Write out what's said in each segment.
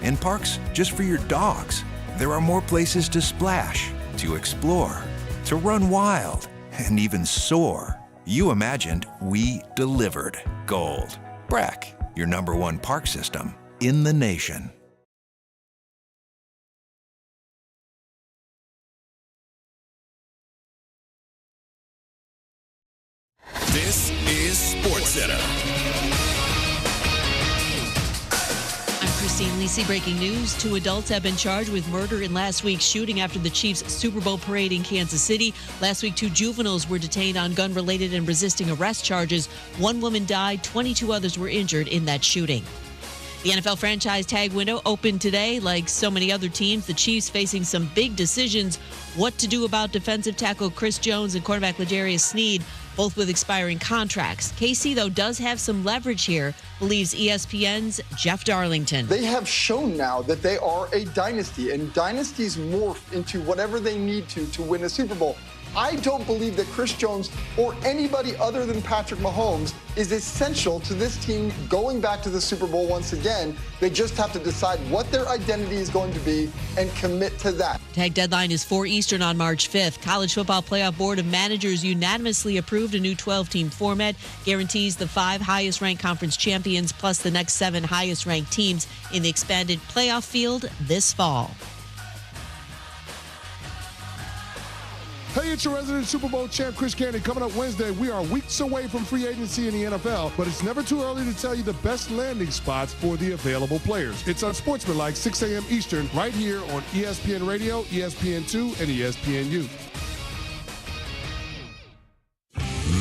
and parks just for your dogs. There are more places to splash, to explore, to run wild, and even soar. You imagined, we delivered. Gold. Breck, your #1 park system in the nation. This is SportsCenter. I'm Christine Lisi. Breaking news. 2 adults have been charged with murder in last week's shooting after the Chiefs' Super Bowl parade in Kansas City. Last week, 2 juveniles were detained on gun-related and resisting arrest charges. 1 woman died. 22 others were injured in that shooting. The NFL franchise tag window opened today. Like so many other teams, the Chiefs facing some big decisions. What to do about defensive tackle Chris Jones and cornerback L'Jarius Sneed, both with expiring contracts. KC, though, does have some leverage here, believes ESPN's Jeff Darlington. They have shown now that they are a dynasty, and dynasties morph into whatever they need to win a Super Bowl. I don't believe that Chris Jones or anybody other than Patrick Mahomes is essential to this team going back to the Super Bowl once again. They just have to decide what their identity is going to be and commit to that. Tag deadline is 4 Eastern on March 5th. College Football Playoff Board of Managers unanimously approved a new 12-team format, guarantees the 5 highest-ranked conference champions plus the next 7 highest-ranked teams in the expanded playoff field this fall. Hey, it's your resident Super Bowl champ, Chris Candy. Coming up Wednesday, we are weeks away from free agency in the NFL, but it's never too early to tell you the best landing spots for the available players. It's Unsportsmanlike, 6 a.m. Eastern, right here on ESPN Radio, ESPN2, and ESPNU.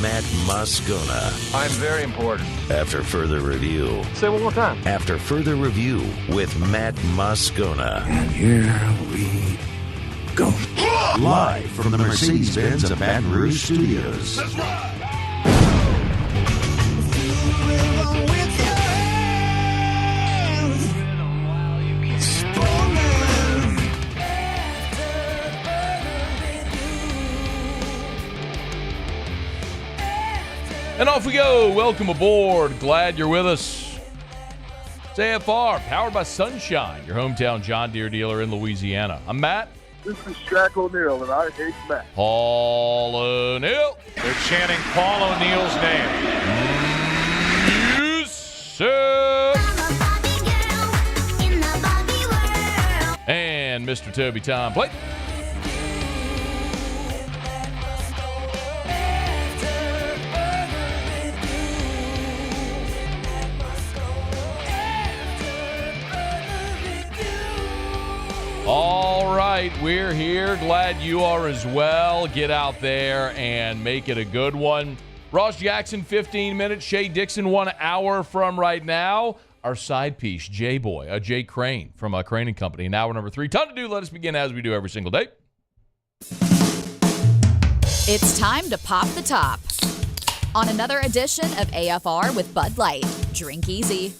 Matt Moscona. I'm very important. After further review. Say one more time. After further review with Matt Moscona. And here we go. Live from the Mercedes-Benz of Baton Rouge Studios. Let's ride! And off we go. Welcome aboard. Glad you're with us. It's AFR, powered by Sunshine, your hometown John Deere dealer in Louisiana. I'm Matt. This is Shaq O'Neal, and I hate Matt. Paul O'Neal. They're chanting Paul O'Neal's name. And Mr. Toby Tom Blake. All right, we're here. Glad you are as well. Get out there and make it a good one. Ross Jackson, 15 minutes. Shea, Dixon, 1 hour from right now. Our side piece, J-Boy, Jay Crain from Crain and Company. Now, number 3. Ton to do. Let us begin as we do every single day. It's time to pop the top on another edition of AFR with Bud Light. Drink easy.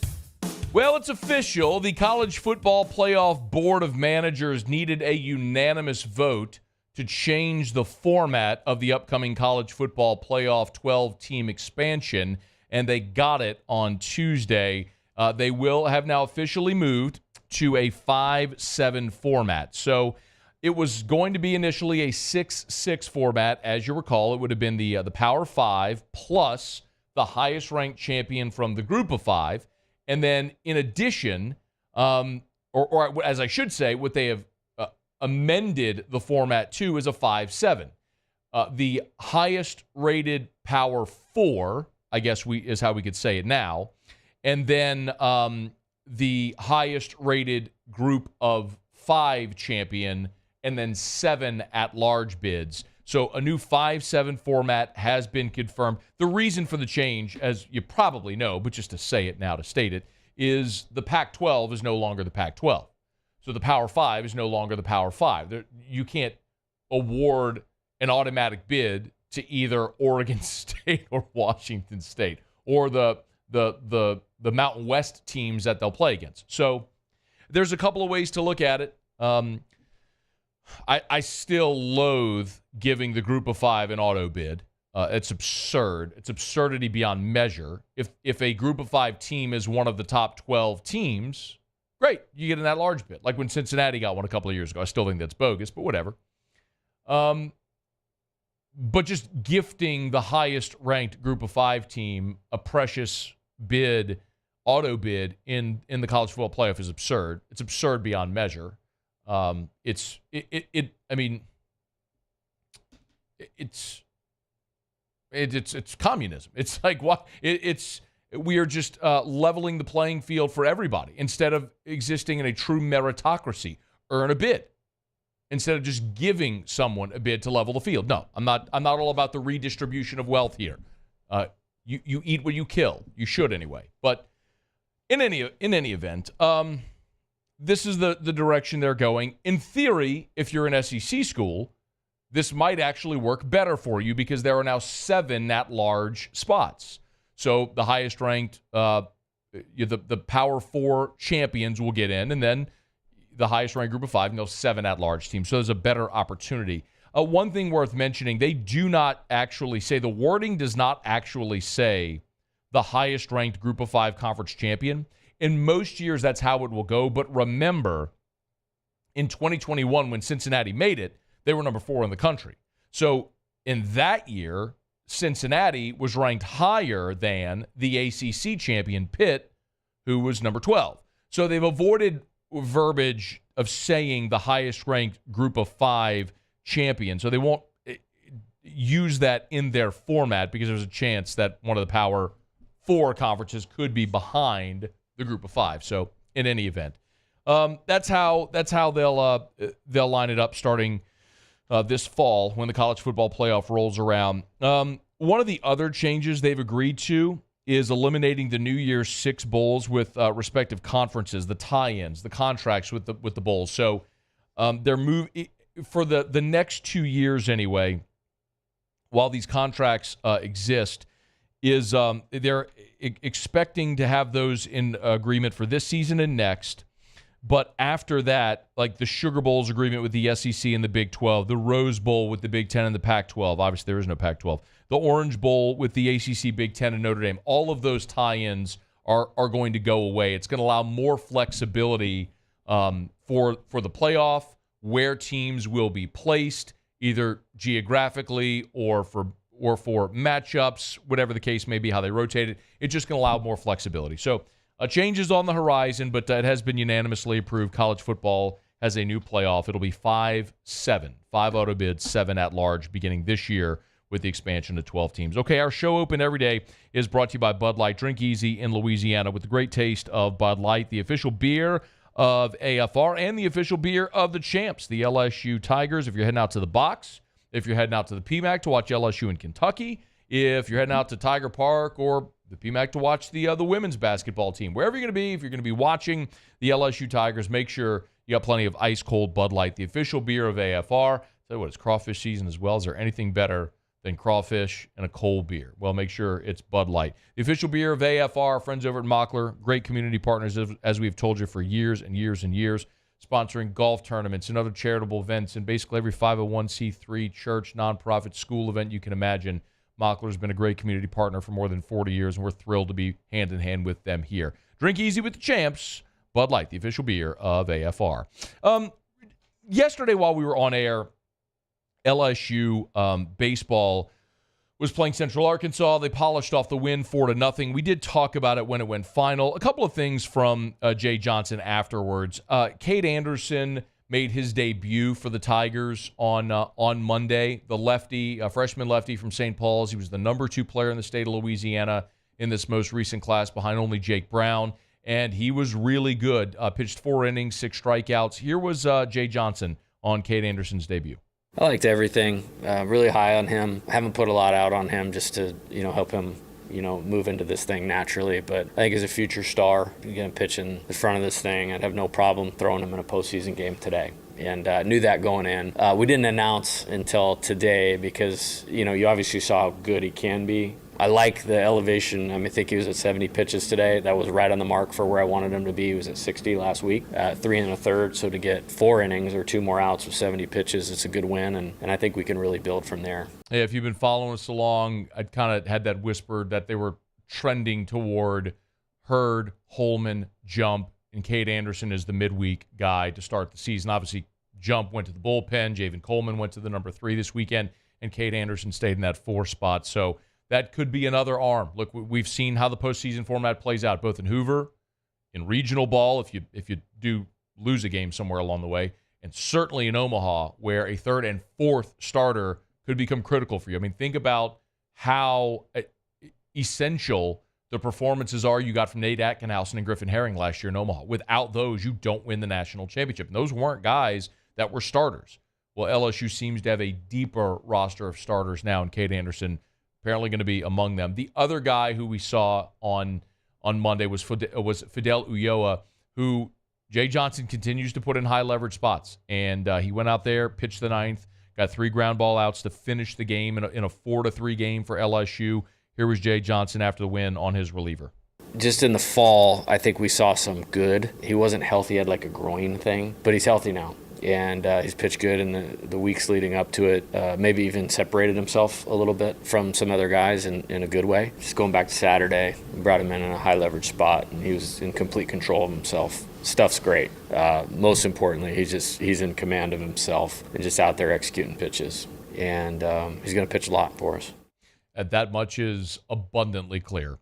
Well, it's official. The College Football Playoff Board of Managers needed a unanimous vote to change the format of the upcoming College Football Playoff 12-team expansion, and they got it on Tuesday. They will have now officially moved to a 5-7 format. So it was going to be initially a 6-6 format. As you recall, it would have been the Power 5 plus the highest-ranked champion from the Group of 5. And then, in addition, or as I should say, what they have amended the format to is a 5-7. The highest-rated Power 4, I guess is how we could say it now, and then the highest-rated Group of 5 champion, and then 7 at-large bids. So a new 5-7 format has been confirmed. The reason for the change, as you probably know, but just to say it now, to state it, is the Pac-12 is no longer the Pac-12. So the Power 5 is no longer the Power 5. You can't award an automatic bid to either Oregon State or Washington State or the Mountain West teams that they'll play against. So there's a couple of ways to look at it. I still loathe giving the Group of 5 an auto bid. It's absurd. It's absurdity beyond measure. If a Group of 5 team is one of the top 12 teams, great. You get an at-large bid, like when Cincinnati got one a couple of years ago. I still think that's bogus, but whatever. But just gifting the highest-ranked Group of 5 team a precious bid, auto bid in the college football playoff is absurd. It's absurd beyond measure. It's communism. It's like what we are just leveling the playing field for everybody instead of existing in a true meritocracy. Earn a bid instead of just giving someone a bid to level the field. No, I'm not all about the redistribution of wealth here. You eat what you kill. You should anyway. But in any event, this is the direction they're going. In theory, if you're an SEC school, this might actually work better for you because there are now 7 at-large spots. So the highest-ranked, the Power 4 champions will get in, and then the highest-ranked Group of 5, and those 7 at-large teams. So there's a better opportunity. One thing worth mentioning, they do not actually say, the wording does not actually say the highest-ranked Group of 5 conference champion. In most years, that's how it will go. But remember, in 2021, when Cincinnati made it, they were number 4 in the country. So in that year, Cincinnati was ranked higher than the ACC champion Pitt, who was number 12. So they've avoided verbiage of saying the highest-ranked Group of 5 champion. So they won't use that in their format because there's a chance that one of the Power 4 conferences could be behind the Group of 5. So in any event, that's how they'll line it up starting this fall when the college football playoff rolls around. One of the other changes they've agreed to is eliminating the New Year's 6 bowls with respective conferences, the tie-ins, the contracts with the bowls. So they're for the next 2 years anyway, while these contracts exist, is they're expecting to have those in agreement for this season and next. But after that, like the Sugar Bowl's agreement with the SEC and the Big 12, the Rose Bowl with the Big 10 and the Pac-12, obviously there is no Pac-12, the Orange Bowl with the ACC, Big 10, and Notre Dame, all of those tie-ins are going to go away. It's going to allow more flexibility for the playoff, where teams will be placed, either geographically or for matchups, whatever the case may be, how they rotate it. It's just going to allow more flexibility. So a change is on the horizon, but it has been unanimously approved. College football has a new playoff. It'll be 5-7, 5 auto bids, 7 at large, beginning this year with the expansion to 12 teams. Okay, our show open every day is brought to you by Bud Light. Drink easy in Louisiana with the great taste of Bud Light, the official beer of AFR and the official beer of the champs, the LSU Tigers. If you're heading out to the box, if you're heading out to the PMAC to watch LSU in Kentucky, if you're heading out to Tiger Park or the PMAC to watch the women's basketball team, wherever you're going to be, if you're going to be watching the LSU Tigers, make sure you got plenty of ice-cold Bud Light, the official beer of AFR. So what, it's crawfish season as well. Is there anything better than crawfish and a cold beer? Well, make sure it's Bud Light. The official beer of AFR, friends over at Mockler, great community partners, as we've told you for years and years and years, sponsoring golf tournaments and other charitable events and basically every 501c3 church, nonprofit, school event you can imagine. Mockler's been a great community partner for more than 40 years, and we're thrilled to be hand-in-hand with them here. Drink easy with the champs. Bud Light, the official beer of AFR. Yesterday while we were on air, LSU baseball was playing Central Arkansas. They polished off the win 4-0. We did talk about it when it went final. A couple of things from Jay Johnson afterwards. Cade Anderson made his debut for the Tigers on Monday. The lefty, freshman lefty from St. Paul's. He was the number 2 player in the state of Louisiana in this most recent class behind only Jake Brown. And he was really good. Pitched 4 innings, 6 strikeouts. Here was Jay Johnson on Cade Anderson's debut. I liked everything. Really high on him. I haven't put a lot out on him just to, help him, move into this thing naturally. But I think as a future star, again, pitching the front of this thing, I'd have no problem throwing him in a postseason game today. And knew that going in. We didn't announce until today because, you obviously saw how good he can be. I like the elevation. I think he was at 70 pitches today. That was right on the mark for where I wanted him to be. He was at 60 last week, 3 1/3. So to get 4 innings or 2 more outs with 70 pitches, it's a good win. And I think we can really build from there. Hey, if you've been following us along, I'd kind of had that whispered that they were trending toward Hurd, Holman, Jump and Cade Anderson is the midweek guy to start the season. Obviously, Jump went to the bullpen. Javen Coleman went to the number 3 this weekend, and Cade Anderson stayed in that 4 spot. So that could be another arm. Look, we've seen how the postseason format plays out, both in Hoover, in regional ball, if you do lose a game somewhere along the way, and certainly in Omaha, where a 3rd and 4th starter could become critical for you. I mean, think about how essential the performances are you got from Nate Atkinhausen and Griffin Herring last year in Omaha. Without those, you don't win the national championship. And those weren't guys that were starters. Well, LSU seems to have a deeper roster of starters now, and Cade Anderson apparently going to be among them. The other guy who we saw on Monday was Fidel Ulloa, who Jay Johnson continues to put in high leverage spots. And he went out there, pitched the 9th, got 3 ground ball outs to finish the game in a 4-3 game for LSU. Here was Jay Johnson after the win on his reliever. Just in the fall, I think we saw some good. He wasn't healthy, he had like a groin thing, but he's healthy now. And he's pitched good in the weeks leading up to it. Maybe even separated himself a little bit from some other guys in a good way. Just going back to Saturday, we brought him in a high leverage spot, and he was in complete control of himself. Stuff's great. Most importantly, he's in command of himself and just out there executing pitches. And he's going to pitch a lot for us. That much is abundantly clear.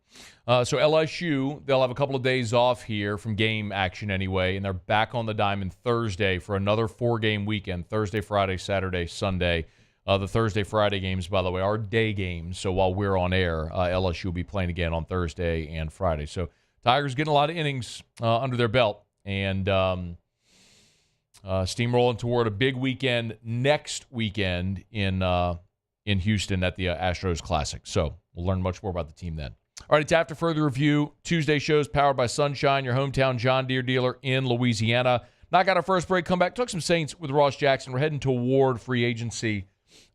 So LSU, they'll have a couple of days off here from game action anyway, and they're back on the diamond Thursday for another 4-game weekend, Thursday, Friday, Saturday, Sunday. The Thursday-Friday games, by the way, are day games, so while we're on air, LSU will be playing again on Thursday and Friday. So Tigers getting a lot of innings under their belt, and steamrolling toward a big weekend next weekend in Houston at the Astros Classic. So we'll learn much more about the team then. All right, it's After Further Review. Tuesday shows powered by Sunshine, your hometown John Deere dealer in Louisiana. Knock out our first break, come back, talk some Saints with Ross Jackson. We're heading toward free agency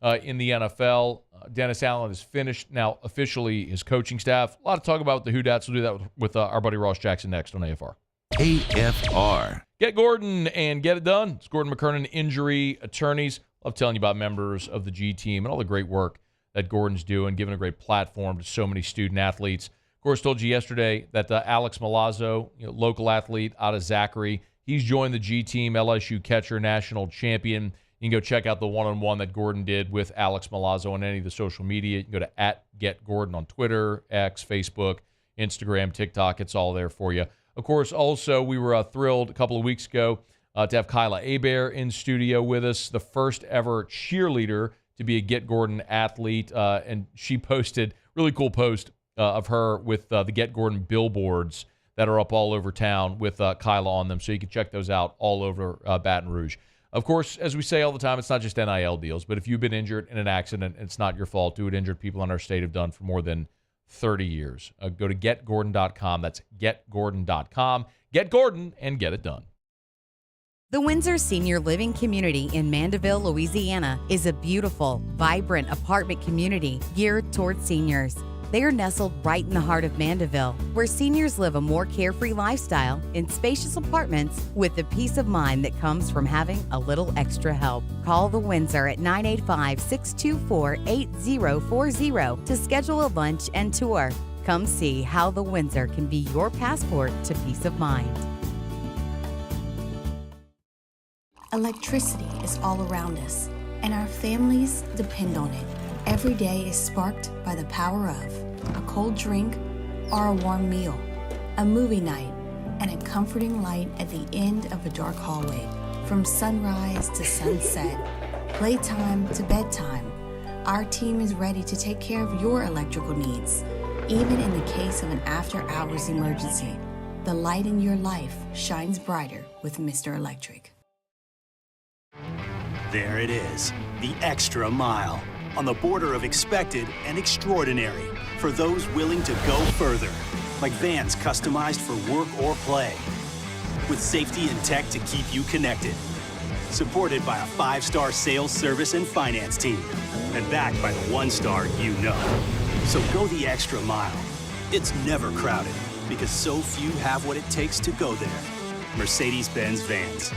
in the NFL. Dennis Allen has finished now officially his coaching staff. A lot of talk about the Who Dats. We'll do that with our buddy Ross Jackson next on AFR. AFR. Get Gordon and get it done. It's Gordon McKernan Injury Attorneys. Love telling you about members of the G team and all the great work that Gordon's doing, giving a great platform to so many student athletes. Of course, told you yesterday that Alex Milazzo, local athlete out of Zachary, he's joined the G team, LSU catcher, national champion. You can go check out the one-on-one that Gordon did with Alex Milazzo on any of the social media. You can go to @GetGordon on Twitter, X, Facebook, Instagram, TikTok. It's all there for you. Of course, also, we were thrilled a couple of weeks ago to have Kyla Hebert in studio with us, the first ever cheerleader to be a Get Gordon athlete. And she posted a really cool post of her with the Get Gordon billboards that are up all over town with Kyla on them. So you can check those out all over Baton Rouge. Of course, as we say all the time, it's not just NIL deals, but if you've been injured in an accident, it's not your fault. Do what injured people in our state have done for more than 30 years. Go to getgordon.com. That's getgordon.com. Get Gordon and get it done. The Windsor Senior Living Community in Mandeville, Louisiana is a beautiful, vibrant apartment community geared toward seniors. They are nestled right in the heart of Mandeville, where seniors live a more carefree lifestyle in spacious apartments with the peace of mind that comes from having a little extra help. Call the Windsor at 985-624-8040 to schedule a lunch and tour. Come see how the Windsor can be your passport to peace of mind. Electricity is all around us, and our families depend on it. Every day is sparked by the power of a cold drink or a warm meal, a movie night, and a comforting light at the end of a dark hallway. From sunrise to sunset, playtime to bedtime, our team is ready to take care of your electrical needs. Even in the case of an after-hours emergency, the light in your life shines brighter with Mr. Electric. There it is, the extra mile, on the border of expected and extraordinary for those willing to go further, like vans customized for work or play, with safety and tech to keep you connected, supported by a 5-star sales, service, and finance team, and backed by the 1-star you know. So go the extra mile. It's never crowded, because so few have what it takes to go there. Mercedes-Benz Vans.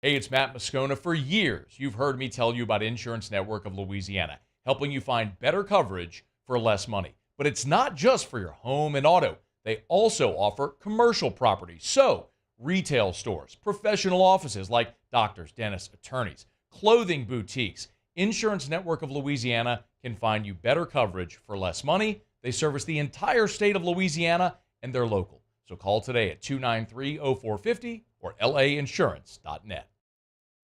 Hey, it's Matt Moscona. For years, you've heard me tell you about Insurance Network of Louisiana, helping you find better coverage for less money. But it's not just for your home and auto. They also offer commercial properties, so retail stores, professional offices like doctors, dentists, attorneys, clothing boutiques. Insurance Network of Louisiana can find you better coverage for less money. They service the entire state of Louisiana, and they're local. So call today at 293-0450 or lainsurance.net.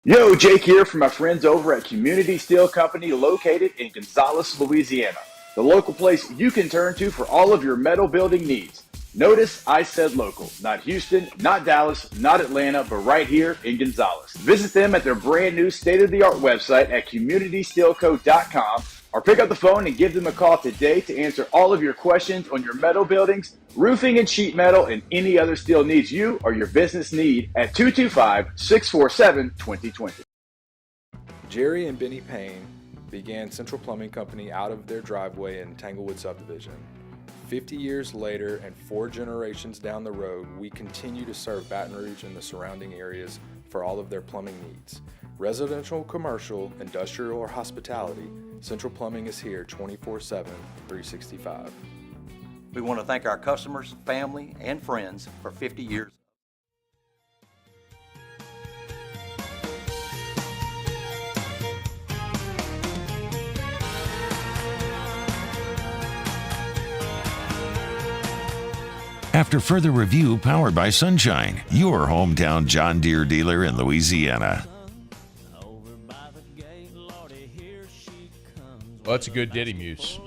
Yo, Jake here from my friends over at Community Steel Company located in Gonzales, Louisiana. The local place you can turn to for all of your metal building needs. Notice I said local, not Houston, not Dallas, not Atlanta, but right here in Gonzales. Visit them at their brand new state-of-the-art website at communitysteelco.com or pick up the phone and give them a call today to answer all of your questions on your metal buildings, roofing and sheet metal, and any other steel needs you or your business need at 225-647-2020. Jerry and Benny Payne began Central Plumbing Company out of their driveway in Tanglewood Subdivision. 50 years later and 4 generations down the road, we continue to serve Baton Rouge and the surrounding areas for all of their plumbing needs. Residential, commercial, industrial, or hospitality, Central Plumbing is here 24/7, 365. We want to thank our customers, family, and friends for 50 years. After further review, powered by Sunshine, your hometown John Deere dealer in Louisiana. Well, that's a good ditty, Muse.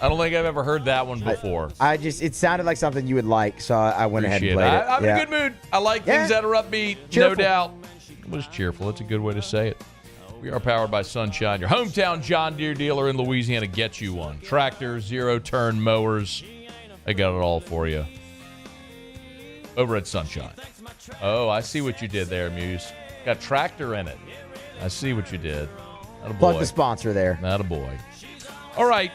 I don't think I've ever heard that one before. It sounded like something you would like, so I went ahead and played it. I'm in a good mood. I like things that are upbeat, Cheerful. no doubt. It was cheerful. That's a good way to say it. We are powered by Sunshine. Your hometown John Deere dealer in Louisiana. Get you one. Tractors, zero-turn mowers. I got it all for you. Over at Sunshine. Oh, I see what you did there, Muse. Got tractor in it. I see what you did. Not a boy. Plug the sponsor there. Not a boy. All right.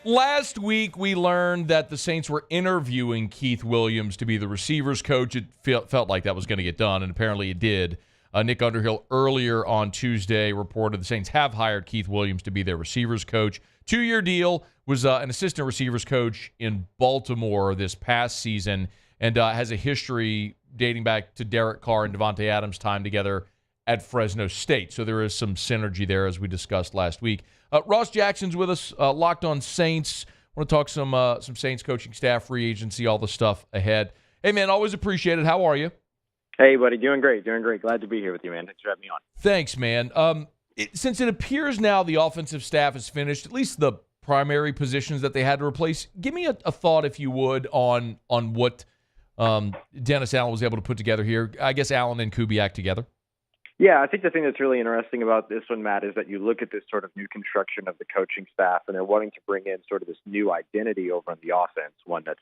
Last week we learned that the Saints were interviewing Keith Williams to be the receivers coach. It felt like that was going to get done, and apparently it did. Nick Underhill earlier on Tuesday reported the Saints have hired Keith Williams to be their receivers coach. 2-year deal, was an assistant receivers coach in Baltimore this past season, and has a history dating back to Derek Carr and Devontae Adams' time together at Fresno State. So there is some synergy there, as we discussed last week. Ross Jackson's with us, Locked On Saints. I want to talk some Saints coaching staff, free agency, all the stuff ahead. Hey, man, always appreciate it. How are you? Hey, buddy. Doing great. Glad to be here with you, man. Thanks for having me on. Thanks, man. Since it appears now the offensive staff is finished, at least the primary positions that they had to replace, give me a thought, if you would, on what Dennis Allen was able to put together here. I guess Allen and Kubiak together. Yeah, I think the thing that's really interesting about this one, Matt, is that you look at this sort of new construction of the coaching staff, and they're wanting to bring in sort of this new identity over on the offense, one that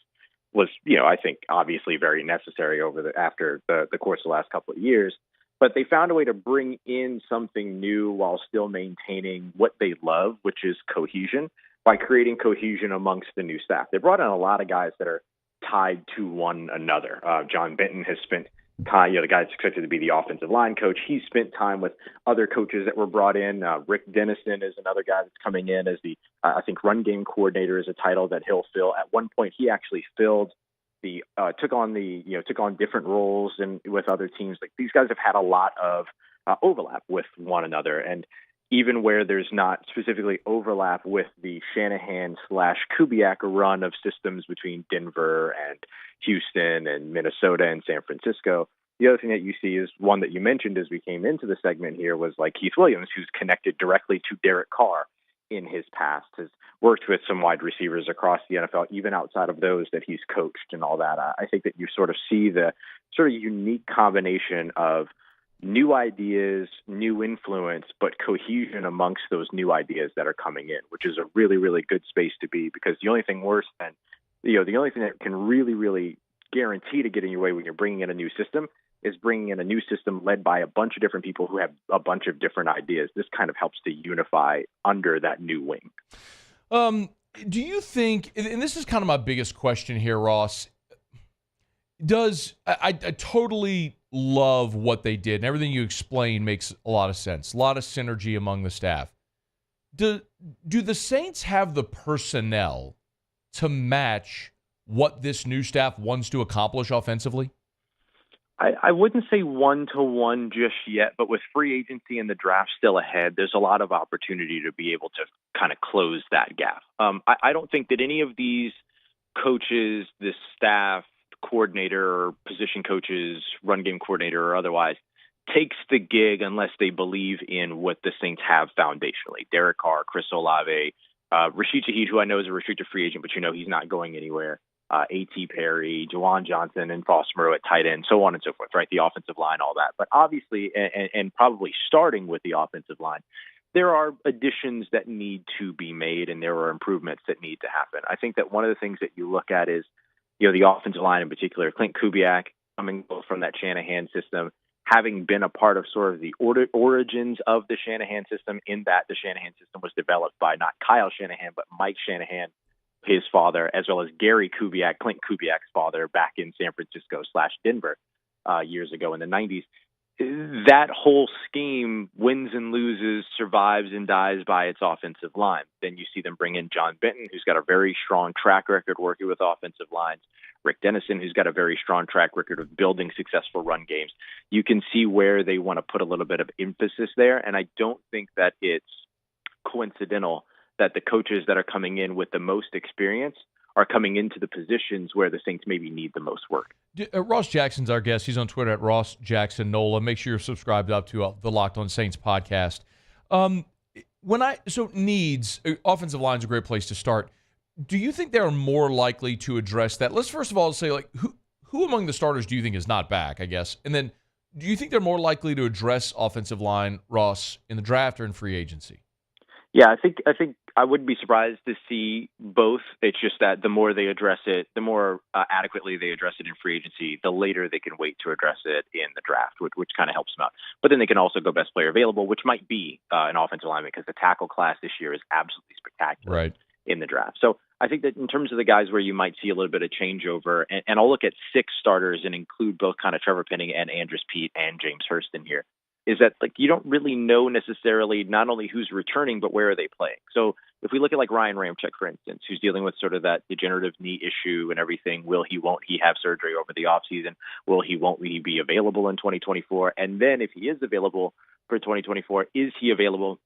was, I think, obviously very necessary after the course of the last couple of years. But they found a way to bring in something new while still maintaining what they love, which is cohesion, by creating cohesion amongst the new staff. They brought in a lot of guys that are tied to one another. John Benton has spent time, the guy that's expected to be the offensive line coach. He's spent time with other coaches that were brought in. Rick Dennison is another guy that's coming in as the, I think, run game coordinator is a title that he'll fill. At one point, he actually took on different roles and with other teams. Like, these guys have had a lot of overlap with one another, and even where there's not specifically overlap with the Shanahan/Kubiak run of systems between Denver and Houston and Minnesota and San Francisco, the other thing that you see is one that you mentioned as we came into the segment here was like Keith Williams, who's connected directly to Derek Carr in his past, has worked with some wide receivers across the NFL, even outside of those that he's coached and all that. I think that you sort of see the sort of unique combination of new ideas, new influence, but cohesion amongst those new ideas that are coming in, which is a really, really good space to be, because the only thing that can really, really guarantee to get in your way when you're bringing in a new system is bringing in a new system led by a bunch of different people who have a bunch of different ideas. This kind of helps to unify under that new wing. Do you think, and this is kind of my biggest question here, Ross, I totally love what they did, and everything you explained makes a lot of sense. A lot of synergy among the staff. Do the Saints have the personnel to match what this new staff wants to accomplish offensively? I wouldn't say one-to-one just yet, but with free agency and the draft still ahead, there's a lot of opportunity to be able to kind of close that gap. I don't think that any of these coaches, this staff, coordinator, or position coaches, run game coordinator or otherwise, takes the gig unless they believe in what the Saints have foundationally. Derek Carr, Chris Olave, Rashid Shaheed, who I know is a restricted free agent, but he's not going anywhere. A.T. Perry, Juwan Johnson, and Foster Moreau at tight end, so on and so forth, right? The offensive line, all that. But obviously, and probably starting with the offensive line, there are additions that need to be made, and there are improvements that need to happen. I think that one of the things that you look at is, the offensive line in particular. Clint Kubiak, coming from that Shanahan system, having been a part of sort of the origins of the Shanahan system, in that the Shanahan system was developed by not Kyle Shanahan, but Mike Shanahan, his father, as well as Gary Kubiak, Clint Kubiak's father, back in San Francisco/Denver years ago in the 90s. That whole scheme wins and loses, survives and dies by its offensive line. Then you see them bring in John Benton, who's got a very strong track record working with offensive lines. Rick Dennison, who's got a very strong track record of building successful run games. You can see where they want to put a little bit of emphasis there, and I don't think that it's coincidental that the coaches that are coming in with the most experience are coming into the positions where the Saints maybe need the most work. Ross Jackson's our guest. He's on Twitter at Ross Jackson Nola. Make sure you're subscribed up to the Locked On Saints podcast. Needs, offensive line is a great place to start. Do you think they're more likely to address that? Let's first of all say, who among the starters do you think is not back, I guess? And then do you think they're more likely to address offensive line, Ross, in the draft or in free agency? Yeah, I think I wouldn't be surprised to see both. It's just that the more they address it, the more adequately they address it in free agency, the later they can wait to address it in the draft, which kind of helps them out. But then they can also go best player available, which might be an offensive lineman, because the tackle class this year is absolutely spectacular in the draft. So I think that in terms of the guys where you might see a little bit of changeover, and I'll look at 6 starters and include both kind of Trevor Penning and Andrus Peat and James Hurst in here, is that you don't really know necessarily not only who's returning, but where are they playing. So if we look at Ryan Ramczyk, for instance, who's dealing with sort of that degenerative knee issue and everything, won't he have surgery over the offseason? Won't he be available in 2024? And then if he is available for 2024, is he available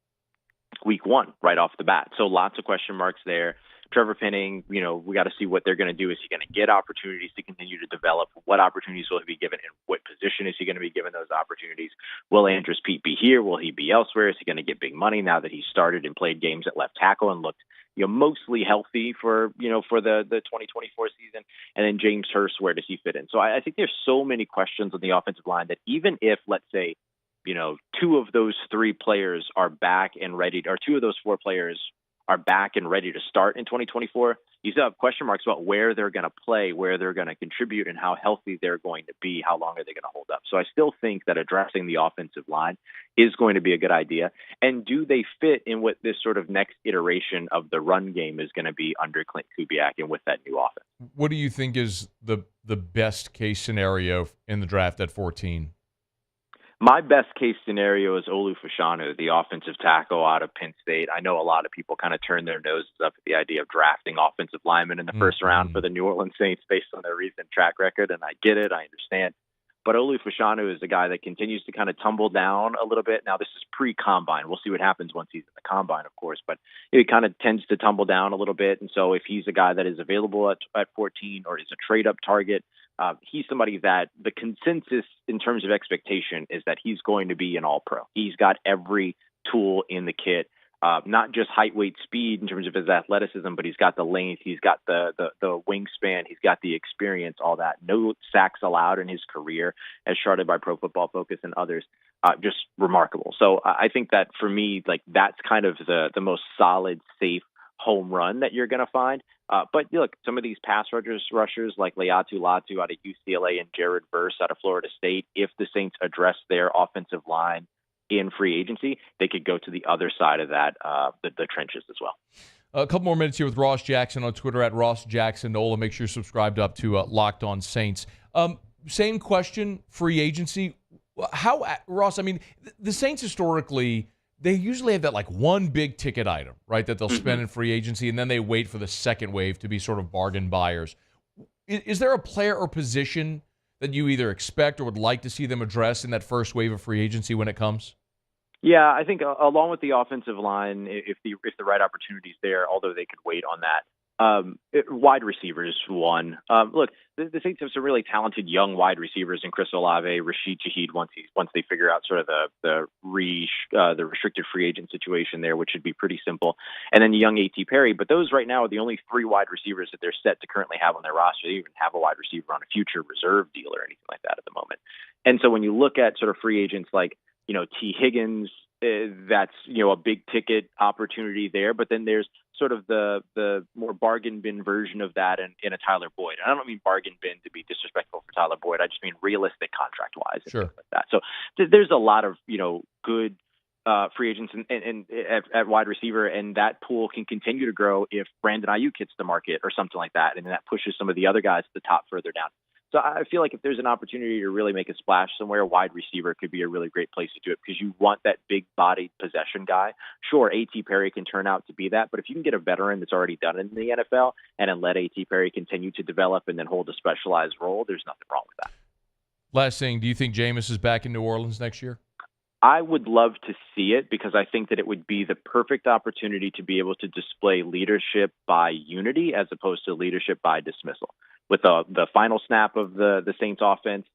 week 1 right off the bat? So lots of question marks there. Trevor Penning, we got to see what they're going to do. Is he going to get opportunities to continue to develop? What opportunities will he be given? And what position is he going to be given those opportunities? Will Andrus Peat be here? Will he be elsewhere? Is he going to get big money now that he started and played games at left tackle and looked, mostly healthy for the 2024 season? And then James Hurst, where does he fit in? So I think there's so many questions on the offensive line that even if, let's say, 2 of those 3 players are back and ready, or 2 of those 4 players are back and ready to start in 2024, you still have question marks about where they're going to play, where they're going to contribute, and how healthy they're going to be, how long are they going to hold up. So I still think that addressing the offensive line is going to be a good idea. And do they fit in what this sort of next iteration of the run game is going to be under Clint Kubiak and with that new offense? What do you think is the best case scenario in the draft at 14? My best case scenario is Olu Fashanu, the offensive tackle out of Penn State. I know a lot of people kind of turn their noses up at the idea of drafting offensive linemen in the first round for the New Orleans Saints based on their recent track record, and I get it, I understand. But Olu Fashanu is a guy that continues to kind of tumble down a little bit. Now, this is pre-combine. We'll see what happens once he's in the combine, of course. But he kind of tends to tumble down a little bit. And so if he's a guy that is available at 14 or is a trade-up target, he's somebody that the consensus in terms of expectation is that he's going to be an all-pro. He's got every tool in the kit. Not just height, weight, speed in terms of his athleticism, but he's got the length, he's got the wingspan, he's got the experience, all that. No sacks allowed in his career, as charted by Pro Football Focus and others. Just remarkable. So I think that for me, that's kind of the most solid, safe home run that you're going to find. But look, some of these pass rushers like Leatu Latu out of UCLA and Jared Verse out of Florida State, if the Saints address their offensive line in free agency, they could go to the other side of that, the trenches as well. A couple more minutes here with Ross Jackson on Twitter at Ross Jackson Nola. Make sure you're subscribed up to Locked On Saints. Same question, free agency. How, Ross, I mean, the Saints historically, they usually have that one big ticket item, right, that they'll spend in free agency, and then they wait for the second wave to be sort of bargain buyers. is there a player or position that you either expect or would like to see them address in that first wave of free agency when it comes? Yeah, I think along with the offensive line, if the right opportunity's there, although they could wait on that. Wide receivers, one. Look, the Saints have some really talented young wide receivers in Chris Olave, Rashid Shaheed. Once they figure out sort of the restricted free agent situation there, which should be pretty simple, and then the young A.T. Perry. But those right now are the only 3 wide receivers that they're set to currently have on their roster. They even have a wide receiver on a future reserve deal or anything like that at the moment. And so when you look at sort of free agents like T. Higgins, that's a big ticket opportunity there. But then there's sort of the more bargain bin version of that in a Tyler Boyd. And I don't mean bargain bin to be disrespectful for Tyler Boyd. I just mean realistic contract wise and things like that. So there's a lot of good free agents and at wide receiver, and that pool can continue to grow if Brandon Ayuk hits the market or something like that, and then that pushes some of the other guys to the top further down. So I feel like if there's an opportunity to really make a splash somewhere, wide receiver could be a really great place to do it because you want that big-bodied possession guy. Sure, A.T. Perry can turn out to be that, but if you can get a veteran that's already done it in the NFL and then let A.T. Perry continue to develop and then hold a specialized role, there's nothing wrong with that. Last thing, do you think Jameis is back in New Orleans next year? I would love to see it because I think that it would be the perfect opportunity to be able to display leadership by unity as opposed to leadership by dismissal. With the final snap of the Saints offense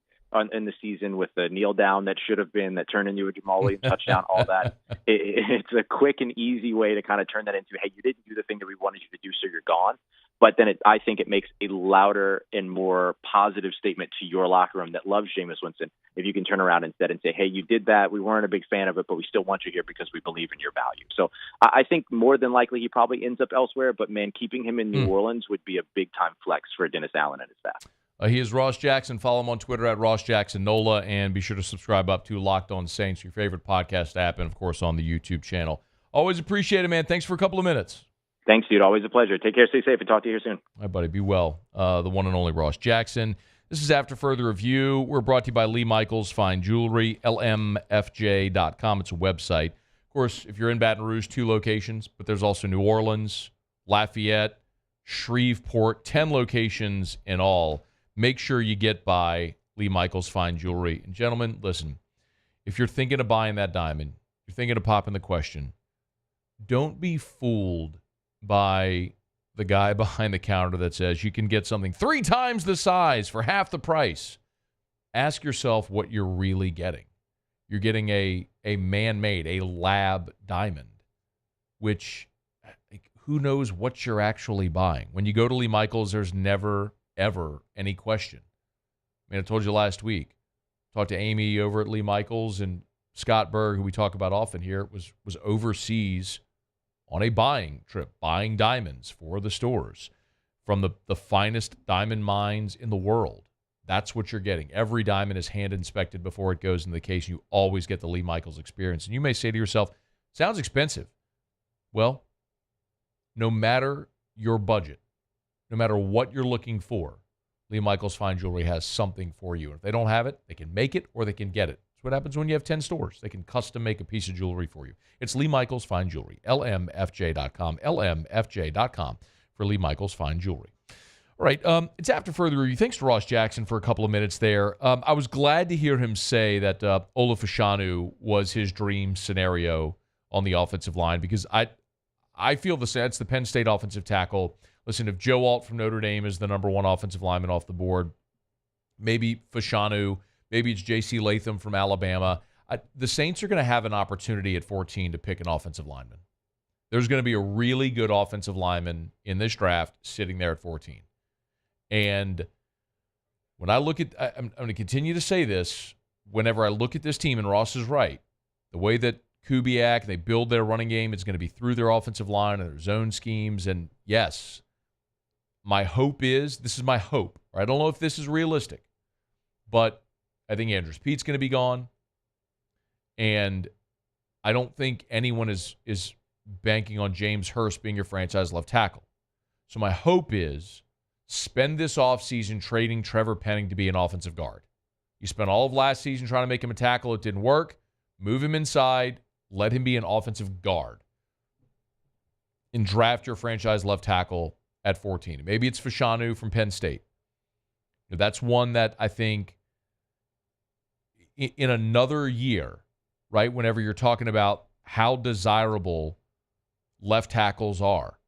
in the season, with the kneel down that should have been, that turned into a Jamal Williams touchdown, all that. It's a quick and easy way to kind of turn that into, hey, you didn't do the thing that we wanted you to do, so you're gone. But then I think it makes a louder and more positive statement to your locker room that loves Jameis Winston if you can turn around instead and say, hey, you did that. We weren't a big fan of it, but we still want you here because we believe in your value. So I think more than likely he probably ends up elsewhere. But, man, keeping him in New Orleans would be a big-time flex for Dennis Allen and his staff. He is Ross Jackson. Follow him on Twitter at Ross Jackson Nola, and be sure to subscribe up to Locked On Saints, your favorite podcast app, and, of course, on the YouTube channel. Always appreciate it, man. Thanks for a couple of minutes. Thanks, dude. Always a pleasure. Take care. Stay safe, and talk to you here soon. All right, buddy. Be well. The one and only Ross Jackson. This is After Further Review. We're brought to you by Lee Michaels Fine Jewelry, lmfj.com. It's a website. Of course, if you're in Baton Rouge, 2 locations, but there's also New Orleans, Lafayette, Shreveport, 10 locations in all. Make sure you get by Lee Michaels Fine Jewelry. And gentlemen, listen, if you're thinking of buying that diamond, you're thinking of popping the question, don't be fooled by the guy behind the counter that says you can get something 3 times the size for half the price. Ask yourself what you're really getting. You're getting a man-made, a lab diamond, which who knows what you're actually buying. When you go to Lee Michaels, there's never, ever any question. I mean, I told you last week, talked to Amy over at Lee Michaels, and Scott Berg, who we talk about often here, was overseas on a buying trip, buying diamonds for the stores from the finest diamond mines in the world. That's what you're getting. Every diamond is hand inspected before it goes into the case. You always get the Lee Michaels experience. And you may say to yourself, sounds expensive. Well, no matter your budget, no matter what you're looking for, Lee Michaels Fine Jewelry has something for you. If they don't have it, they can make it or they can get it. That's what happens when you have 10 stores. They can custom make a piece of jewelry for you. It's Lee Michaels Fine Jewelry, lmfj.com, lmfj.com for Lee Michaels Fine Jewelry. All right, it's After Further Review. Thanks to Ross Jackson for a couple of minutes there. I was glad to hear him say that Ola Fashanu was his dream scenario on the offensive line because I feel the same. It's the Penn State offensive tackle. Listen, if Joe Alt from Notre Dame is the number 1 offensive lineman off the board, maybe Fashanu, maybe it's J.C. Latham from Alabama. The Saints are going to have an opportunity at 14 to pick an offensive lineman. There's going to be a really good offensive lineman in this draft sitting there at 14. And when I look at, I'm going to continue to say this, whenever I look at this team, and Ross is right, the way that Kubiak, they build their running game, it's going to be through their offensive line and their zone schemes. And yes, my hope is, this is my hope. I don't know if this is realistic, but I think Andrews Pete's going to be gone. And I don't think anyone is banking on James Hurst being your franchise left tackle. So my hope is spend this offseason trading Trevor Penning to be an offensive guard. You spent all of last season trying to make him a tackle. It didn't work. Move him inside. Let him be an offensive guard. And draft your franchise left tackle at 14. Maybe it's Fashanu from Penn State. That's one that I think in another year, right, whenever you're talking about how desirable left tackles are,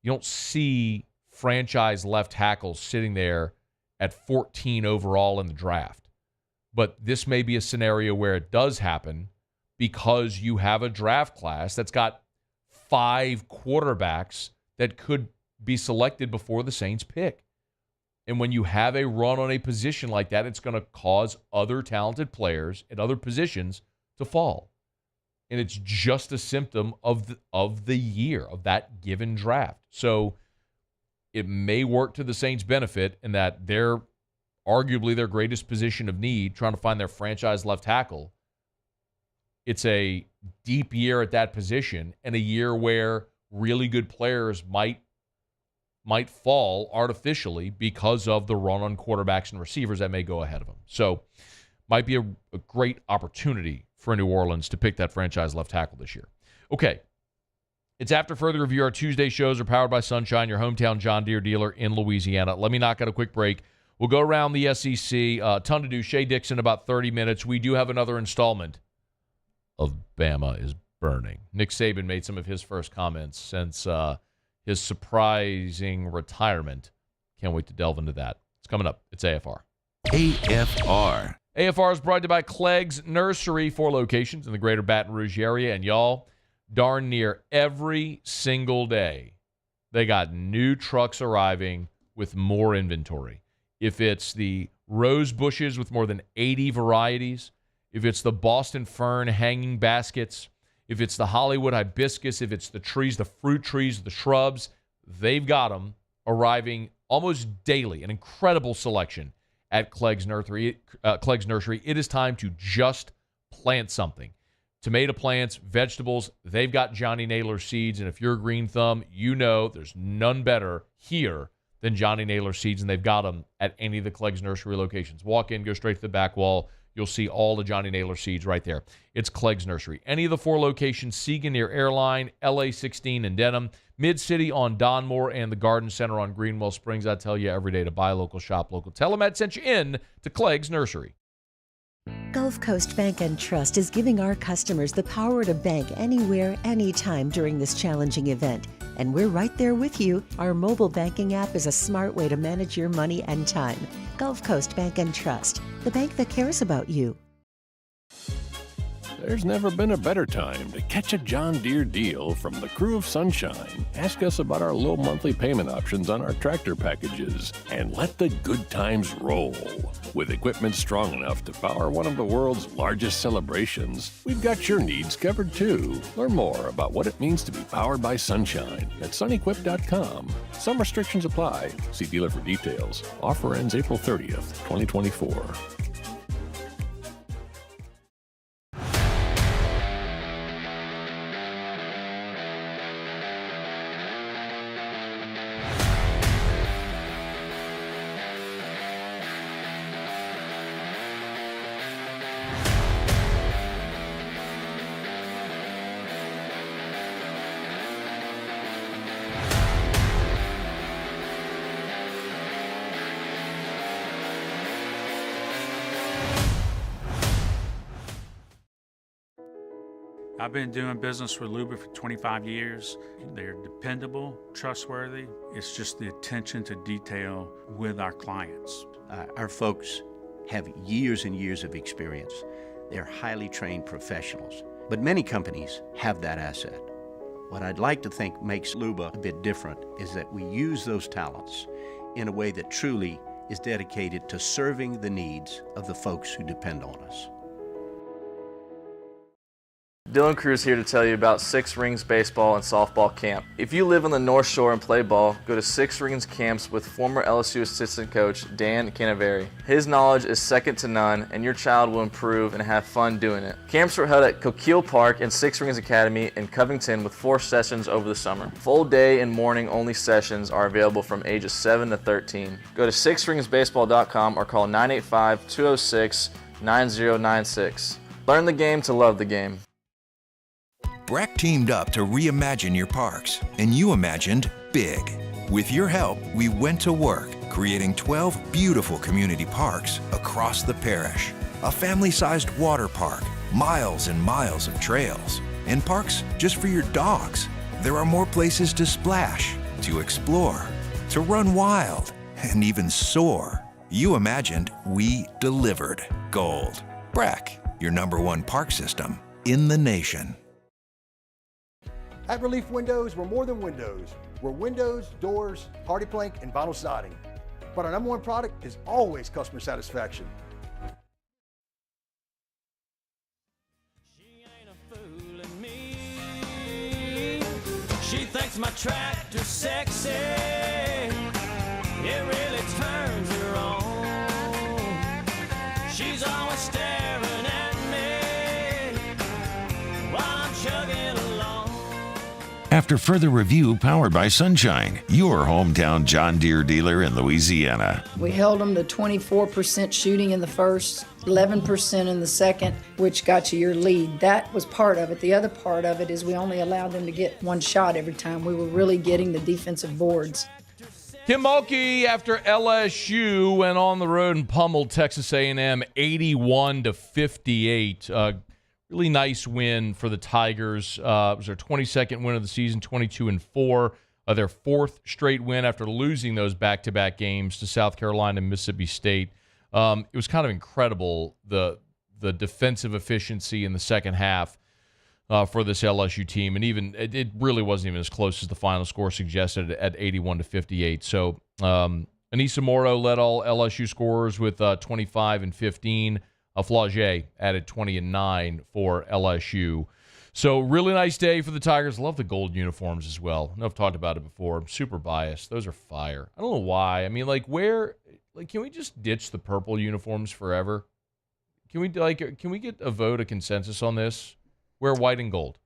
you don't see franchise left tackles sitting there at 14 overall in the draft. But this may be a scenario where it does happen because you have a draft class that's got 5 quarterbacks that could be selected before the Saints pick. And when you have a run on a position like that, it's going to cause other talented players at other positions to fall. And it's just a symptom of the year, of that given draft. So it may work to the Saints' benefit in that they're arguably their greatest position of need, trying to find their franchise left tackle. It's a deep year at that position and a year where really good players might fall artificially because of the run on quarterbacks and receivers that may go ahead of them. So might be a great opportunity for New Orleans to pick that franchise left tackle this year. Okay, it's after further review. Our Tuesday shows are powered by Sunshine, your hometown John Deere dealer in Louisiana. Let me knock out a quick break. We'll go around the SEC. A ton to do. Shea, Dixon, about 30 minutes. We do have another installment of Bama is Burning. Nick Saban made some of his first comments since his surprising retirement. Can't wait to delve into that. It's coming up. It's AFR. AFR. AFR is brought to you by Clegg's Nursery, 4 locations in the greater Baton Rouge area. And y'all, darn near every single day, they got new trucks arriving with more inventory. If it's the rose bushes with more than 80 varieties, if it's the Boston fern hanging baskets, if it's the Hollywood hibiscus, if it's the trees, the fruit trees, the shrubs, they've got them arriving almost daily. An incredible selection at Clegg's Nursery. It is time to just plant something. Tomato plants, vegetables, they've got Johnny Naylor seeds. And if you're a green thumb, you know there's none better here than Johnny Naylor seeds, and they've got them at any of the Clegg's Nursery locations. Walk in, go straight to the back wall. You'll see all the Johnny Naylor seeds right there. It's Clegg's Nursery. Any of the 4 locations, Seagan near Airline, LA 16 in Denham, Mid-City on Donmore, and the Garden Center on Greenwell Springs. I tell you every day to buy local, shop local. Tell them I sent you in to Clegg's Nursery. Gulf Coast Bank and Trust is giving our customers the power to bank anywhere, anytime during this challenging event. And we're right there with you. Our mobile banking app is a smart way to manage your money and time. Gulf Coast Bank and Trust, the bank that cares about you. There's never been a better time to catch a John Deere deal from the crew of Sunshine. Ask us about our low monthly payment options on our tractor packages and let the good times roll. With equipment strong enough to power one of the world's largest celebrations, we've got your needs covered too. Learn more about what it means to be powered by Sunshine at sunequip.com. Some restrictions apply. See dealer for details. Offer ends April 30th, 2024. I've been doing business with Luba for 25 years. They're dependable, trustworthy. It's just the attention to detail with our clients. Our folks have years and years of experience. They're highly trained professionals, but many companies have that asset. What I'd like to think makes Luba a bit different is that we use those talents in a way that truly is dedicated to serving the needs of the folks who depend on us. Dylan Cruz here to tell you about Six Rings Baseball and Softball Camp. If you live on the North Shore and play ball, go to Six Rings Camps with former LSU assistant coach Dan Canaveri. His knowledge is second to none, and your child will improve and have fun doing it. Camps were held at Coquille Park and Six Rings Academy in Covington with 4 sessions over the summer. Full day and morning only sessions are available from ages 7 to 13. Go to sixringsbaseball.com or call 985-206-9096. Learn the game to love the game. Breck teamed up to reimagine your parks, and you imagined big. With your help, we went to work, creating 12 beautiful community parks across the parish. A family-sized water park, miles and miles of trails, and parks just for your dogs. There are more places to splash, to explore, to run wild, and even soar. You imagined, we delivered gold. Breck, your #1 park system in the nation. At Relief Windows, we're more than windows. We're windows, doors, hardy plank, and vinyl siding. But our #1 product is always customer satisfaction. She thinks my tractor's sexy. It really turns her on. She's always staring at me while I'm chugging along. After further review powered by Sunshine, your hometown John Deere dealer in Louisiana. We held them to 24% shooting in the first, 11% in the second, which got you your lead. That was part of it. The other part of it is we only allowed them to get one shot every time. We were really getting the defensive boards. Kim Mulkey, after LSU, went on the road and pummeled Texas A&M 81-58. Really nice win for the Tigers. It was their 22nd win of the season, 22-4. Their fourth straight win after losing those back-to-back games to South Carolina and Mississippi State. It was kind of incredible, the defensive efficiency in the second half for this LSU team. And even it really wasn't even as close as the final score suggested at 81-58. So Anissa Morrow led all LSU scorers with 25 and 15. Flaugier added 20 and 9 for LSU. So really nice day for the Tigers. Love the gold uniforms as well. I know I've talked about it before. I'm super biased. Those are fire. I don't know why. I mean, can we just ditch the purple uniforms forever? Can we get a vote, a consensus on this? Wear white and gold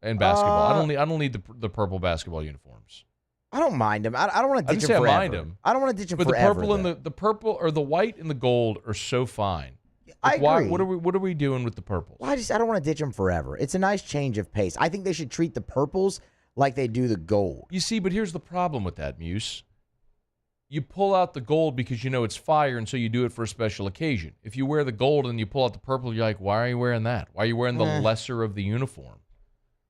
and basketball. I don't need the purple basketball uniforms. I don't mind them. I don't want to ditch them forever. I mind them. I don't want to ditch them forever. But the purple or the white and the gold are so fine. I agree. What are we doing with the purples? Well, I don't want to ditch them forever. It's a nice change of pace. I think they should treat the purples like they do the gold. You see, but here's the problem with that, Muse. You pull out the gold because you know it's fire, and so you do it for a special occasion. If you wear the gold and you pull out the purple, you're like, why are you wearing that? Why are you wearing the lesser of the uniform?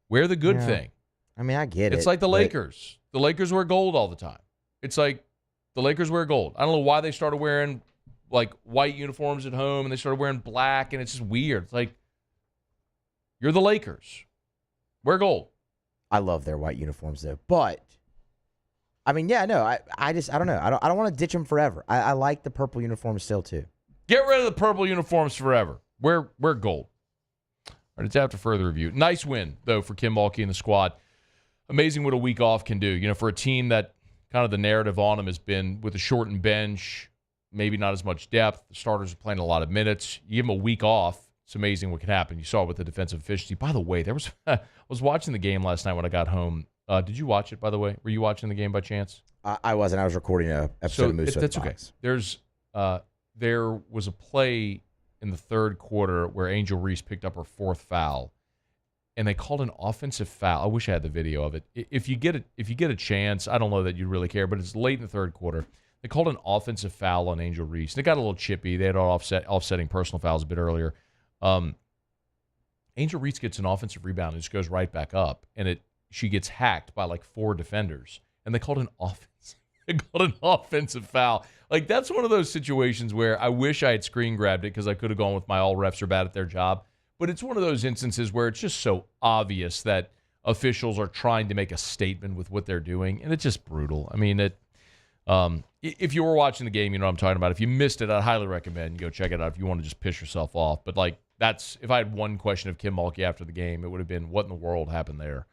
Wear the good thing. I mean, I get it. It's like the Lakers. The Lakers wear gold all the time. It's like the Lakers wear gold. I don't know why they started wearing like white uniforms at home and they started wearing black, and it's just weird. It's like, you're the Lakers. Wear gold. I love their white uniforms though, but I mean, yeah, no, I don't know. I don't want to ditch them forever. I like the purple uniforms still too. Get rid of the purple uniforms forever. Wear gold. All right, it's after further review. Nice win though for Kim Mulkey and the squad. Amazing what a week off can do. You know, for a team that kind of the narrative on them has been with a shortened bench, maybe not as much depth. The starters are playing a lot of minutes. You give them a week off, it's amazing what can happen. You saw it with the defensive efficiency. By the way, I was watching the game last night when I got home. Did you watch it, by the way? Were you watching the game by chance? I wasn't. I was recording an episode of Moose. That's okay. There was a play in the third quarter where Angel Reese picked up her fourth foul, and they called an offensive foul. I wish I had the video of it. If you get a chance, I don't know that you'd really care, but it's late in the third quarter. They called an offensive foul on Angel Reese. They got a little chippy. They had offsetting personal fouls a bit earlier. Angel Reese gets an offensive rebound and just goes right back up, and she gets hacked by like 4 defenders, and they called an offensive foul. Like, that's one of those situations where I wish I had screen grabbed it because I could have gone with my all refs are bad at their job. But it's one of those instances where it's just so obvious that officials are trying to make a statement with what they're doing, and it's just brutal. I mean, if you were watching the game, you know what I'm talking about. If you missed it, I'd highly recommend you go check it out if you want to just piss yourself off. But like, if I had one question of Kim Mulkey after the game, it would have been, what in the world happened there?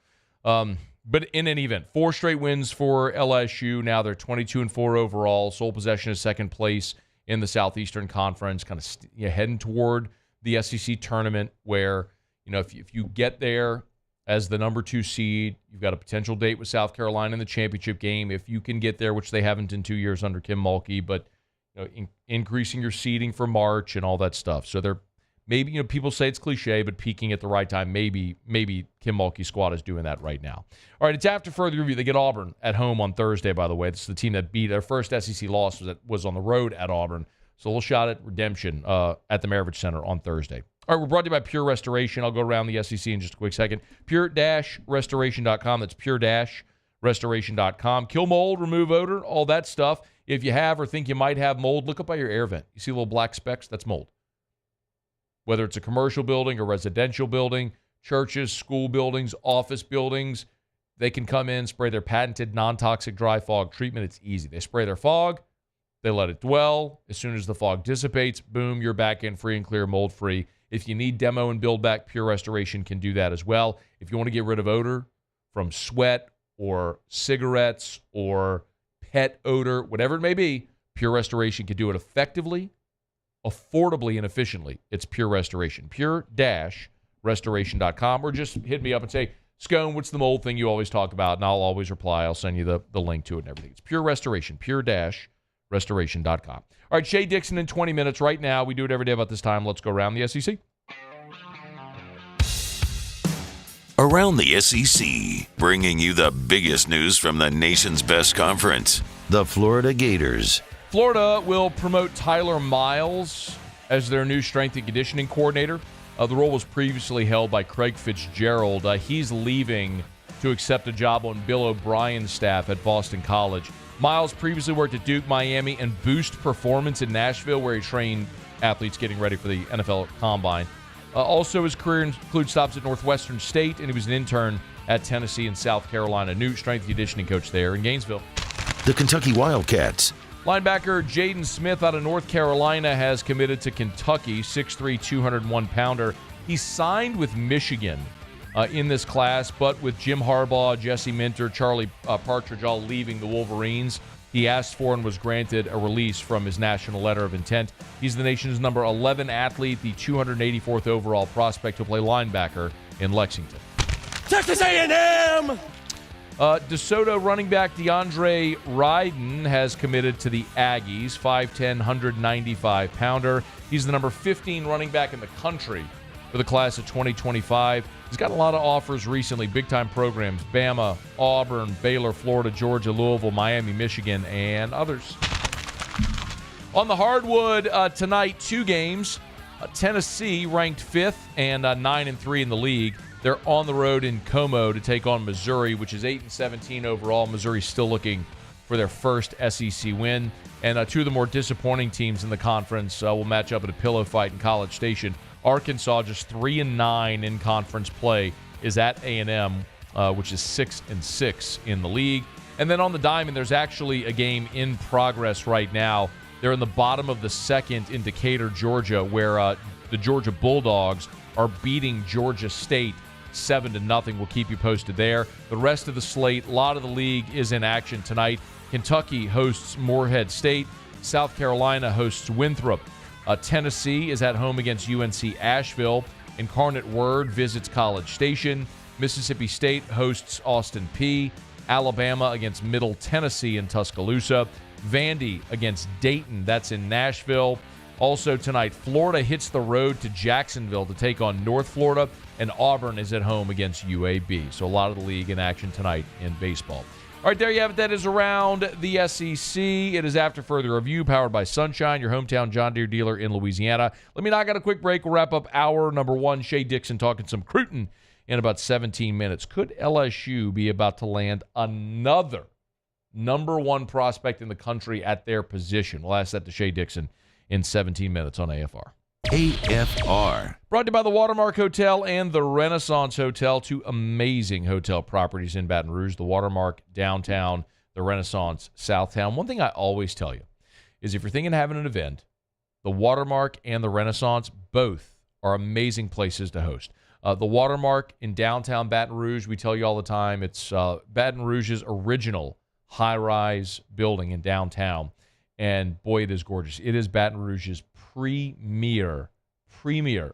But in any event, 4 straight wins for LSU. Now they're 22-4 overall. Sole possession of second place in the Southeastern Conference, kind of heading toward the SEC tournament where, you know, if you get there as the number 2 seed, you've got a potential date with South Carolina in the championship game. If you can get there, which they haven't in 2 years under Kim Mulkey, but you know, increasing your seeding for March and all that stuff. So they're Maybe, people say it's cliche, but peaking at the right time. Maybe Kim Mulkey's squad is doing that right now. All right, it's after further review. They get Auburn at home on Thursday, by the way. This is the team that beat their first SEC loss was on the road at Auburn. So a little shot at redemption at the Maravich Center on Thursday. All right, we're brought to you by Pure Restoration. I'll go around the SEC in just a quick second. Pure-restoration.com. That's pure-restoration.com. Kill mold, remove odor, all that stuff. If you have or think you might have mold, look up by your air vent. You see little black specks? That's mold. Whether it's a commercial building, a residential building, churches, school buildings, office buildings, they can come in, spray their patented non-toxic dry fog treatment. It's easy. They spray their fog, they let it dwell. As soon as the fog dissipates, boom, you're back in free and clear, mold-free. If you need demo and build back, Pure Restoration can do that as well. If you want to get rid of odor from sweat or cigarettes or pet odor, whatever it may be, Pure Restoration can do it effectively, affordably, and efficiently. It's Pure Restoration. Pure-restoration.com. Or just hit me up and say, Scone, what's the mold thing you always talk about? And I'll always reply. I'll send you the link to it and everything. It's Pure Restoration. Pure-restoration.com. All right, Shea Dixon in 20 minutes. Right now, we do it every day about this time. Let's go around the SEC. Around the SEC, bringing you the biggest news from the nation's best conference, the Florida Gators. Florida will promote Tyler Miles as their new strength and conditioning coordinator. The role was previously held by Craig Fitzgerald. He's leaving to accept a job on Bill O'Brien's staff at Boston College. Miles previously worked at Duke, Miami, and Boost Performance in Nashville, where he trained athletes getting ready for the NFL Combine. Also, his career includes stops at Northwestern State, and he was an intern at Tennessee and South Carolina. New strength and conditioning coach there in Gainesville. The Kentucky Wildcats. Linebacker Jaden Smith out of North Carolina has committed to Kentucky, 6'3", 201-pounder. He signed with Michigan in this class, but with Jim Harbaugh, Jesse Minter, Charlie Partridge all leaving the Wolverines, he asked for and was granted a release from his national letter of intent. He's the nation's number 11 athlete, the 284th overall prospect to play linebacker in Lexington. Texas A&M! DeSoto running back DeAndre Ryden has committed to the Aggies, 5'10", 195-pounder. He's the number 15 running back in the country for the class of 2025. He's got a lot of offers recently, big-time programs, Bama, Auburn, Baylor, Florida, Georgia, Louisville, Miami, Michigan, and others. On the hardwood tonight, 2 games. Tennessee ranked 5th and 9-3 in the league. They're on the road in Como to take on Missouri, which is 8-17 overall. Missouri's still looking for their first SEC win. And 2 of the more disappointing teams in the conference will match up at a pillow fight in College Station. Arkansas, just 3-9 in conference play, is at A&M, which is 6-6 in the league. And then on the diamond, there's actually a game in progress right now. They're in the bottom of the second in Decatur, Georgia, where the Georgia Bulldogs are beating Georgia State 7-0. We'll keep you posted there. The rest of the slate, a lot of the league is in action tonight. Kentucky hosts Morehead State. South Carolina hosts Winthrop. Tennessee is at home against UNC Asheville. Incarnate Word visits College Station. Mississippi State hosts Austin Peay. Alabama against Middle Tennessee in Tuscaloosa. Vandy against Dayton. That's in Nashville. Also tonight, Florida hits the road to Jacksonville to take on North Florida, and Auburn is at home against UAB. So a lot of the league in action tonight in baseball. All right, there you have it. That is around the SEC. It is after further review, powered by Sunshine, your hometown John Deere dealer in Louisiana. Let me knock out a quick break. We'll wrap up hour number 1. Shea Dixon talking some Cruton in about 17 minutes. Could LSU be about to land another number 1 prospect in the country at their position? We'll ask that to Shea Dixon in 17 minutes on AFR. AFR. Brought to you by the Watermark Hotel and the Renaissance Hotel, 2 amazing hotel properties in Baton Rouge, the Watermark downtown, the Renaissance Southtown. One thing I always tell you is if you're thinking of having an event, the Watermark and the Renaissance both are amazing places to host. The Watermark in downtown Baton Rouge, we tell you all the time, it's Baton Rouge's original high-rise building in downtown. And boy, it is gorgeous. It is Baton Rouge's premier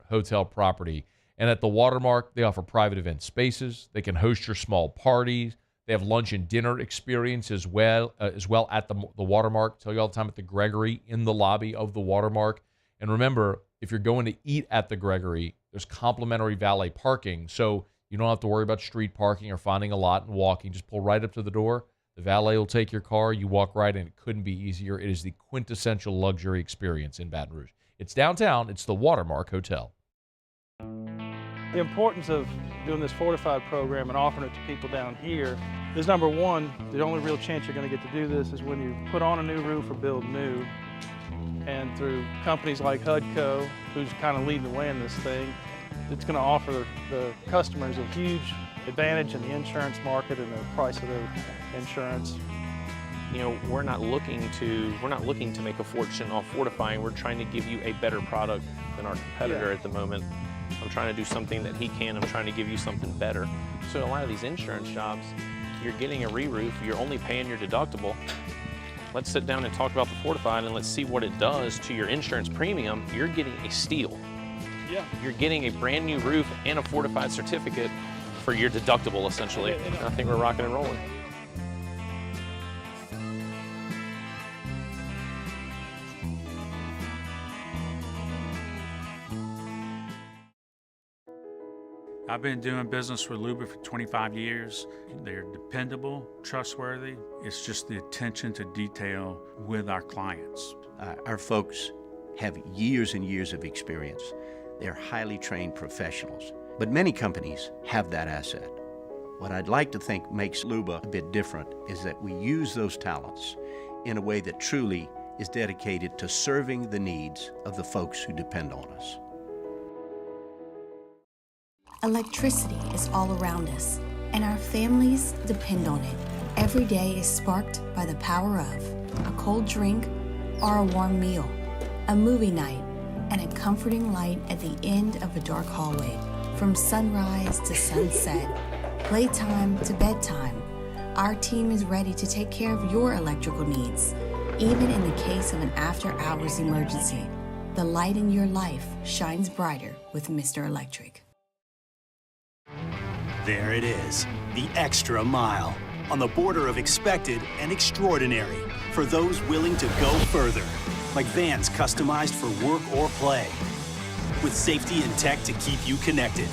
hotel property. And at the Watermark, they offer private event spaces. They can host your small parties. They have lunch and dinner experience as well at the Watermark. Tell you all the time at the Gregory in the lobby of the Watermark. And remember, if you're going to eat at the Gregory, there's complimentary valet parking, so you don't have to worry about street parking or finding a lot and walking. Just pull right up to the door. The valet will take your car. You walk right in. It couldn't be easier. It is the quintessential luxury experience in Baton Rouge. It's downtown. It's the Watermark Hotel. The importance of doing this fortified program and offering it to people down here is, number one, the only real chance you're going to get to do this is when you put on a new roof or build new. And through companies like HUDCO, who's kind of leading the way in this thing, it's going to offer the customers a huge advantage in the insurance market and the price of their insurance. You know, we're not looking to make a fortune off fortifying. We're trying to give you a better product than our competitor at the moment. I'm trying to do something that he can. I'm trying to give you something better. So a lot of these insurance jobs, you're getting a re-roof, you're only paying your deductible. Let's sit down and talk about the fortified and let's see what it does to your insurance premium. You're getting a steal. Yeah. You're getting a brand new roof and a fortified certificate for your deductible, essentially. And I think we're rocking and rolling. I've been doing business with Luba for 25 years. They're dependable, trustworthy. It's just the attention to detail with our clients. Our folks have years and years of experience. They're highly trained professionals, but many companies have that asset. What I'd like to think makes Luba a bit different is that we use those talents in a way that truly is dedicated to serving the needs of the folks who depend on us. Electricity is all around us, and our families depend on it. Every day is sparked by the power of a cold drink or a warm meal, a movie night, and a comforting light at the end of a dark hallway. From sunrise to sunset, playtime to bedtime, our team is ready to take care of your electrical needs. Even in the case of an after-hours emergency, the light in your life shines brighter with Mr. Electric. There it is, the extra mile, on the border of expected and extraordinary for those willing to go further, like vans customized for work or play, with safety and tech to keep you connected,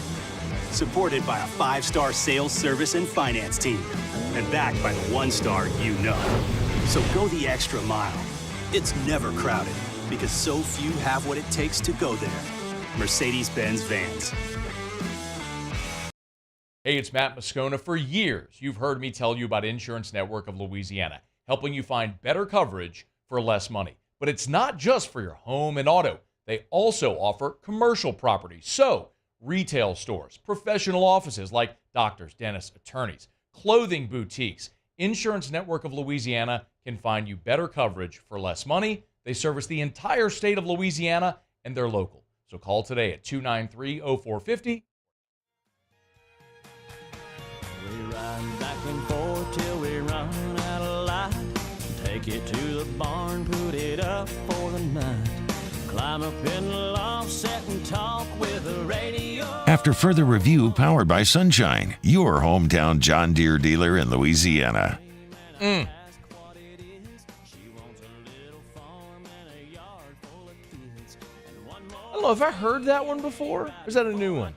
supported by a 5-star sales, service, and finance team, and backed by the 1-star you know. So go the extra mile. It's never crowded, because so few have what it takes to go there. Mercedes-Benz Vans. Hey, it's Matt Moscona. For years, you've heard me tell you about Insurance Network of Louisiana, helping you find better coverage for less money. But it's not just for your home and auto. They also offer commercial property. So, retail stores, professional offices like doctors, dentists, attorneys, clothing boutiques. Insurance Network of Louisiana can find you better coverage for less money. They service the entire state of Louisiana, and they're local. So call today at 293-0450. We ride back and forth till we run out of light. Take it to the barn, put it up for the night. Climb up in the loft, sit and talk with the radio. After further review powered by Sunshine, your hometown John Deere dealer in Louisiana. I don't know if I heard that one before. Or is that a new one?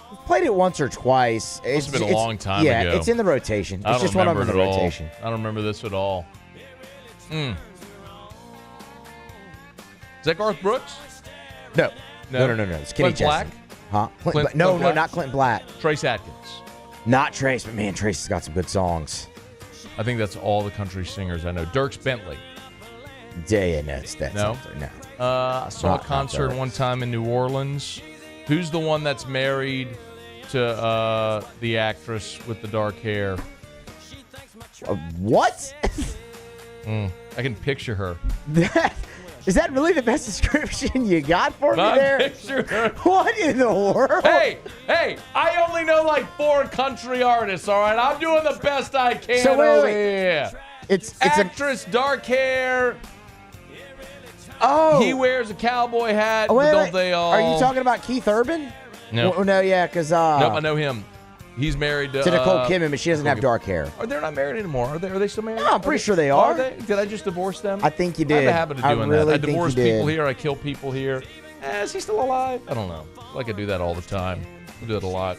We've played it once or twice. It's been a long time ago. Yeah, it's in the rotation. It's just one of them in the rotation. I don't remember this at all. Is that Garth Brooks? No. It's Kenny Clint Black? Chesney. Huh? Clint No, Black? not Clint Black. Trace Atkins. Not Trace, but man, Trace has got some good songs. I think that's all the country singers I know. Dierks Bentley. Yeah, no, that's No? no. I saw a concert one time in New Orleans. Who's the one that's married to the actress with the dark hair? What? I can picture her. Is that really the best description you got for me I there? picture her. What in the world? Hey, I only know like 4 country artists, all right? I'm doing the best I can over here. It's actress, dark hair. Oh. He wears a cowboy hat. Oh, wait, don't wait. they all? Are you talking about Keith Urban? No. Well, no, yeah, because nope, I know him. He's married to Nicole Kidman, but she doesn't have dark hair. Are they not married anymore? Are they still married? No, I'm pretty sure they are. Are they? Did I just divorce them? I think you I have did. a habit of doing really that. I think divorce you did. people here. I kill people here. Is he still alive? I don't know. I could do that all the time. I do it a lot.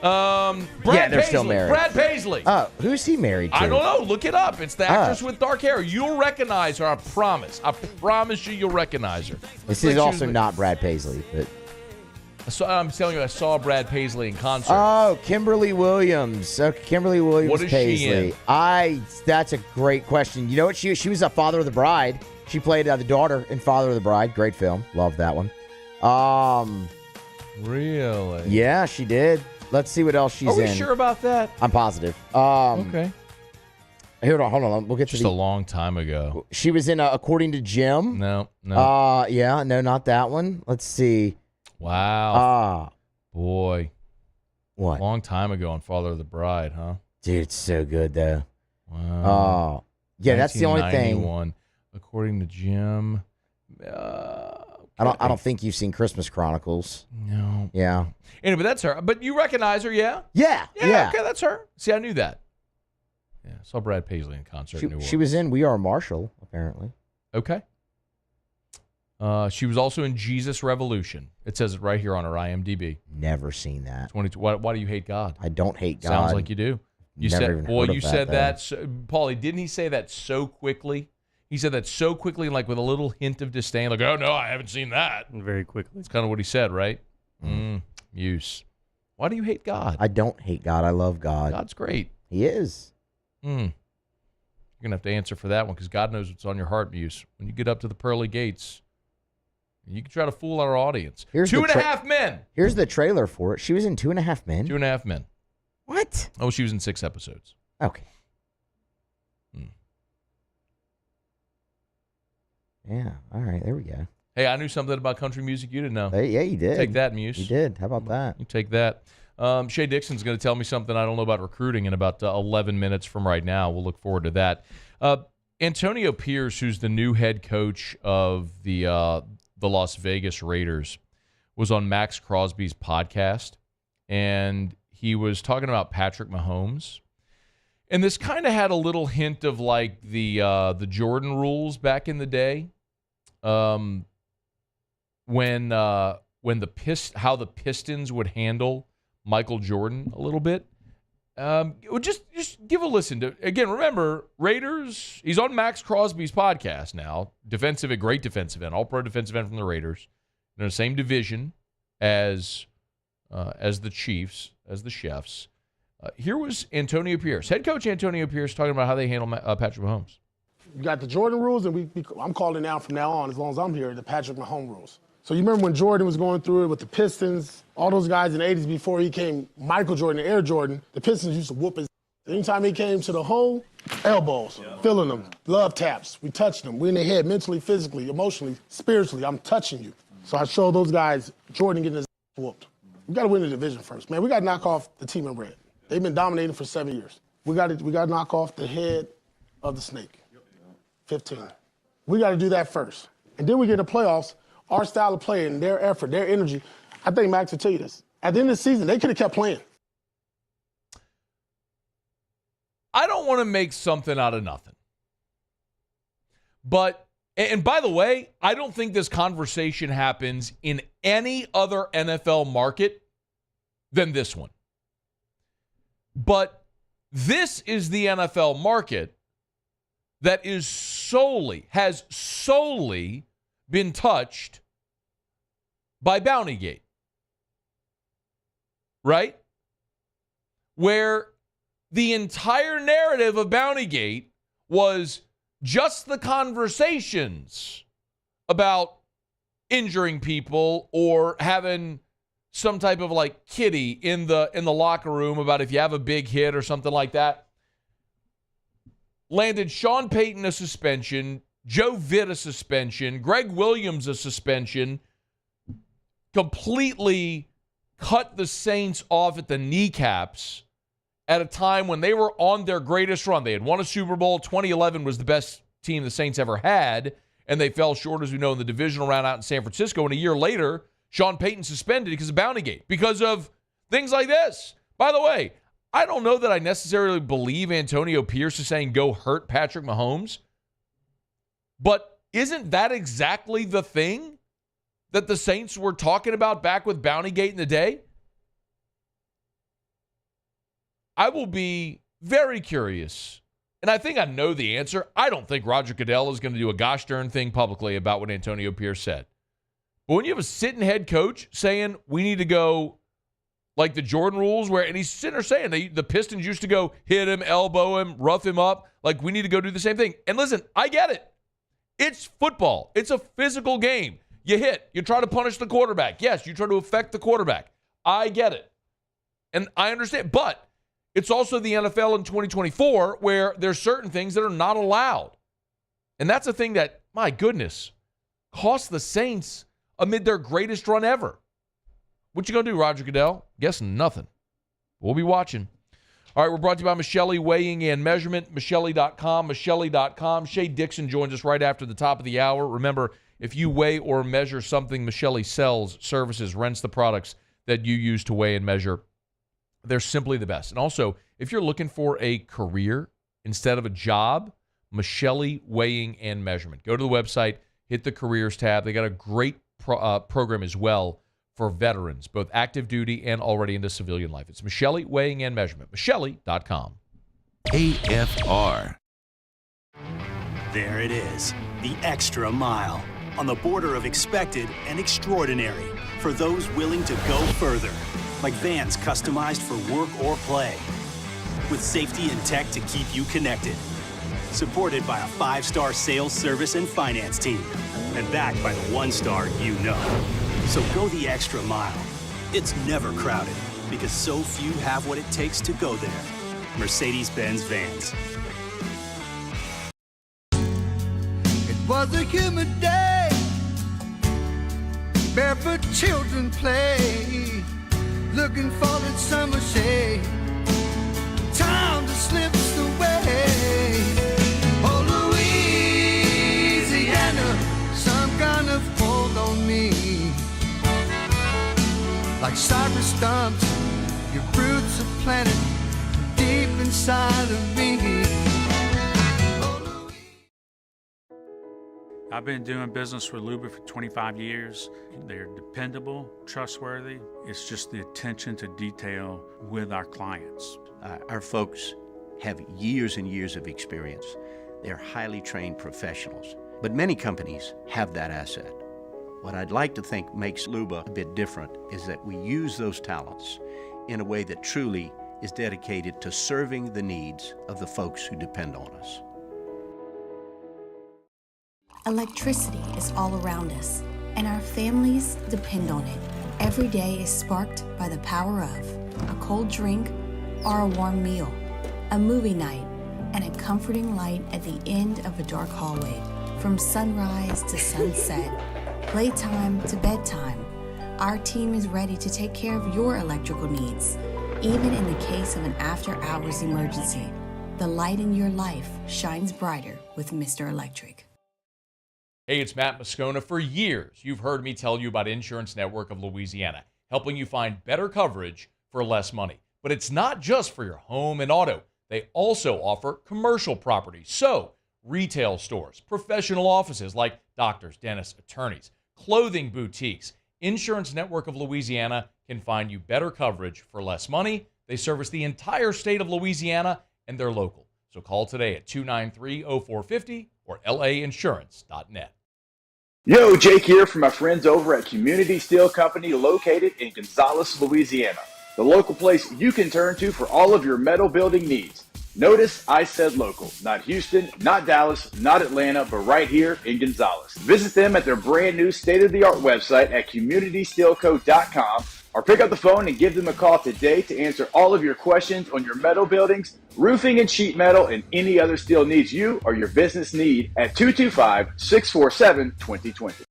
Yeah, they're still married. Brad Paisley. Oh, who's he married to? I don't know. Look it up. It's the actress with dark hair. You'll recognize her. I promise. I promise you'll recognize her. This is also not Brad Paisley, but I'm telling you, I saw Brad Paisley in concert. oh, Kimberly Williams. Kimberly Williams What is Paisley. she in? That's a great question. You know what? She was a Father of the Bride. She played the daughter in Father of the Bride. Great film. Love that one. Really? Yeah, she did. Let's see what else she's in. Are we sure about that? I'm positive. Okay. Hold on. We'll get Just to a long time ago. She was in According to Jim. No. Yeah, no, not that one. Let's see. Wow. Boy. What? Long time ago on Father of the Bride, huh? Dude, it's so good though. Wow. Yeah, that's the only thing. 1991. According to Jim. I don't think you've seen Christmas Chronicles. No. Yeah. Anyway, that's her. But you recognize her, yeah? Yeah. Okay, that's her. See, I knew that. Yeah, saw Brad Paisley in concert in New Orleans. She was in We Are Marshall, apparently. Okay. She was also in Jesus Revolution. It says it right here on her IMDb. Never seen that. 22. Why do you hate God? I don't hate God. Sounds like you do. You Never said, even boy, heard of you that, said though. that. Paulie, didn't he say that so quickly? He said that so quickly, like with a little hint of disdain, like, oh, no, I haven't seen that. Very quickly. That's kind of what he said, right? Muse. Why do you hate God? I don't hate God. I love God. God's great. He is. You're going to have to answer for that one because God knows what's on your heart, Muse. When you get up to the pearly gates, you can try to fool our audience. Here's Two the and a Half Men. Here's the trailer for it. She was in 2.5 Men. 2.5 Men. What? Oh, she was in 6 episodes. Okay. Yeah. All right. There we go. Hey, I knew something about country music you didn't know. Hey, yeah, you did. Take that, Muse. You did. How about that? You take that. Shea Dixon's going to tell me something I don't know about recruiting in about 11 minutes from right now. We'll look forward to that. Antonio Pierce, who's the new head coach of the Las Vegas Raiders, was on Max Crosby's podcast, and he was talking about Patrick Mahomes. And this kind of had a little hint of like the Jordan rules back in the day. When how the Pistons would handle Michael Jordan a little bit. Just give a listen to, again, remember, Raiders, he's on Max Crosby's podcast now, great defensive end, all-pro defensive end from the Raiders. They're in the same division as the Chiefs, as the Chefs. Here was Antonio Pierce, head coach Antonio Pierce, talking about how they handle Patrick Mahomes. You got the Jordan rules, and I'm calling now from now on, as long as I'm here, the Patrick Mahomes rules. So you remember when Jordan was going through it with the Pistons, all those guys in the 80s before he came Michael Jordan and Air Jordan, the Pistons used to whoop his. Anytime he came to the hole, elbows, feeling them, love taps. We touched them. We in their head mentally, physically, emotionally, spiritually. I'm touching you. So I showed those guys Jordan getting his whooped. We got to win the division first, man. We got to knock off the team in red. They've been dominating for 7 years. We got to knock off the head of the snake. 15. We got to do that first. And then we get the playoffs, our style of play and their effort, their energy. I think Max will tell you this. At the end of the season, they could have kept playing. I don't want to make something out of nothing. But, and by the way, I don't think this conversation happens in any other NFL market than this one. But this is the NFL market that has solely been touched by Bountygate. Right? Where the entire narrative of Bountygate was just the conversations about injuring people or having some type of like kitty in the locker room about if you have a big hit or something like that. Landed Sean Payton a suspension, Joe Vitt a suspension, Greg Williams a suspension, completely cut the Saints off at the kneecaps at a time when they were on their greatest run. They had won a Super Bowl. 2011 was the best team the Saints ever had, and they fell short, as we know, in the divisional round out in San Francisco. And a year later, Sean Payton suspended because of Bountygate, because of things like this. By the way, I don't know that I necessarily believe Antonio Pierce is saying go hurt Patrick Mahomes, but isn't that exactly the thing that the Saints were talking about back with Bountygate in the day? I will be very curious. And I think I know the answer. I don't think Roger Goodell is going to do a gosh darn thing publicly about what Antonio Pierce said. But when you have a sitting head coach saying we need to go like the Jordan rules, and he's sitting there saying the Pistons used to go hit him, elbow him, rough him up, like we need to go do the same thing. And listen, I get it. It's football. It's a physical game. You hit. You try to punish the quarterback. Yes, you try to affect the quarterback. I get it. And I understand. But it's also the NFL in 2024 where there's certain things that are not allowed. And that's a thing that, my goodness, cost the Saints amid their greatest run ever. What you going to do, Roger Goodell? Guess nothing. We'll be watching. All right, we're brought to you by Michelli Weighing and Measurement, Michelli.com, Michelli.com. Shea Dixon joins us right after the top of the hour. Remember, if you weigh or measure something, Michelli sells, services, rents the products that you use to weigh and measure. They're simply the best. And also, if you're looking for a career instead of a job, Michelli Weighing and Measurement. Go to the website, hit the careers tab. They got a great program as well for veterans, both active duty and already into civilian life. It's Michelli Weighing and Measurement, Michelli.com. AFR. There it is, the extra mile, on the border of expected and extraordinary for those willing to go further, like vans customized for work or play, with safety and tech to keep you connected. Supported by a 5-star sales, service, and finance team, and backed by the 1-star you know. So go the extra mile. It's never crowded, because so few have what it takes to go there. Mercedes-Benz Vans. It was a humid day, barefoot children play, looking for that summer shade. Time just slips away. Oh, Louisiana, some kind of hold on me. Like cypress stumps, your roots are planted deep inside of me. I've been doing business with Luba for 25 years. They're dependable, trustworthy. It's just the attention to detail with our clients. Our folks have years and years of experience. They're highly trained professionals. But many companies have that asset. What I'd like to think makes Luba a bit different is that we use those talents in a way that truly is dedicated to serving the needs of the folks who depend on us. Electricity is all around us, and our families depend on it. Every day is sparked by the power of a cold drink or a warm meal, a movie night, and a comforting light at the end of a dark hallway. From sunrise to sunset, playtime to bedtime, our team is ready to take care of your electrical needs. Even in the case of an after-hours emergency, the light in your life shines brighter with Mr. Electric. Hey, it's Matt Moscona. For years, you've heard me tell you about Insurance Network of Louisiana, helping you find better coverage for less money. But it's not just for your home and auto. They also offer commercial property. So, retail stores, professional offices like doctors, dentists, attorneys, clothing boutiques. Insurance Network of Louisiana can find you better coverage for less money. They service the entire state of Louisiana, and they're local. So call today at 293-0450 or lainsurance.net. Yo, Jake here from my friends over at Community Steel Company located in Gonzales, Louisiana. The local place you can turn to for all of your metal building needs. Notice I said local, not Houston, not Dallas, not Atlanta, but right here in Gonzales. Visit them at their brand new state-of-the-art website at communitysteelco.com or pick up the phone and give them a call today to answer all of your questions on your metal buildings, roofing and sheet metal, and any other steel needs you or your business need at 225-647-2020.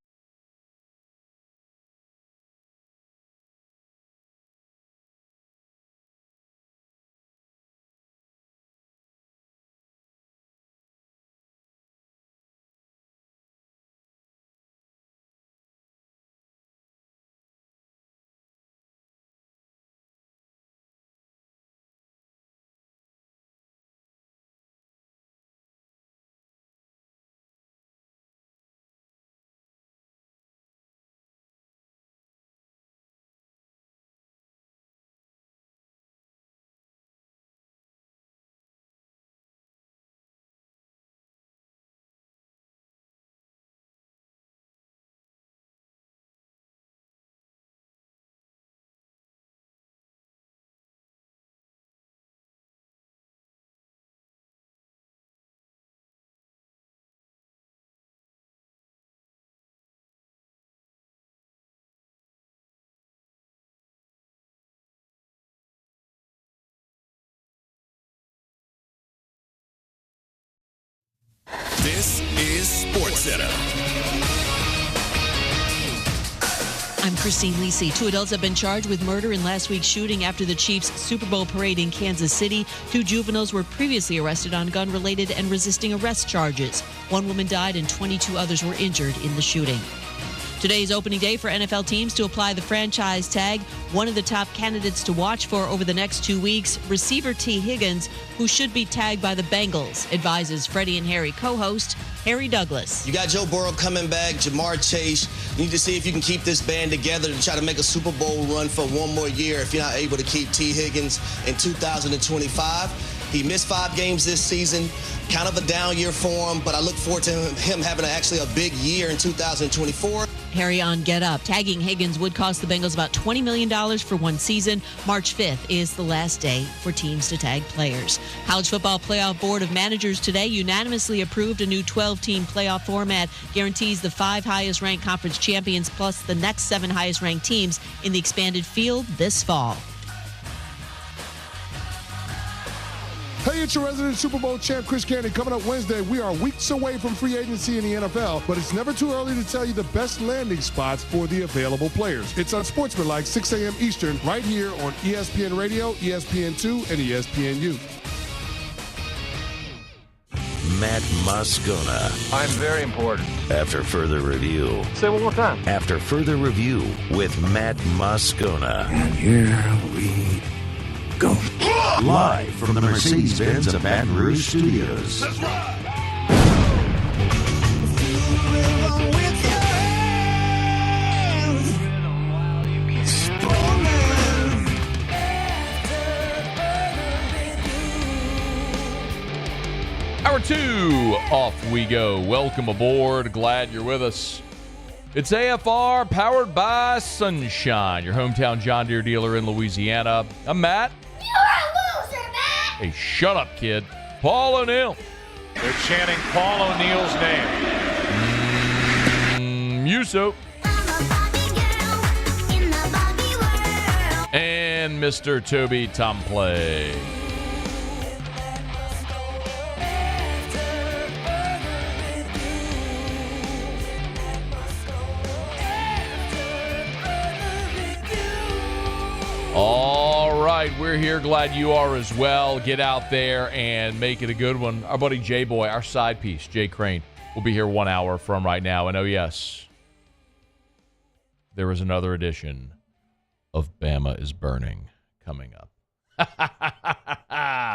This is SportsCenter. I'm Christine Lisi. 2 adults have been charged with murder in last week's shooting after the Chiefs' Super Bowl parade in Kansas City. 2 juveniles were previously arrested on gun-related and resisting arrest charges. 1 woman died and 22 others were injured in the shooting. Today is opening day for NFL teams to apply the franchise tag. One of the top candidates to watch for over the next 2 weeks, receiver T. Higgins, who should be tagged by the Bengals, advises Freddie and Harry co-host Harry Douglas. You got Joe Burrow coming back, Jamar Chase. You need to see if you can keep this band together to try to make a Super Bowl run for one more year if you're not able to keep T. Higgins in 2025. He missed 5 games this season, kind of a down year for him, but I look forward to him having actually a big year in 2024. Harry on Get Up. Tagging Higgins would cost the Bengals about $20 million for 1 season. March 5th is the last day for teams to tag players. College Football Playoff Board of Managers today unanimously approved a new 12-team playoff format. Guarantees the 5 highest-ranked conference champions plus the next 7 highest-ranked teams in the expanded field this fall. Hey, it's your resident Super Bowl champ, Chris Candy. Coming up Wednesday, we are weeks away from free agency in the NFL, but it's never too early to tell you the best landing spots for the available players. It's Unsportsmanlike, 6 a.m. Eastern, right here on ESPN Radio, ESPN2, and ESPNU. Matt Moscona. I'm very important. After further review. Say it one more time. After further review with Matt Moscona. And here we go. Live from the Mercedes-Benz of Baton Rouge Studios. Let's ride. Hour 2, off we go. Welcome aboard. Glad you're with us. It's AFR, powered by Sunshine, your hometown John Deere dealer in Louisiana. I'm Matt. You're a loser, Matt! Hey, shut up, kid. Paul O'Neill. They're chanting Paul O'Neill's name. Muso. And Mr. Toby Tomplay. All right, we're here. Glad you are as well. Get out there and make it a good one. Our buddy J-Boy, our side piece, Jay Crain, will be here 1 hour from right now. And oh, yes, there is another edition of Bama is Burning coming up.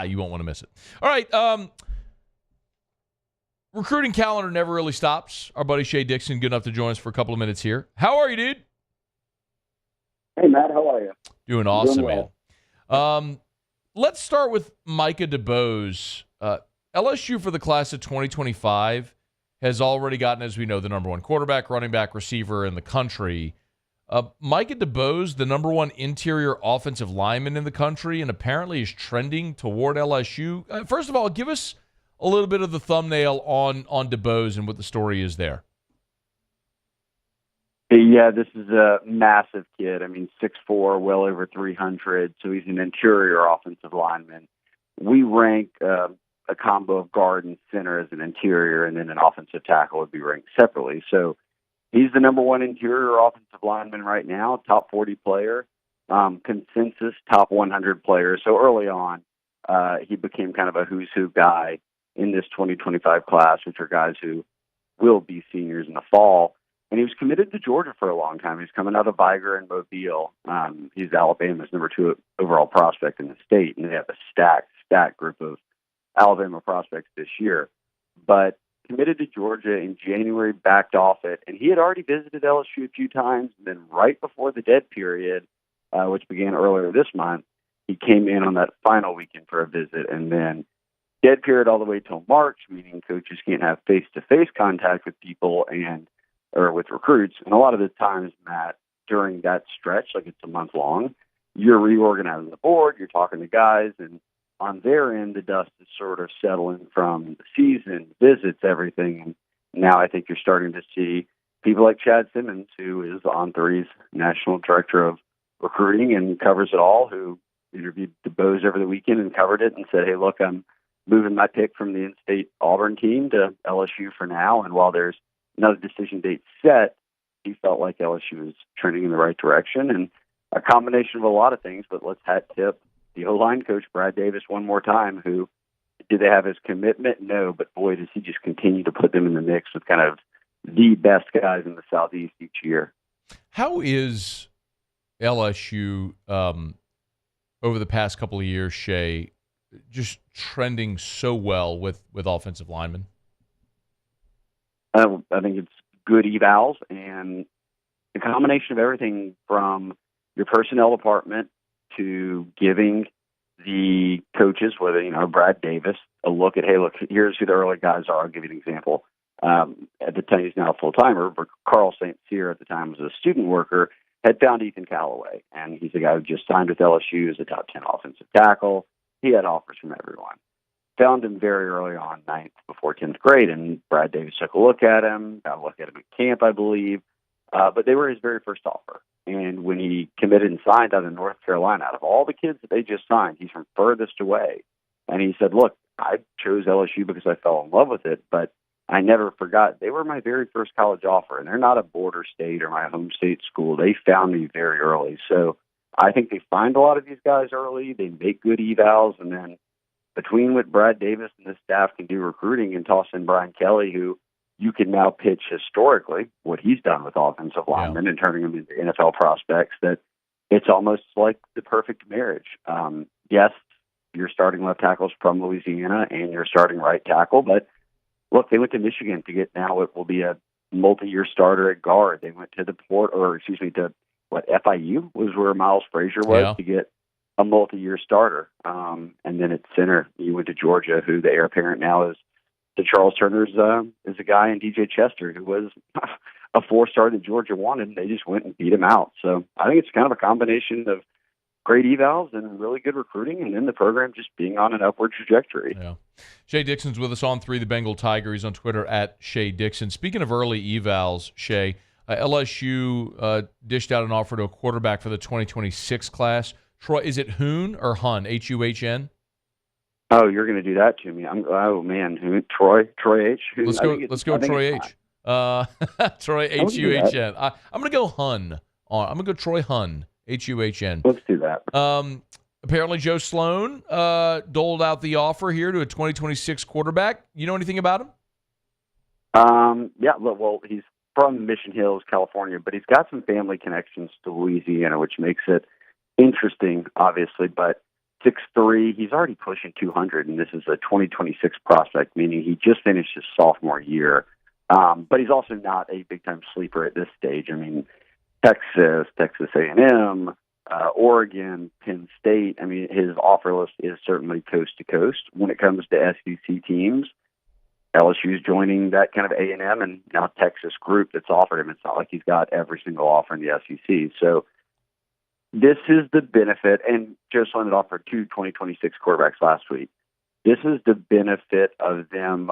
You won't want to miss it. All right, recruiting calendar never really stops. Our buddy Shea Dixon, good enough to join us for a couple of minutes here. How are you, dude? Hey, Matt, how are you? Doing awesome, well. man. Let's start with Micah DeBose. LSU for the class of 2025 has already gotten, as we know, the number 1 quarterback, running back, receiver in the country. Micah DeBose, the number 1 interior offensive lineman in the country, and apparently is trending toward LSU. First of all, give us a little bit of the thumbnail on DeBose and what the story is there. Yeah, this is a massive kid. I mean, 6'4", well over 300, so he's an interior offensive lineman. We rank a combo of guard and center as an interior, and then an offensive tackle would be ranked separately. So he's the number 1 interior offensive lineman right now, top 40 player, consensus top 100 player. So early on, he became kind of a who's who guy in this 2025 class, which are guys who will be seniors in the fall. And he was committed to Georgia for a long time. He's coming out of Viger and Mobile. He's Alabama's number 2 overall prospect in the state, and they have a stacked group of Alabama prospects this year. But committed to Georgia in January, backed off it, and he had already visited LSU a few times. And then right before the dead period, which began earlier this month, he came in on that final weekend for a visit, and then dead period all the way till March, meaning coaches can't have face-to-face contact with people or with recruits. And a lot of the times, Matt, during that stretch, like it's a month long, you're reorganizing the board, you're talking to guys, and on their end, the dust is sort of settling from the season, visits, everything. And now I think you're starting to see people like Chad Simmons, who is On3's National Director of Recruiting and covers it all, who interviewed DeBose over the weekend and covered it and said, hey, look, I'm moving my pick from the in-state Auburn team to LSU for now. And while there's no decision date set, he felt like LSU was trending in the right direction. And a combination of a lot of things, but let's hat tip the O-line coach, Brad Davis, one more time, who, did they have his commitment? No, but boy, does he just continue to put them in the mix with kind of the best guys in the Southeast each year. How is LSU over the past couple of years, Shea, just trending so well with offensive linemen? I think it's good evals and the combination of everything from your personnel department to giving the coaches, whether, Brad Davis, a look at, hey, look, here's who the early guys are. I'll give you an example. At the time, he's now a full-timer, but Carl St. Cyr at the time was a student worker, had found Ethan Callaway, and he's a guy who just signed with LSU as a top 10 offensive tackle. He had offers from everyone. Found him very early on, 9th before 10th grade, and Brad Davis took a look at him, got a look at him at camp, I believe, but they were his very first offer. And when he committed and signed out of North Carolina, out of all the kids that they just signed, he's from furthest away. And he said, look, I chose LSU because I fell in love with it, but I never forgot. They were my very first college offer, and they're not a border state or my home state school. They found me very early. So I think they find a lot of these guys early. They make good evals, and then between what Brad Davis and the staff can do recruiting and toss in Brian Kelly, who you can now pitch historically what he's done with offensive linemen and turning them into NFL prospects, that it's almost like the perfect marriage. Yes, your starting left tackle is from Louisiana and your starting right tackle, but look, they went to Michigan to get now what will be a multi-year starter at guard. They went to to FIU was where Miles Frazier was to get a multi-year starter. And then at center, you went to Georgia, who the heir apparent now is to Charles Turner's is a guy in DJ Chester, who was a 4-star that Georgia wanted. And they just went and beat him out. So I think it's kind of a combination of great evals and really good recruiting, and then the program just being on an upward trajectory. Yeah. Shea Dixon's with us on 3 The Bengal Tiger. He's on Twitter at Shea Dixon. Speaking of early evals, Shea, LSU dished out an offer to a quarterback for the 2026 class. Troy, is it Hoon or Hun? H-U-H-N? Oh, you're going to do that to me. Hoon, Troy H. Hoon. Let's go Troy H. Troy H-U-H-N. I'm going to go Hun. I'm going to go Troy Hun. H-U-H-N. Let's do that. Apparently Joe Sloan doled out the offer here to a 2026 quarterback. You know anything about him? Yeah, well, he's from Mission Hills, California, but he's got some family connections to Louisiana, which makes it interesting, obviously. But 6'3", he's already pushing 200, and this is a 2026 prospect, meaning he just finished his sophomore year. But he's also not a big-time sleeper at this stage. I mean, Texas A&M, Oregon, Penn State. I mean, his offer list is certainly coast to coast. When it comes to SEC teams, LSU is joining that kind of A&M and now Texas group that's offered him. It's not like he's got every single offer in the SEC. So this is the benefit, and Joe Sloan had offered 2 2026 quarterbacks last week. This is the benefit of them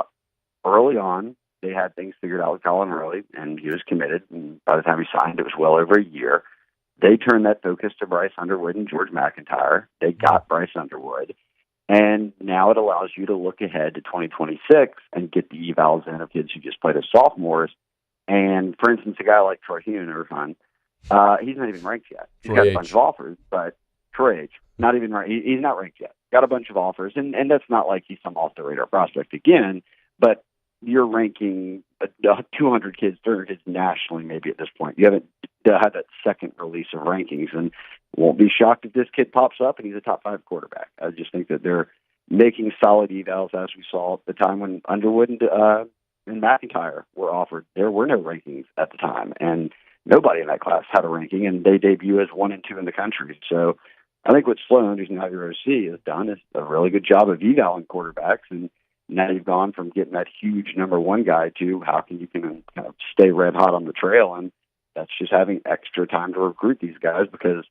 early on. They had things figured out with Colin early, and he was committed. And by the time he signed, it was well over a year. They turned that focus to Bryce Underwood and George McIntyre. They got Bryce Underwood. And now it allows you to look ahead to 2026 and get the evals in of kids who just played as sophomores. And, for instance, a guy like Troy Hoon, he's not even ranked yet. He's got a bunch of offers, but Troy H, not even ranked. He's not ranked yet. Got a bunch of offers, and that's not like he's some off-the-radar prospect again, but you're ranking 200 kids, 300 kids nationally maybe at this point. You haven't had that second release of rankings, and won't be shocked if this kid pops up and he's a top 5 quarterback. I just think that they're making solid evals, as we saw at the time when Underwood and McIntyre were offered. There were no rankings at the time, and nobody in that class had a ranking, and they debut as 1 and 2 in the country. So I think what Sloan, who's now your OC, has done is a really good job of evaling quarterbacks, and now you've gone from getting that huge number 1 guy to how can you kind of stay red hot on the trail, and that's just having extra time to recruit these guys because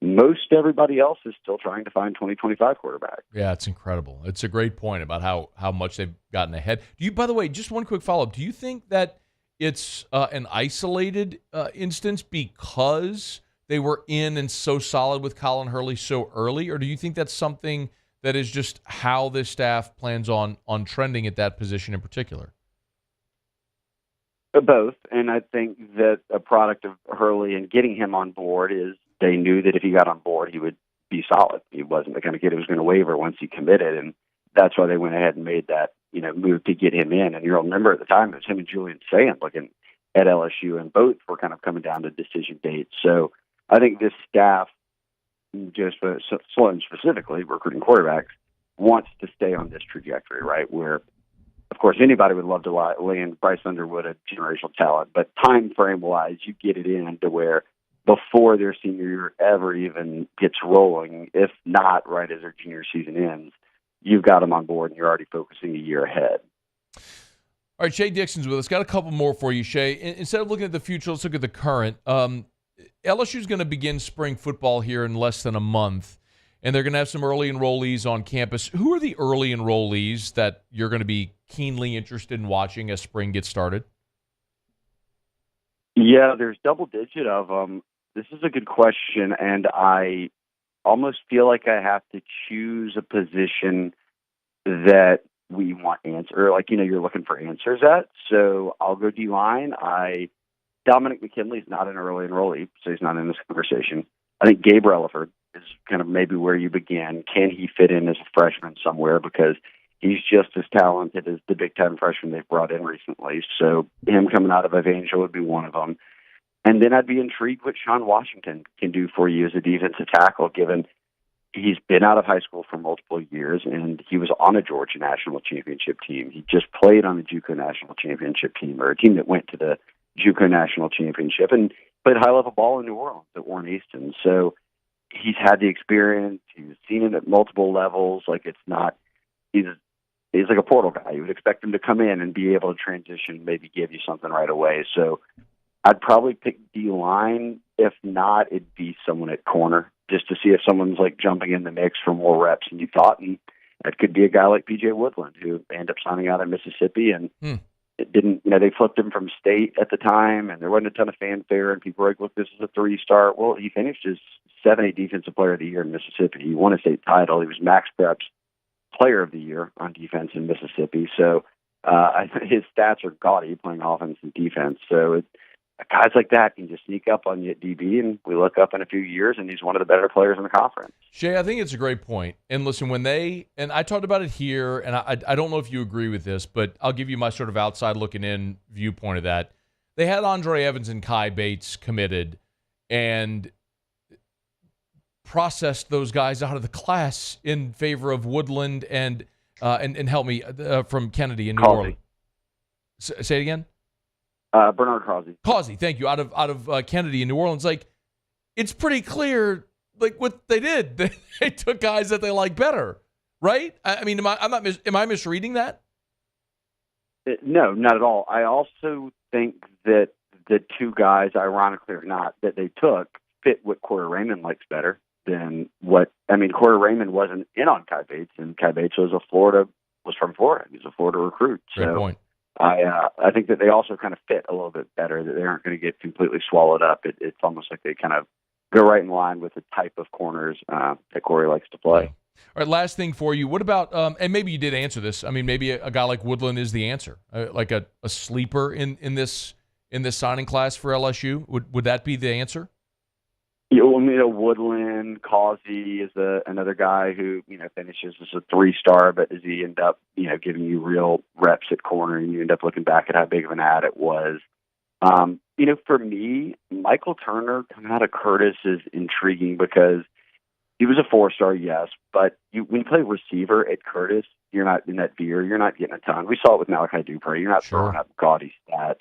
most everybody else is still trying to find 2025 quarterbacks. Yeah, it's incredible. It's a great point about how much they've gotten ahead. Do you, by the way, just one quick follow-up, do you think that it's an isolated instance because they were in and so solid with Colin Hurley so early, or do you think that's something that is just how this staff plans on trending at that position in particular? Both, and I think that a product of Hurley and getting him on board is they knew that if he got on board, he would be solid. He wasn't the kind of kid who was going to waver once he committed, and that's why they went ahead and made that move to get him in. And you'll remember at the time it was him and Julian Saban looking at LSU, and both were kind of coming down to decision dates. So I think this staff, just for Sloan specifically, recruiting quarterbacks, wants to stay on this trajectory, right? Where, of course, anybody would love to land Bryce Underwood, a generational talent, but time frame wise, you get it in to where before their senior year ever even gets rolling, if not right as their junior season ends, you've got them on board and you're already focusing a year ahead. All right, Shea Dixon's with us. Got a couple more for you, Shea. Instead of looking at the future, let's look at the current. LSU is going to begin spring football here in less than a month, and they're going to have some early enrollees on campus. Who are the early enrollees that you're going to be keenly interested in watching as spring gets started? Yeah, there's double digit of them. This is a good question, and I almost feel like I have to choose a position that we want answer, like, you're looking for answers at. So I'll go D-line. Dominic McKinley is not an early enrollee, so he's not in this conversation. I think Gabe Relaford is kind of maybe where you begin. Can he fit in as a freshman somewhere? Because he's just as talented as the Big Ten freshman they've brought in recently. So him coming out of Evangel would be one of them. And then I'd be intrigued what Sean Washington can do for you as a defensive tackle, given he's been out of high school for multiple years, and he was on a Georgia national championship team. He just played on the JUCO national championship team, or a team that went to the JUCO national championship, and played high-level ball in New Orleans at Warren Easton. So he's had the experience. He's seen it at multiple levels. He's like a portal guy. You would expect him to come in and be able to transition, maybe give you something right away. So I'd probably pick D-line. If not, it'd be someone at corner, just to see if someone's like jumping in the mix for more reps than you thought. And that could be a guy like PJ Woodland, who ended up signing out in Mississippi, and it didn't, they flipped him from state at the time, and there wasn't a ton of fanfare, and people were like, look, this is a 3-star. Well, he finished as 7A Defensive Player of the Year in Mississippi. He won a state title. He was Max Prep's Player of the Year on defense in Mississippi. So his stats are gaudy playing offense and defense. So guys like that can just sneak up on you at DB, and we look up in a few years, and he's one of the better players in the conference. Shea, I think it's a great point. And listen, and I talked about it here, and I don't know if you agree with this, but I'll give you my sort of outside looking in viewpoint of that. They had Andre Evans and Kai Bates committed and processed those guys out of the class in favor of Woodland and help me, from Kennedy in New Orleans. Say it again? Bernard Causey. Causey, thank you. Out of Kennedy in New Orleans, it's pretty clear, what they did. They took guys that they like better, right? I mean, am I misreading that? No, not at all. I also think that the two guys, ironically or not, that they took fit what Corey Raymond likes better than Corey Raymond wasn't in on Kai Bates, and Kai Bates was from Florida. He was a Florida recruit. Great point. I think that they also kind of fit a little bit better, that they aren't going to get completely swallowed up. It's almost like they kind of go right in line with the type of corners that Corey likes to play. All right, last thing for you. What about, and maybe you did answer this, maybe a guy like Woodland is the answer, like a sleeper in this signing class for LSU? Would that be the answer? Woodland, Causey is another guy who, finishes as a 3-star, but does he end up, giving you real reps at corner, and you end up looking back at how big of an ad it was. For me, Michael Turner coming out of Curtis is intriguing because he was a 4-star, yes, but when you play receiver at Curtis, you're not in that veer, you're not getting a ton. We saw it with Malachi Dupre. You're not throwing up gaudy stats.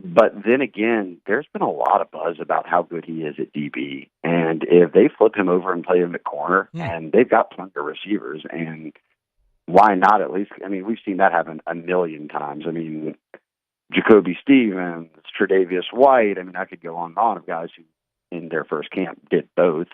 But then again, there's been a lot of buzz about how good he is at DB. And if they flip him over and play him at corner, and they've got plenty of receivers, and why not at least? We've seen that happen a million times. Jacoby Stevens, Tre'Davious White. I could go on and on of guys who in their first camp did both.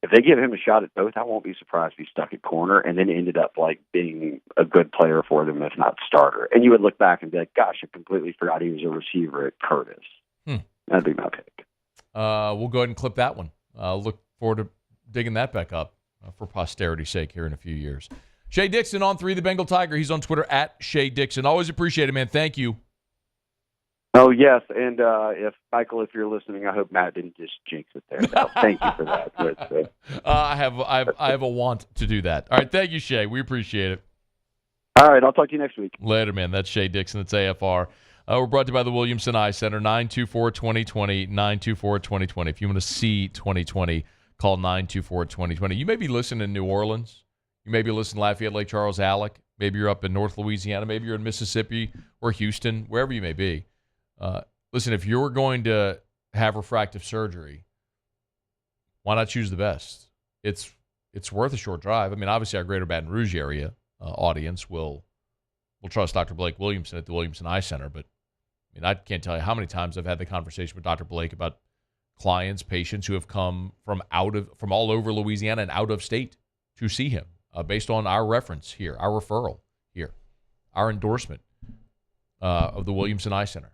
If they give him a shot at both, I won't be surprised if he's stuck at corner and then ended up being a good player for them, if not starter. And you would look back and be like, gosh, I completely forgot he was a receiver at Curtis. That'd be my pick. We'll go ahead and clip that one. Look forward to digging that back up. for posterity's sake here in a few years. Shea Dixon on 3, the Bengal Tiger. He's on Twitter at Shea Dixon. Always appreciate it, man. Thank you. Oh, yes, and if Michael, if you're listening, I hope Matt didn't just jinx it there. So thank you for that. I have a want to do that. All right, thank you, Shea. We appreciate it. All right, I'll talk to you next week. Later, man. That's Shea Dixon. It's AFR. We're brought to you by the Williamson Eye Center, 924-2020, 924-2020. If you want to see 2020, call 924-2020. You may be listening in New Orleans. You may be listening to Lafayette, Lake Charles, Alex. Maybe you're up in North Louisiana. Maybe you're in Mississippi or Houston, wherever you may be. Listen, if you're going to have refractive surgery, why not choose the best? It's worth a short drive. I mean, obviously, our greater Baton Rouge area audience will trust Dr. Blake Williamson at the Williamson Eye Center. But, I mean, I can't tell you how many times I've had the conversation with Dr. Blake about clients, patients who have come from all over Louisiana and out of state to see him based on our reference here, our referral here, our endorsement of the Williamson Eye Center.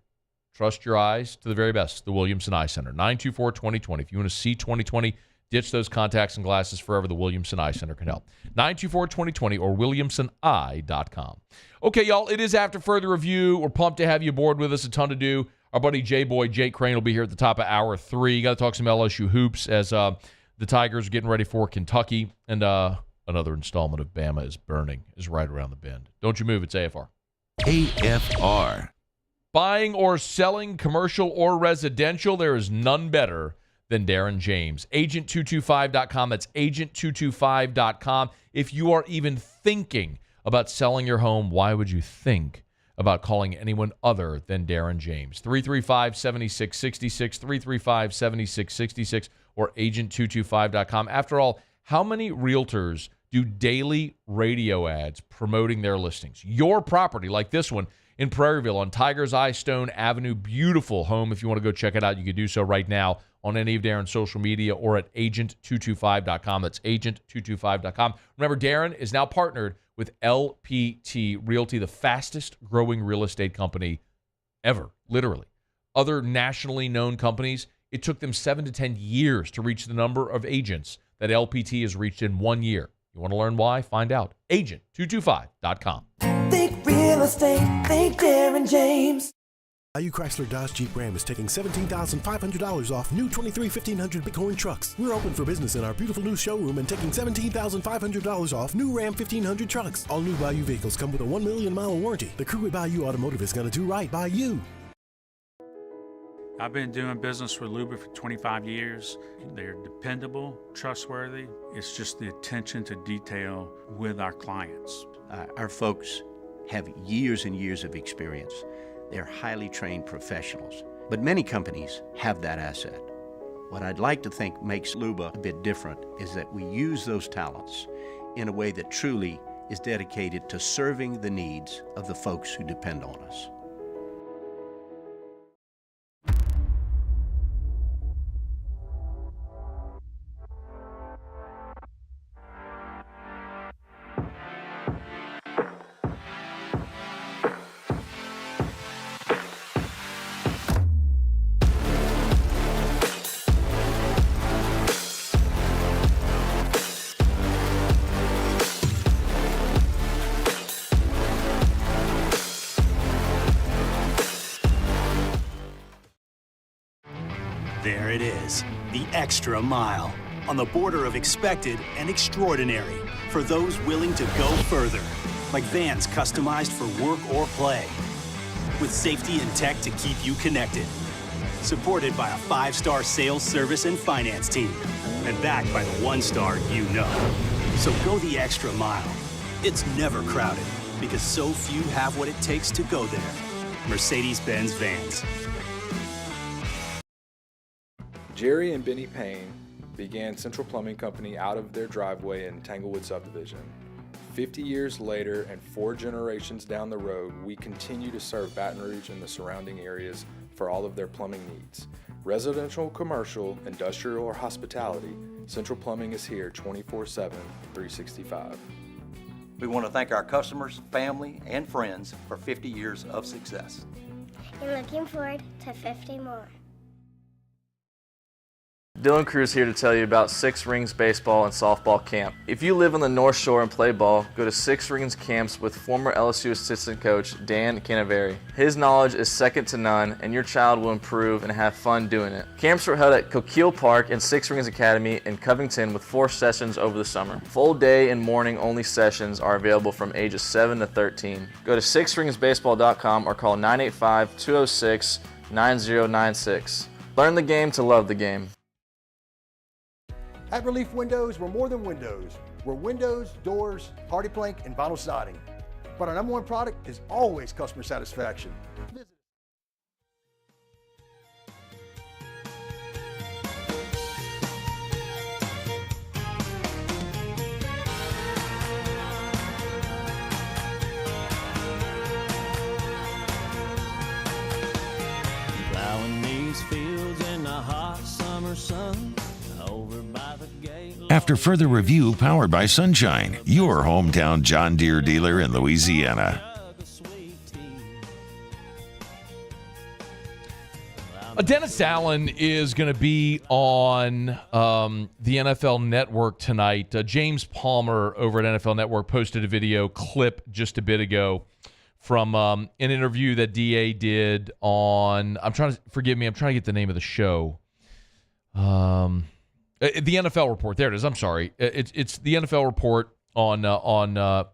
Trust your eyes to the very best. The Williamson Eye Center, 924-2020. If you want to see 2020, ditch those contacts and glasses forever. The Williamson Eye Center can help. 924-2020 or williamsoneye.com. Okay, y'all, it is after further review. We're pumped to have you aboard with us. A ton to do. Our buddy J-Boy, Jake Crain, will be here at the top of hour 3. Got to talk some LSU hoops as the Tigers are getting ready for Kentucky. And another installment of Bama is Burning is right around the bend. Don't you move. It's AFR. AFR. Buying or selling commercial or residential, there is none better than Darren James. Agent225.com. That's agent225.com. If you are even thinking about selling your home, why would you think about calling anyone other than Darren James? 335-7666, 335-7666, or agent225.com. After all, how many realtors do daily radio ads promoting their listings? Your property, like this one, in Prairieville on Tiger's Eye Stone Avenue. Beautiful home. If you want to go check it out, you can do so right now on any of Darren's social media or at agent225.com. That's agent225.com. Remember, Darren is now partnered with LPT Realty, the fastest growing real estate company ever, literally. Other nationally known companies, it took them 7 to 10 years to reach the number of agents that LPT has reached in 1 year. You want to learn why? Find out. Agent225.com. Think real estate, think Darren James. IU Chrysler Dodge Jeep Ram is taking $17,500 off new 23 1500 Bighorn trucks. We're open for business in our beautiful new showroom and taking $17,500 off new Ram 1500 trucks. All new Bayou vehicles come with a 1 million mile warranty. The crew at Bayou Automotive is going to do right by you. I've been doing business with Luba for 25 years. They're dependable, trustworthy. It's just the attention to detail with our clients. Our folks have years and years of experience. They're highly trained professionals. But many companies have that asset. What I'd like to think makes Luba a bit different is that we use those talents in a way that truly is dedicated to serving the needs of the folks who depend on us. There it is, the extra mile, on the border of expected and extraordinary for those willing to go further, like vans customized for work or play, with safety and tech to keep you connected, supported by a 5-star sales, service, and finance team, and backed by the 1-star you know. So go the extra mile. It's never crowded, because so few have what it takes to go there. Mercedes-Benz Vans. Jerry and Benny Payne began Central Plumbing Company out of their driveway in Tanglewood Subdivision. 50 years later and 4 generations down the road, we continue to serve Baton Rouge and the surrounding areas for all of their plumbing needs. Residential, commercial, industrial, or hospitality, Central Plumbing is here 24/7, 365. We want to thank our customers, family, and friends for 50 years of success. And looking forward to 50 more. Dylan Cruz here to tell you about Six Rings Baseball and Softball Camp. If you live on the North Shore and play ball, go to Six Rings Camps with former LSU assistant coach Dan Canaveri. His knowledge is second to none, and your child will improve and have fun doing it. Camps were held at Coquille Park and Six Rings Academy in Covington with 4 sessions over the summer. Full day and morning only sessions are available from ages 7 to 13. Go to sixringsbaseball.com or call 985-206-9096. Learn the game to love the game. At Relief Windows, we're more than windows. We're windows, doors, hardy plank, and vinyl siding. But our number one product is always customer satisfaction. Plowing these fields in the hot summer sun. After further review powered by Sunshine, your hometown John Deere dealer in Louisiana. Dennis Allen is going to be on the NFL Network tonight. James Palmer over at NFL Network posted a video clip just a bit ago from an interview that DA did on, I'm trying to get the name of the show. The NFL Report. There it is. I'm sorry. It's the NFL Report on the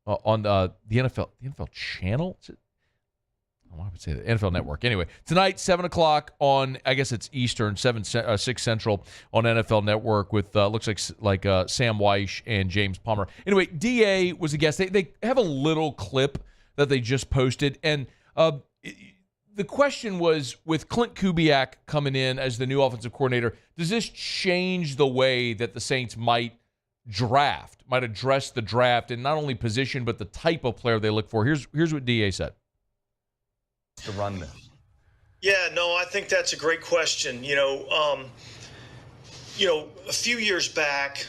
NFL channel. I would say the NFL Network. Anyway, tonight 7:00 on, I guess it's Eastern, 6 Central on NFL Network with looks like Sam Weish and James Palmer. Anyway, DA was a guest. They have a little clip that they just posted, and the question was, with Clint Kubiak coming in as the new offensive coordinator, does this change the way that the Saints might address the draft, and not only position, but the type of player they look for? Here's what DA said. To run this. Yeah, no, I think that's a great question. A few years back,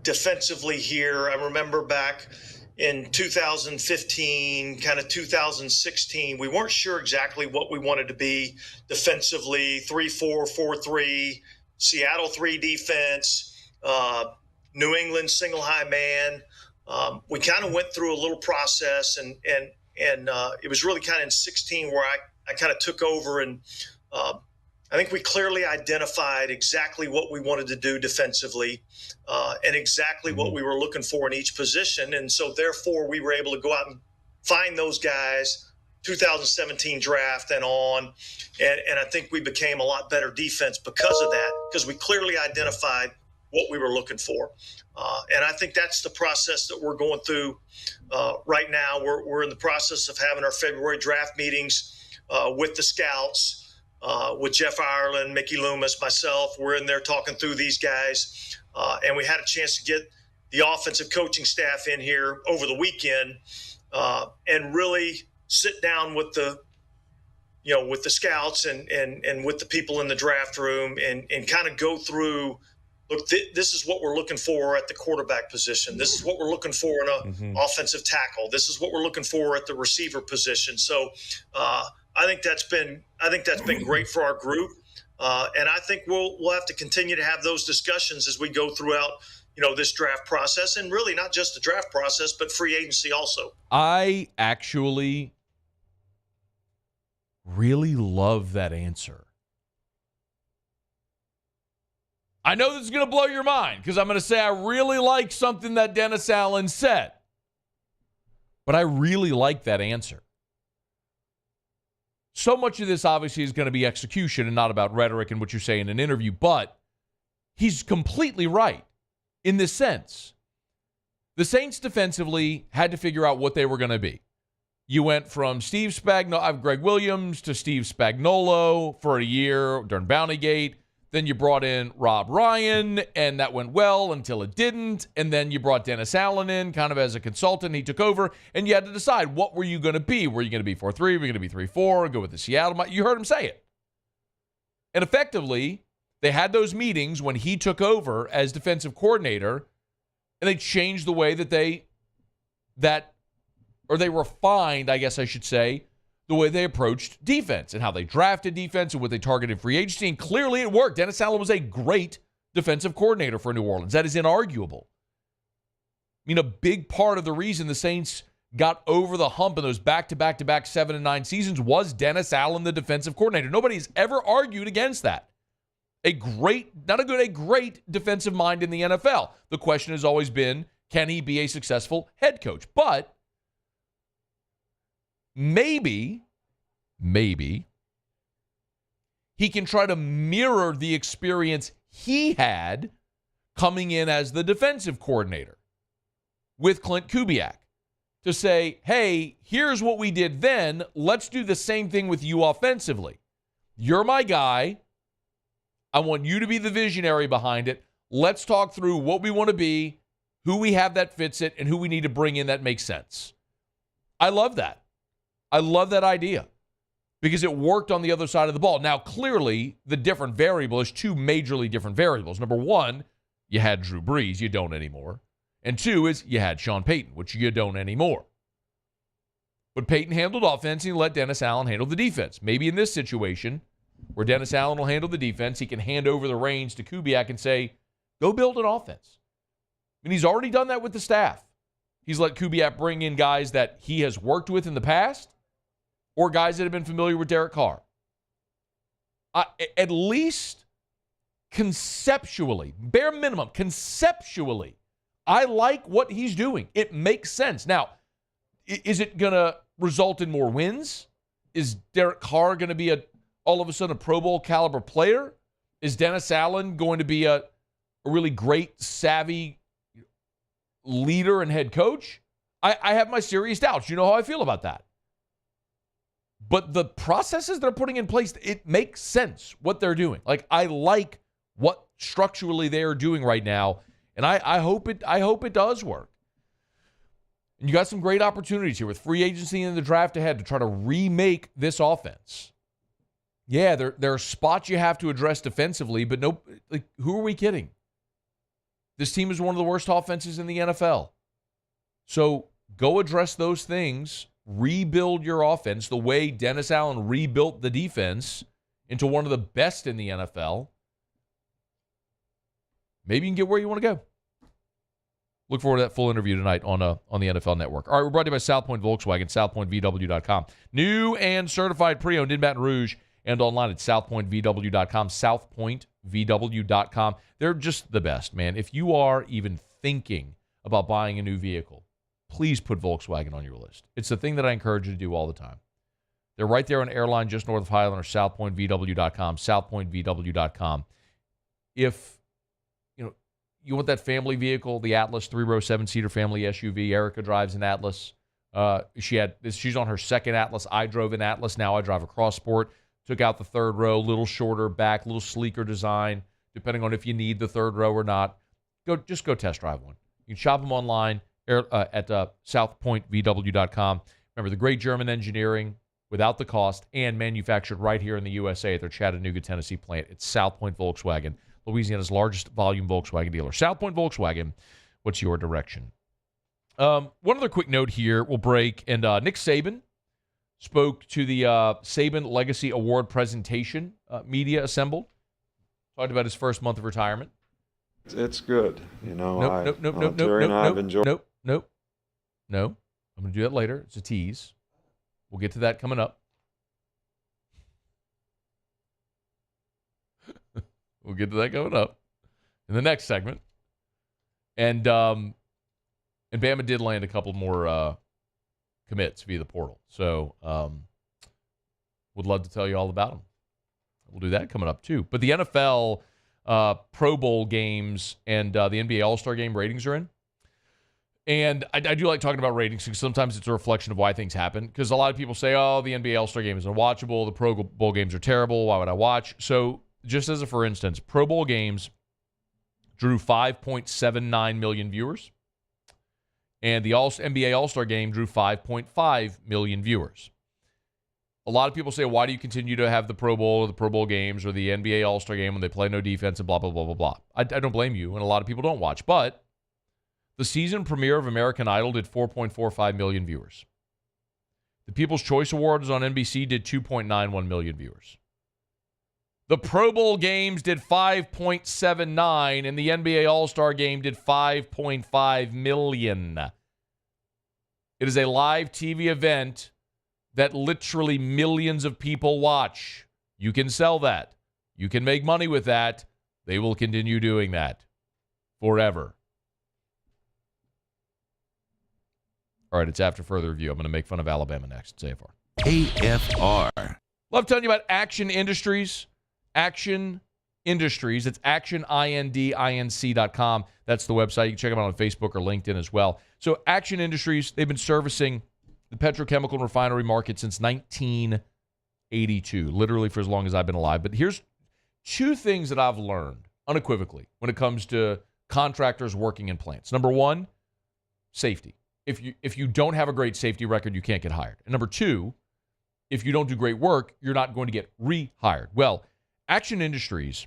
defensively here, I remember back in 2015, kind of 2016, we weren't sure exactly what we wanted to be defensively, 3-4, 4-3, Seattle 3 defense, New England single high man. We kind of went through a little process, and it was really kind of in 16 where I kind of took over, and I think we clearly identified exactly what we wanted to do defensively and exactly what we were looking for in each position. And so therefore we were able to go out and find those guys, 2017 draft and on. And I think we became a lot better defense because of that, because we clearly identified what we were looking for. And I think that's the process that we're going through right now. We're in the process of having our February draft meetings with the scouts. With Jeff Ireland, Mickey Loomis, myself, we're in there talking through these guys. And we had a chance to get the offensive coaching staff in here over the weekend and really sit down with the scouts and with the people in the draft room and kind of go through, look, this is what we're looking for at the quarterback position. This is what we're looking for in an offensive tackle. This is what we're looking for at the receiver position. So I think that's been great for our group, and I think we'll have to continue to have those discussions as we go throughout this draft process, and really not just the draft process, but free agency also. I actually really love that answer. I know this is going to blow your mind because I'm going to say I really like something that Dennis Allen said, but I really like that answer. So much of this obviously is going to be execution and not about rhetoric and what you say in an interview, but he's completely right in this sense. The Saints defensively had to figure out what they were going to be. You went from Greg Williams to Steve Spagnuolo for a year during Bountygate. Then you brought in Rob Ryan, and that went well until it didn't. And then you brought Dennis Allen in kind of as a consultant. He took over, and you had to decide, what were you going to be? Were you going to be 4-3? Were you going to be 3-4? Go with the Seattle? You heard him say it. And effectively, they had those meetings when he took over as defensive coordinator, and they changed the way that they refined, I guess I should say, the way they approached defense and how they drafted defense and what they targeted free agency. And clearly it worked. Dennis Allen was a great defensive coordinator for New Orleans. That is inarguable. I mean, a big part of the reason the Saints got over the hump in those back-to-back-to-back 7 and 9 seasons was Dennis Allen, the defensive coordinator. Nobody's ever argued against that. A great defensive mind in the NFL. The question has always been, can he be a successful head coach? But maybe he can try to mirror the experience he had coming in as the defensive coordinator with Clint Kubiak to say, hey, here's what we did then. Let's do the same thing with you offensively. You're my guy. I want you to be the visionary behind it. Let's talk through what we want to be, who we have that fits it, and who we need to bring in that makes sense. I love that. I love that idea because it worked on the other side of the ball. Now, clearly, the different variable is two majorly different variables. Number one, you had Drew Brees. You don't anymore. And two is you had Sean Payton, which you don't anymore. But Payton handled offense and he let Dennis Allen handle the defense. Maybe in this situation where Dennis Allen will handle the defense, he can hand over the reins to Kubiak and say, go build an offense. And he's already done that with the staff. He's let Kubiak bring in guys that he has worked with in the past or guys that have been familiar with Derek Carr. At least conceptually, bare minimum, conceptually, I like what he's doing. It makes sense. Now, is it going to result in more wins? Is Derek Carr going to be all of a sudden a Pro Bowl caliber player? Is Dennis Allen going to be a really great, savvy leader and head coach? I have my serious doubts. You know how I feel about that. But the processes they're putting in place, it makes sense what they're doing. Like, I like what structurally they are doing right now. And I hope it does work. And you got some great opportunities here with free agency and the draft ahead to try to remake this offense. Yeah, there are spots you have to address defensively, but who are we kidding? This team is one of the worst offenses in the NFL. So go address those things, rebuild your offense the way Dennis Allen rebuilt the defense into one of the best in the NFL. Maybe you can get where you want to go. Look forward to that full interview tonight on the NFL Network. All right, we're brought to you by South Point Volkswagen, southpointvw.com. New and certified pre-owned in Baton Rouge and online at southpointvw.com, southpointvw.com. They're just the best, man. If you are even thinking about buying a new vehicle, please put Volkswagen on your list. It's the thing that I encourage you to do all the time. They're right there on Airline just north of Highland or southpointvw.com, southpointvw.com. If you want that family vehicle, the Atlas 3-row 7-seater family SUV. Erica drives an Atlas. She's on her second Atlas. I drove an Atlas. Now I drive a Cross Sport. Took out the third row, little shorter back, little sleeker design, depending on if you need the third row or not. Just go test drive one. You can shop them online at southpointvw.com. Remember, the great German engineering without the cost and manufactured right here in the USA at their Chattanooga, Tennessee plant. It's South Point Volkswagen, Louisiana's largest volume Volkswagen dealer. South Point Volkswagen, what's your direction? One other quick note here, we'll break. And Nick Saban spoke to the Saban Legacy Award presentation media assembled. Talked about his first month of retirement. It's good. Nope. No. I'm going to do that later. It's a tease. We'll get to that coming up. We'll get to that coming up in the next segment. And Bama did land a couple more commits via the portal. So would love to tell you all about them. We'll do that coming up too. But the NFL Pro Bowl games and the NBA All-Star Game ratings are in. And I do like talking about ratings because sometimes it's a reflection of why things happen. Because a lot of people say, oh, the NBA All-Star Game is unwatchable. The Pro Bowl games are terrible. Why would I watch? So just as a for instance, Pro Bowl games drew 5.79 million viewers. And the NBA All-Star Game drew 5.5 million viewers. A lot of people say, why do you continue to have the Pro Bowl or the Pro Bowl games or the NBA All-Star Game when they play no defense and blah, blah, blah, blah, blah. I don't blame you, and a lot of people don't watch. But the season premiere of American Idol did 4.45 million viewers. The People's Choice Awards on NBC did 2.91 million viewers. The Pro Bowl games did 5.79, and the NBA All-Star Game did 5.5 million. It is a live TV event that literally millions of people watch. You can sell that. You can make money with that. They will continue doing that forever. All right, it's after further review. I'm going to make fun of Alabama next. It's AFR. AFR. Love telling you about Action Industries. Action Industries. It's actionindinc.com. That's the website. You can check them out on Facebook or LinkedIn as well. So Action Industries, they've been servicing the petrochemical and refinery market since 1982, literally for as long as I've been alive. But here's two things that I've learned unequivocally when it comes to contractors working in plants. Number one, safety. If you don't have a great safety record, you can't get hired. And number two, if you don't do great work, you're not going to get rehired. Well, Action Industries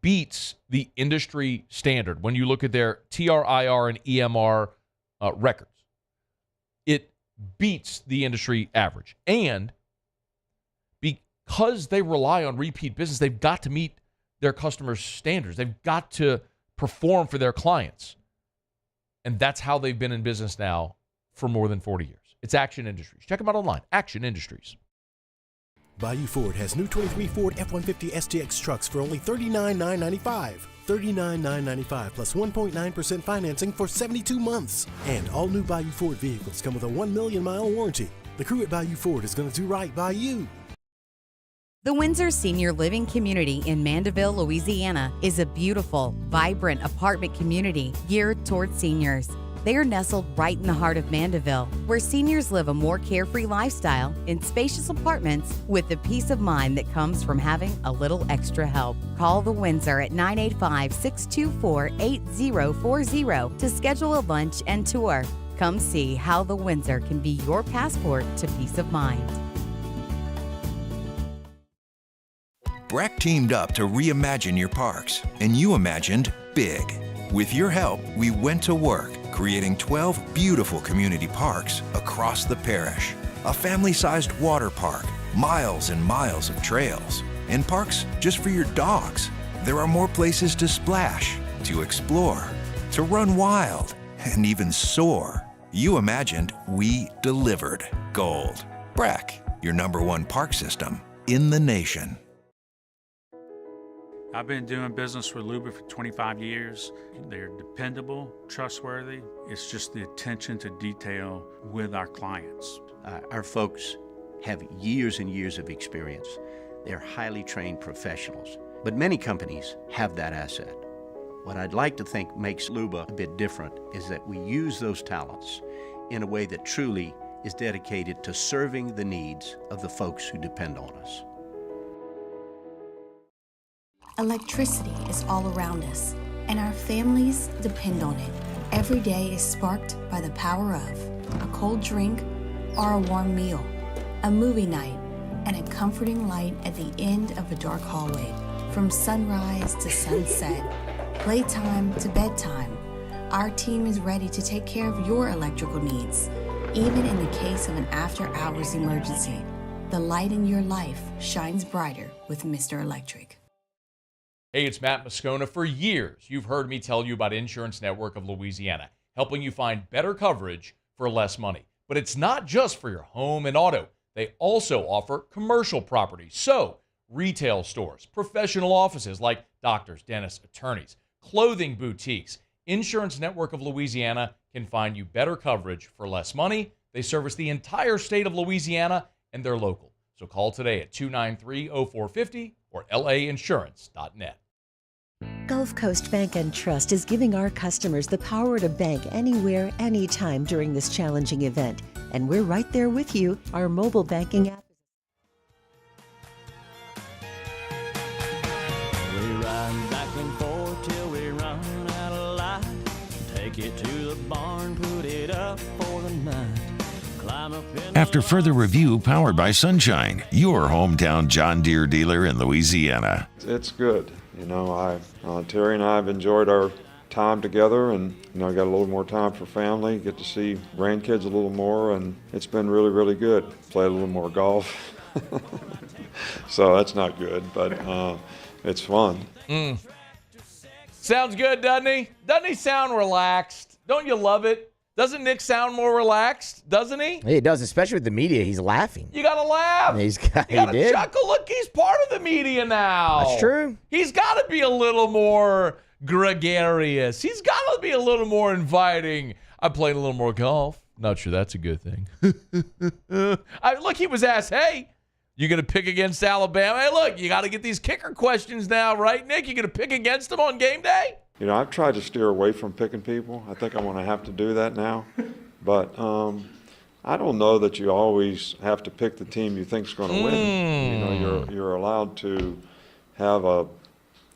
beats the industry standard when you look at their TRIR and EMR records. It beats the industry average. And because they rely on repeat business, they've got to meet their customers' standards. They've got to perform for their clients. And that's how they've been in business now for more than 40 years. It's Action Industries. Check them out online. Action Industries. Bayou Ford has new 23 Ford F-150 STX trucks for only $39,995. $39,995 plus 1.9% financing for 72 months. And all new Bayou Ford vehicles come with a 1 million mile warranty. The crew at Bayou Ford is going to do right by you. The Windsor Senior Living Community in Mandeville, Louisiana is a beautiful, vibrant apartment community geared towards seniors. They are nestled right in the heart of Mandeville, where seniors live a more carefree lifestyle in spacious apartments with the peace of mind that comes from having a little extra help. Call the Windsor at 985-624-8040 to schedule a lunch and tour. Come see how the Windsor can be your passport to peace of mind. Breck teamed up to reimagine your parks, and you imagined big. With your help, we went to work, creating 12 beautiful community parks across the parish. A family-sized water park, miles and miles of trails, and parks just for your dogs. There are more places to splash, to explore, to run wild, and even soar. You imagined, we delivered. Gold. Breck, your #1 park system in the nation. I've been doing business with Luba for 25 years. They're dependable, trustworthy. It's just the attention to detail with our clients. Our folks have years and years of experience. They're highly trained professionals. But many companies have that asset. What I'd like to think makes Luba a bit different is that we use those talents in a way that truly is dedicated to serving the needs of the folks who depend on us. Electricity is all around us, and our families depend on it. Every day is sparked by the power of a cold drink or a warm meal, a movie night, and a comforting light at the end of a dark hallway. From sunrise to sunset, playtime to bedtime, our team is ready to take care of your electrical needs, even in the case of an after-hours emergency. The light in your life shines brighter with Mr. Electric. Hey, it's Matt Moscona. For years, you've heard me tell you about Insurance Network of Louisiana, helping you find better coverage for less money. But it's not just for your home and auto. They also offer commercial properties. So, retail stores, professional offices like doctors, dentists, attorneys, clothing boutiques. Insurance Network of Louisiana can find you better coverage for less money. They service the entire state of Louisiana, and they're local. So call today at 293-0450 or lainsurance.net. Gulf Coast Bank and Trust is giving our customers the power to bank anywhere, anytime during this challenging event. And we're right there with you. Our mobile banking app. We ride back and forth till we run out of light. Take it to the barn, put it up for the night. Climb up in After further review, powered by Sunshine, your hometown John Deere dealer in Louisiana. It's good. You know, Terry and I have enjoyed our time together, and got a little more time for family, get to see grandkids a little more, and it's been really, really good. Played a little more golf. So that's not good, but it's fun. Sounds good, doesn't he? Doesn't he sound relaxed? Don't you love it? Doesn't Nick sound more relaxed? Doesn't he? He does, especially with the media. He's laughing. You got to laugh. He got to did. chuckle. Look, he's part of the media now. That's true. He's got to be a little more gregarious. He's got to be a little more inviting. I played a little more golf. Not sure that's a good thing. Look, he was asked, hey, you going to pick against Alabama? Hey, look, you got to get these kicker questions now, right, Nick? You going to pick against them on game day? I've tried to steer away from picking people. I think I'm going to have to do that now. But I don't know that you always have to pick the team you think is going to win. You're allowed to have a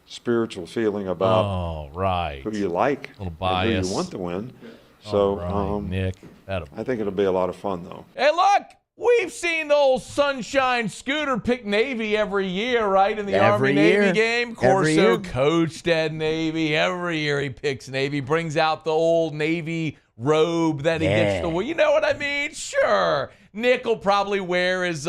spiritual feeling about who you like and who you want to win. So, Nick, I think it'll be a lot of fun, though. Hey, look, we've seen the old Sunshine Scooter pick Navy every year, right, in the Army-Navy game. Corso coached at Navy. Every year he picks Navy, brings out the old Navy robe that he gets to wear. You know what I mean? Sure. Nick will probably wear his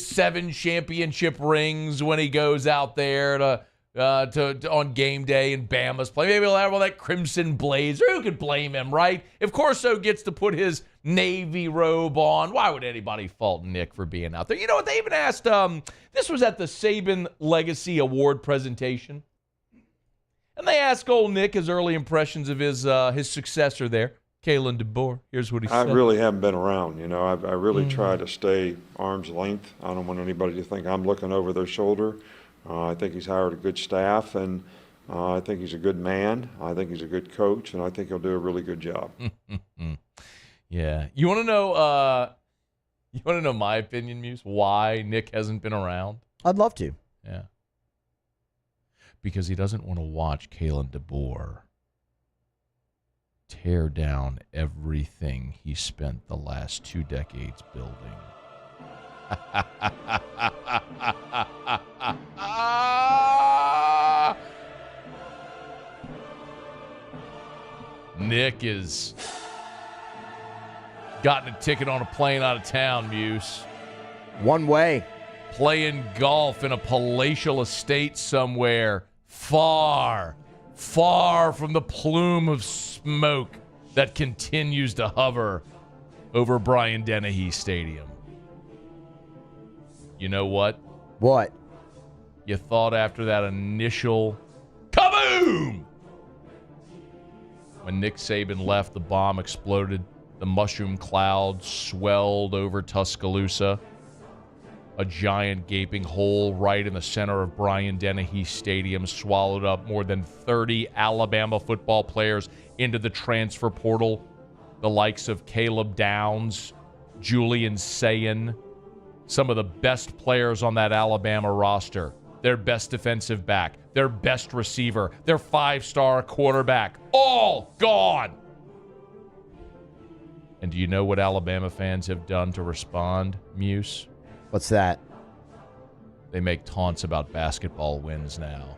7 championship rings when he goes out there to on game day and Bama's play. Maybe he'll have all that crimson blazer. Who could blame him, right? If Corso gets to put his Navy robe on, why would anybody fault Nick for being out there? You know what? They even asked, this was at the Saban Legacy Award presentation. And they asked old Nick his early impressions of his successor there, Kalen DeBoer. Here's what he said. I really haven't been around. I really try to stay arm's length. I don't want anybody to think I'm looking over their shoulder. I think he's hired a good staff, and I think he's a good man. I think he's a good coach, and I think he'll do a really good job. Yeah. You want to know my opinion, Muse? Why Nick hasn't been around? I'd love to. Yeah. Because he doesn't want to watch Kalen DeBoer tear down everything he spent the last 2 decades building. Nick has gotten a ticket on a plane out of town, Muse. One way. Playing golf in a palatial estate somewhere far, far from the plume of smoke that continues to hover over Bryant-Dennehy Stadium. You know what? What? You thought after that initial kaboom! When Nick Saban left, the bomb exploded. The mushroom cloud swelled over Tuscaloosa. A giant gaping hole right in the center of Bryant-Dennehy Stadium swallowed up more than 30 Alabama football players into the transfer portal. The likes of Caleb Downs, Julian Sayin, some of the best players on that Alabama roster, their best defensive back, their best receiver, their 5-star quarterback, all gone. And do you know what Alabama fans have done to respond, Muse? What's that? They make taunts about basketball wins now.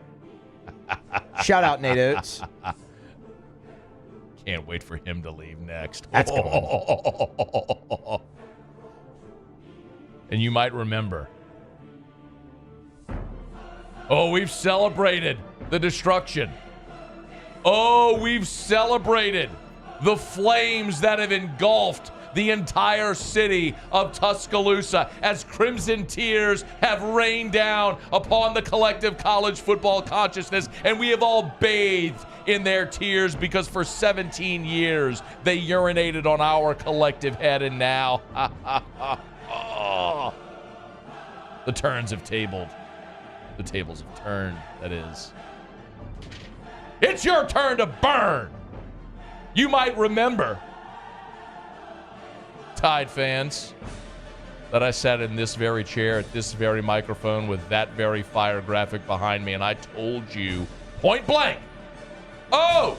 Shout out Nate Oates. Can't wait for him to leave next. That's coming. And you might remember. Oh, we've celebrated the destruction. Oh, we've celebrated the flames that have engulfed the entire city of Tuscaloosa as crimson tears have rained down upon the collective college football consciousness, and we have all bathed in their tears because for 17 years they urinated on our collective head, and now the turns have tabled. The tables have turned, that is. It's your turn to burn. You might remember, Tide fans, that I sat in this very chair at this very microphone with that very fire graphic behind me, and I told you point blank, oh,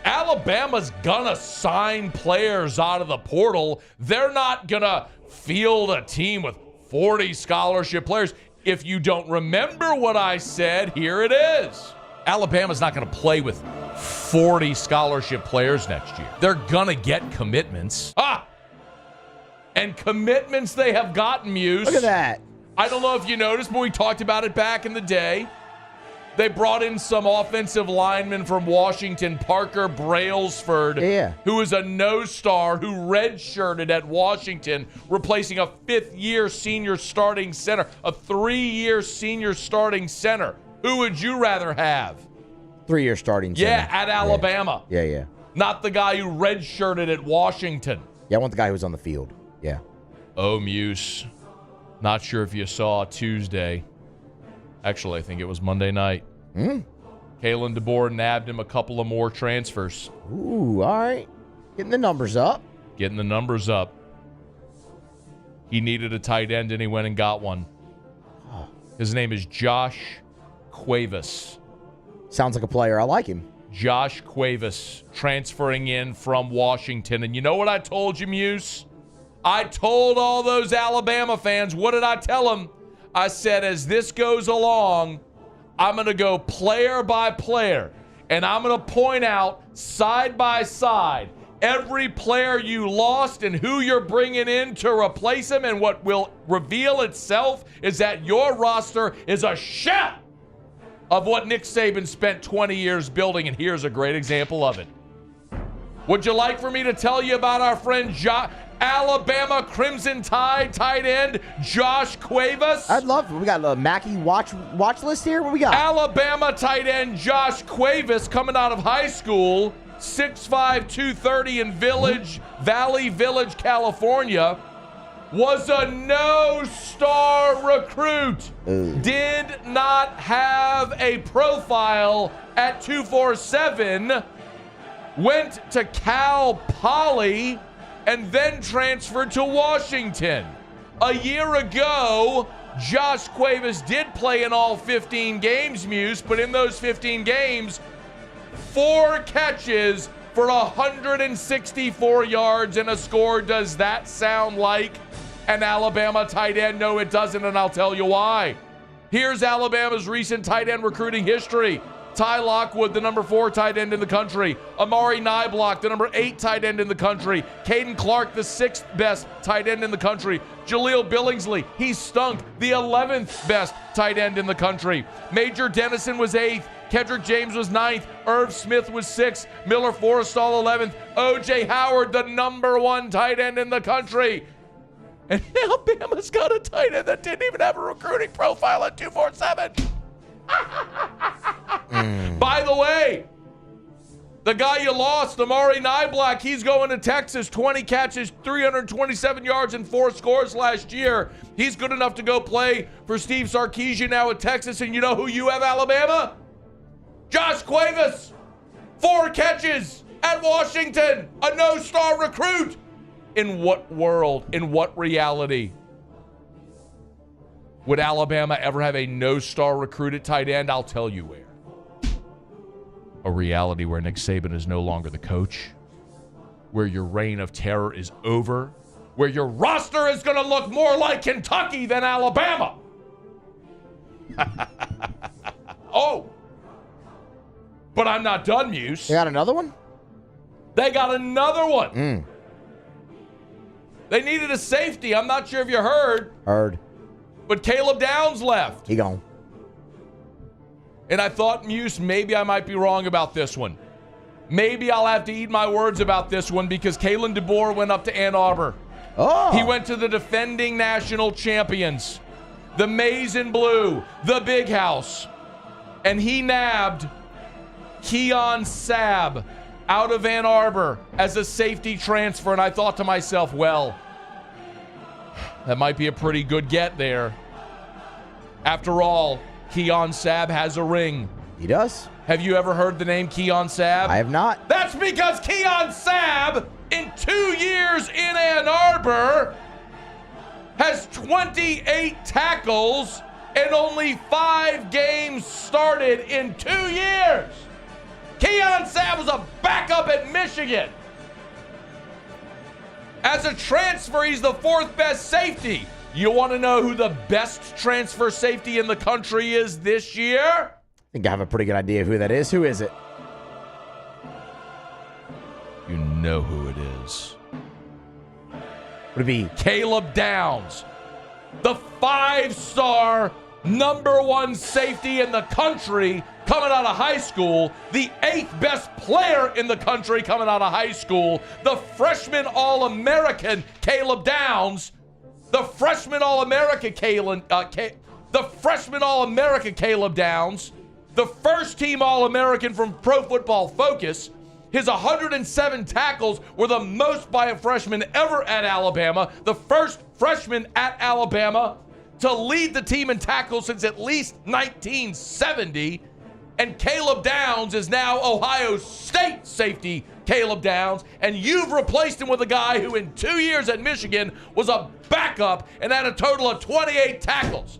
Alabama's gonna sign players out of the portal. They're not gonna field a team with 40 scholarship players. If you don't remember what I said, here it is. Alabama's not gonna play with 40 scholarship players next year. They're going to get commitments. And commitments they have gotten, Muse. Look at that. I don't know if you noticed, but we talked about it back in the day. They brought in some offensive lineman from Washington, Parker Brailsford, who is a no-star who redshirted at Washington, replacing a fifth-year senior starting center, a 3-year senior starting center. Who would you rather have? 3-year starting center. Yeah, at Alabama. Yeah. Not the guy who redshirted at Washington. Yeah, I want the guy who was on the field. Yeah. Oh, Muse. Not sure if you saw Tuesday. Actually, I think it was Monday night. Kalen DeBoer nabbed him a couple of more transfers. Ooh, all right. Getting the numbers up. He needed a tight end, and he went and got one. His name is Josh Cuevas. Sounds like a player. I like him. Josh Cuevas transferring in from Washington. And you know what I told you, Muse? I told all those Alabama fans, what did I tell them? I said, as this goes along, I'm going to go player by player, and I'm going to point out side by side every player you lost and who you're bringing in to replace him, and what will reveal itself is that your roster is a shell of what Nick Saban spent 20 years building, and here's a great example of it. Would you like for me to tell you about our friend Alabama Crimson Tide tight end Josh Cuevas? I'd love to. We got a Mackey watch list here. What we got? Alabama tight end Josh Cuevas, coming out of high school, 6'5", 230 in Valley Village, California, was a no-star recruit. Did not have a profile at 247. Went to Cal Poly and then transferred to Washington. A year ago, Josh Cuevas did play in all 15 games, Muse, but in those 15 games, 4 catches for 164 yards and a score. Does that sound like an Alabama tight end? No, it doesn't, and I'll tell you why. Here's Alabama's recent tight end recruiting history. Ty Lockwood, the number 4 tight end in the country. Amari Niblock, the number 8 tight end in the country. Caden Clark, the 6th best tight end in the country. Jaleel Billingsley, he stunk, the 11th best tight end in the country. Major Dennison was 8th. Kendrick James was 9th. Irv Smith was 6th. Miller Forrestall 11th. O.J. Howard, the number 1 tight end in the country. And Alabama's got a tight end that didn't even have a recruiting profile at 247. By the way, the guy you lost, Amari Niblock, he's going to Texas. 20 catches, 327 yards, and 4 scores last year. He's good enough to go play for Steve Sarkisian now at Texas. And you know who you have, Alabama? Josh Cuevas. 4 catches at Washington. A no-star recruit. In what world, in what reality would Alabama ever have a no-star recruit at tight end? I'll tell you where. A reality where Nick Saban is no longer the coach, where your reign of terror is over, where your roster is going to look more like Kentucky than Alabama. Oh. But I'm not done, Muse. They got another one? They got another one. They needed a safety. I'm not sure if you heard. Heard. But Caleb Downs left. He gone. And I thought, Muse, maybe I might be wrong about this one. Maybe I'll have to eat my words about this one because Kalen DeBoer went up to Ann Arbor. Oh. He went to the defending national champions, the Maize and Blue, the Big House. And he nabbed Keon Sabb out of Ann Arbor as a safety transfer. And I thought to myself, well, that might be a pretty good get there. After all, Keon Sabb has a ring. He does. Have you ever heard the name Keon Sabb? I have not. That's because Keon Sabb, in 2 years in Ann Arbor, has 28 tackles and only 5 games started in 2 years. Keon Sabb was a backup at Michigan. As a transfer, he's the 4th best safety. You want to know who the best transfer safety in the country is this year? I think I have a pretty good idea of who that is. Who is it? know who it is. Would it be Caleb Downs, the 5-star number 1 safety in the country coming out of high school, the 8th best player in the country coming out of high school, the freshman All-American Caleb Downs, the freshman All-America Caleb Downs, the first-team All-American from Pro Football Focus. His 107 tackles were the most by a freshman ever at Alabama, the first freshman at Alabama to lead the team in tackles since at least 1970. And Caleb Downs is now Ohio State safety Caleb Downs, and you've replaced him with a guy who in 2 years at Michigan was a backup and had a total of 28 tackles.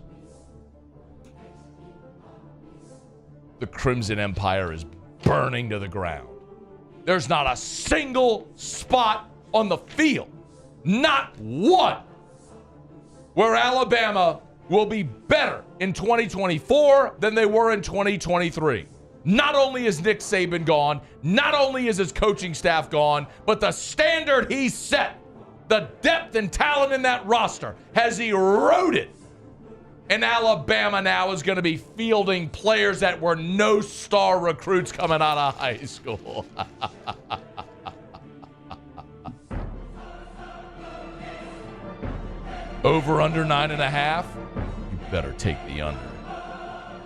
The Crimson Empire is burning to the ground. There's not a single spot on the field, not one, where Alabama will be better in 2024 than they were in 2023. Not only is Nick Saban gone, not only is his coaching staff gone, but the standard he set, the depth and talent in that roster has eroded. And Alabama now is going to be fielding players that were no-star recruits coming out of high school. Over under 9.5. You better take the under.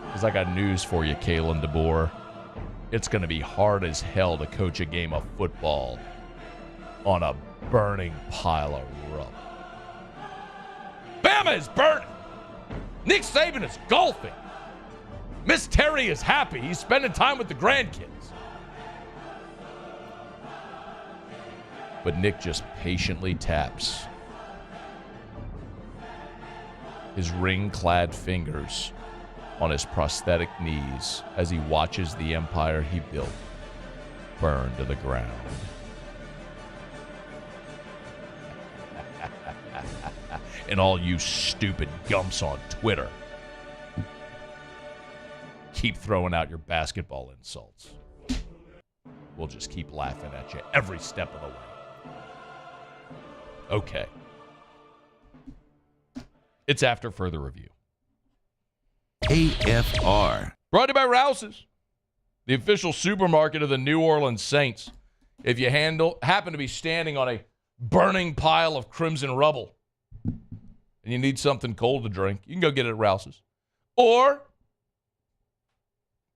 Because I got news for you, Kalen DeBoer. It's going to be hard as hell to coach a game of football on a burning pile of rubble. Bama is burning. Nick Saban is golfing. Miss Terry is happy. He's spending time with the grandkids. But Nick just patiently taps his ring-clad fingers on his prosthetic knees as he watches the empire he built burn to the ground. And all you stupid gumps on Twitter, keep throwing out your basketball insults. We'll just keep laughing at you every step of the way. Okay. It's after further review. AFR. Brought to you by Rouse's, the official supermarket of the New Orleans Saints. If you happen to be standing on a burning pile of crimson rubble and you need something cold to drink, you can go get it at Rouse's. Or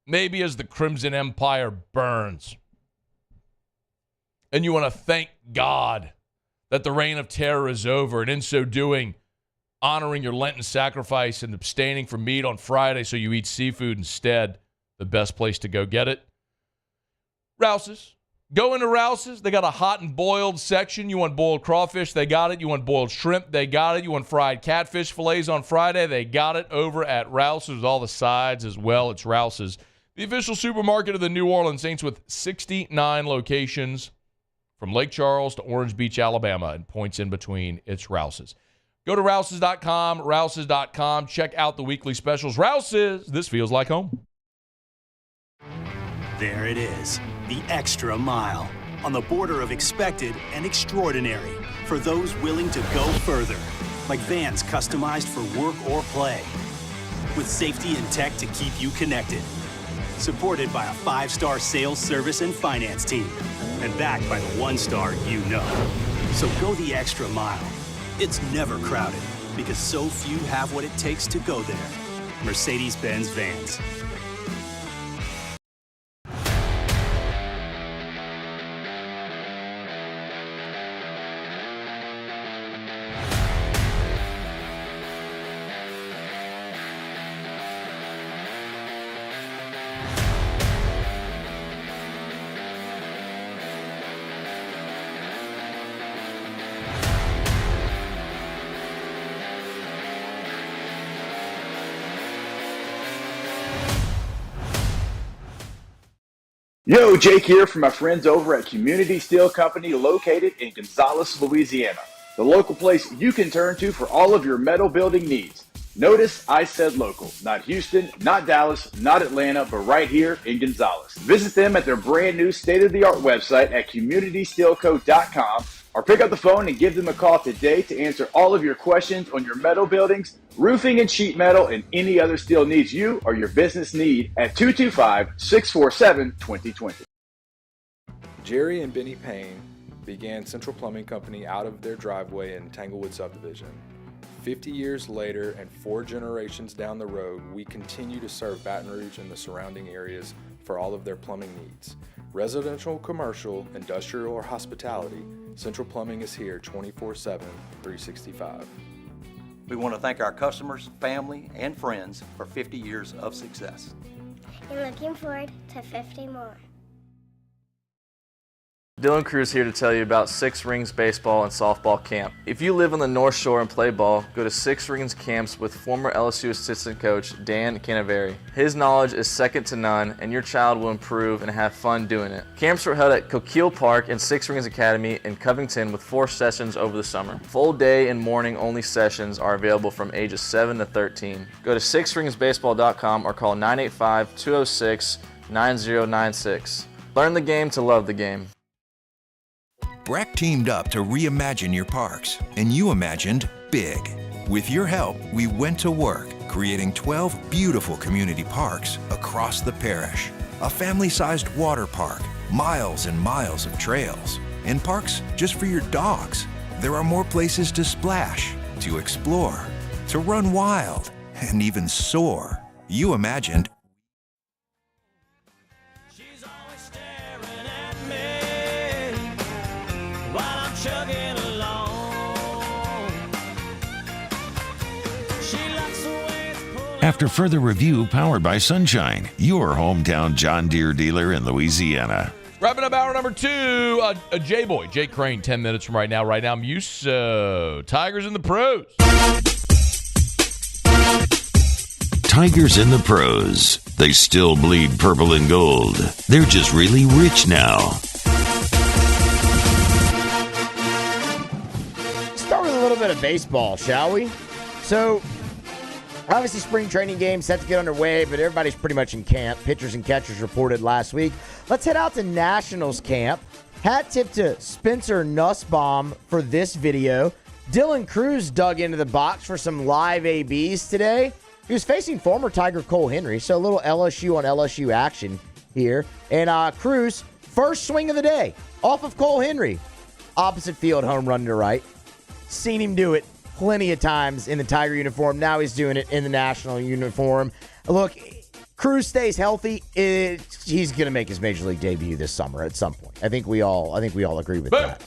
maybe as the Crimson Empire burns and you want to thank God that the reign of terror is over, and in so doing, honoring your Lenten sacrifice and abstaining from meat on Friday so you eat seafood instead, the best place to go get it. Rouse's. Go into Rouse's. They got a hot and boiled section. You want boiled crawfish? They got it. You want boiled shrimp? They got it. You want fried catfish fillets on Friday? They got it over at Rouse's with all the sides as well. It's Rouse's, the official supermarket of the New Orleans Saints with 69 locations from Lake Charles to Orange Beach, Alabama, and points in between. It's Rouse's. Go to Rouse's.com, Rouse's.com. Check out the weekly specials. Rouse's, this feels like home. There it is, the extra mile, on the border of expected and extraordinary for those willing to go further, like vans customized for work or play, with safety and tech to keep you connected, supported by a 5-star sales, service, and finance team, and backed by the 1-star you know. So go the extra mile. It's never crowded because so few have what it takes to go there. Mercedes-Benz Vans. Yo, Jake here from my friends over at Community Steel Company located in Gonzales, Louisiana. The local place you can turn to for all of your metal building needs. Notice I said local, not Houston, not Dallas, not Atlanta, but right here in Gonzales. Visit them at their brand new state-of-the-art website at communitysteelco.com or pick up the phone and give them a call today to answer all of your questions on your metal buildings, roofing and sheet metal, and any other steel needs you or your business need at 225-647-2020. Jerry and Benny Payne began Central Plumbing Company out of their driveway in Tanglewood Subdivision. 50 years later and 4 generations down the road, we continue to serve Baton Rouge and the surrounding areas for all of their plumbing needs. Residential, commercial, industrial, or hospitality, Central Plumbing is here 24/7, 365. We want to thank our customers, family, and friends for 50 years of success. And looking forward to 50 more. Dylan Cruz here to tell you about Six Rings Baseball and Softball Camp. If you live on the North Shore and play ball, go to Six Rings Camps with former LSU assistant coach Dan Canaveri. His knowledge is second to none, and your child will improve and have fun doing it. Camps were held at Coquille Park and Six Rings Academy in Covington with 4 sessions over the summer. Full day and morning only sessions are available from ages 7 to 13. Go to sixringsbaseball.com or call 985-206-9096. Learn the game to love the game. Breck teamed up to reimagine your parks, and you imagined big. With your help, we went to work, creating 12 beautiful community parks across the parish. A family-sized water park, miles and miles of trails, and parks just for your dogs. There are more places to splash, to explore, to run wild, and even soar. You imagined. After further review, powered by Sunshine, your hometown John Deere dealer in Louisiana. Wrapping up hour number 2, J-Boy, Jake Crain, 10 minutes from right now. Right now, Muso, Tigers in the pros. Tigers in the pros. They still bleed purple and gold. They're just really rich now. Start with a little bit of baseball, shall we? So, obviously, spring training games set to get underway, but everybody's pretty much in camp. Pitchers and catchers reported last week. Let's head out to Nationals camp. Hat tip to Spencer Nussbaum for this video. Dylan Cruz dug into the box for some live ABs today. He was facing former Tiger Cole Henry, so a little LSU on LSU action here. And Cruz, first swing of the day, off of Cole Henry. Opposite field, home run to right. Seen him do it plenty of times in the Tiger uniform. Now he's doing it in the National uniform. Look, Cruz stays healthy. He's going to make his Major League debut this summer at some point. I think we all agree with that.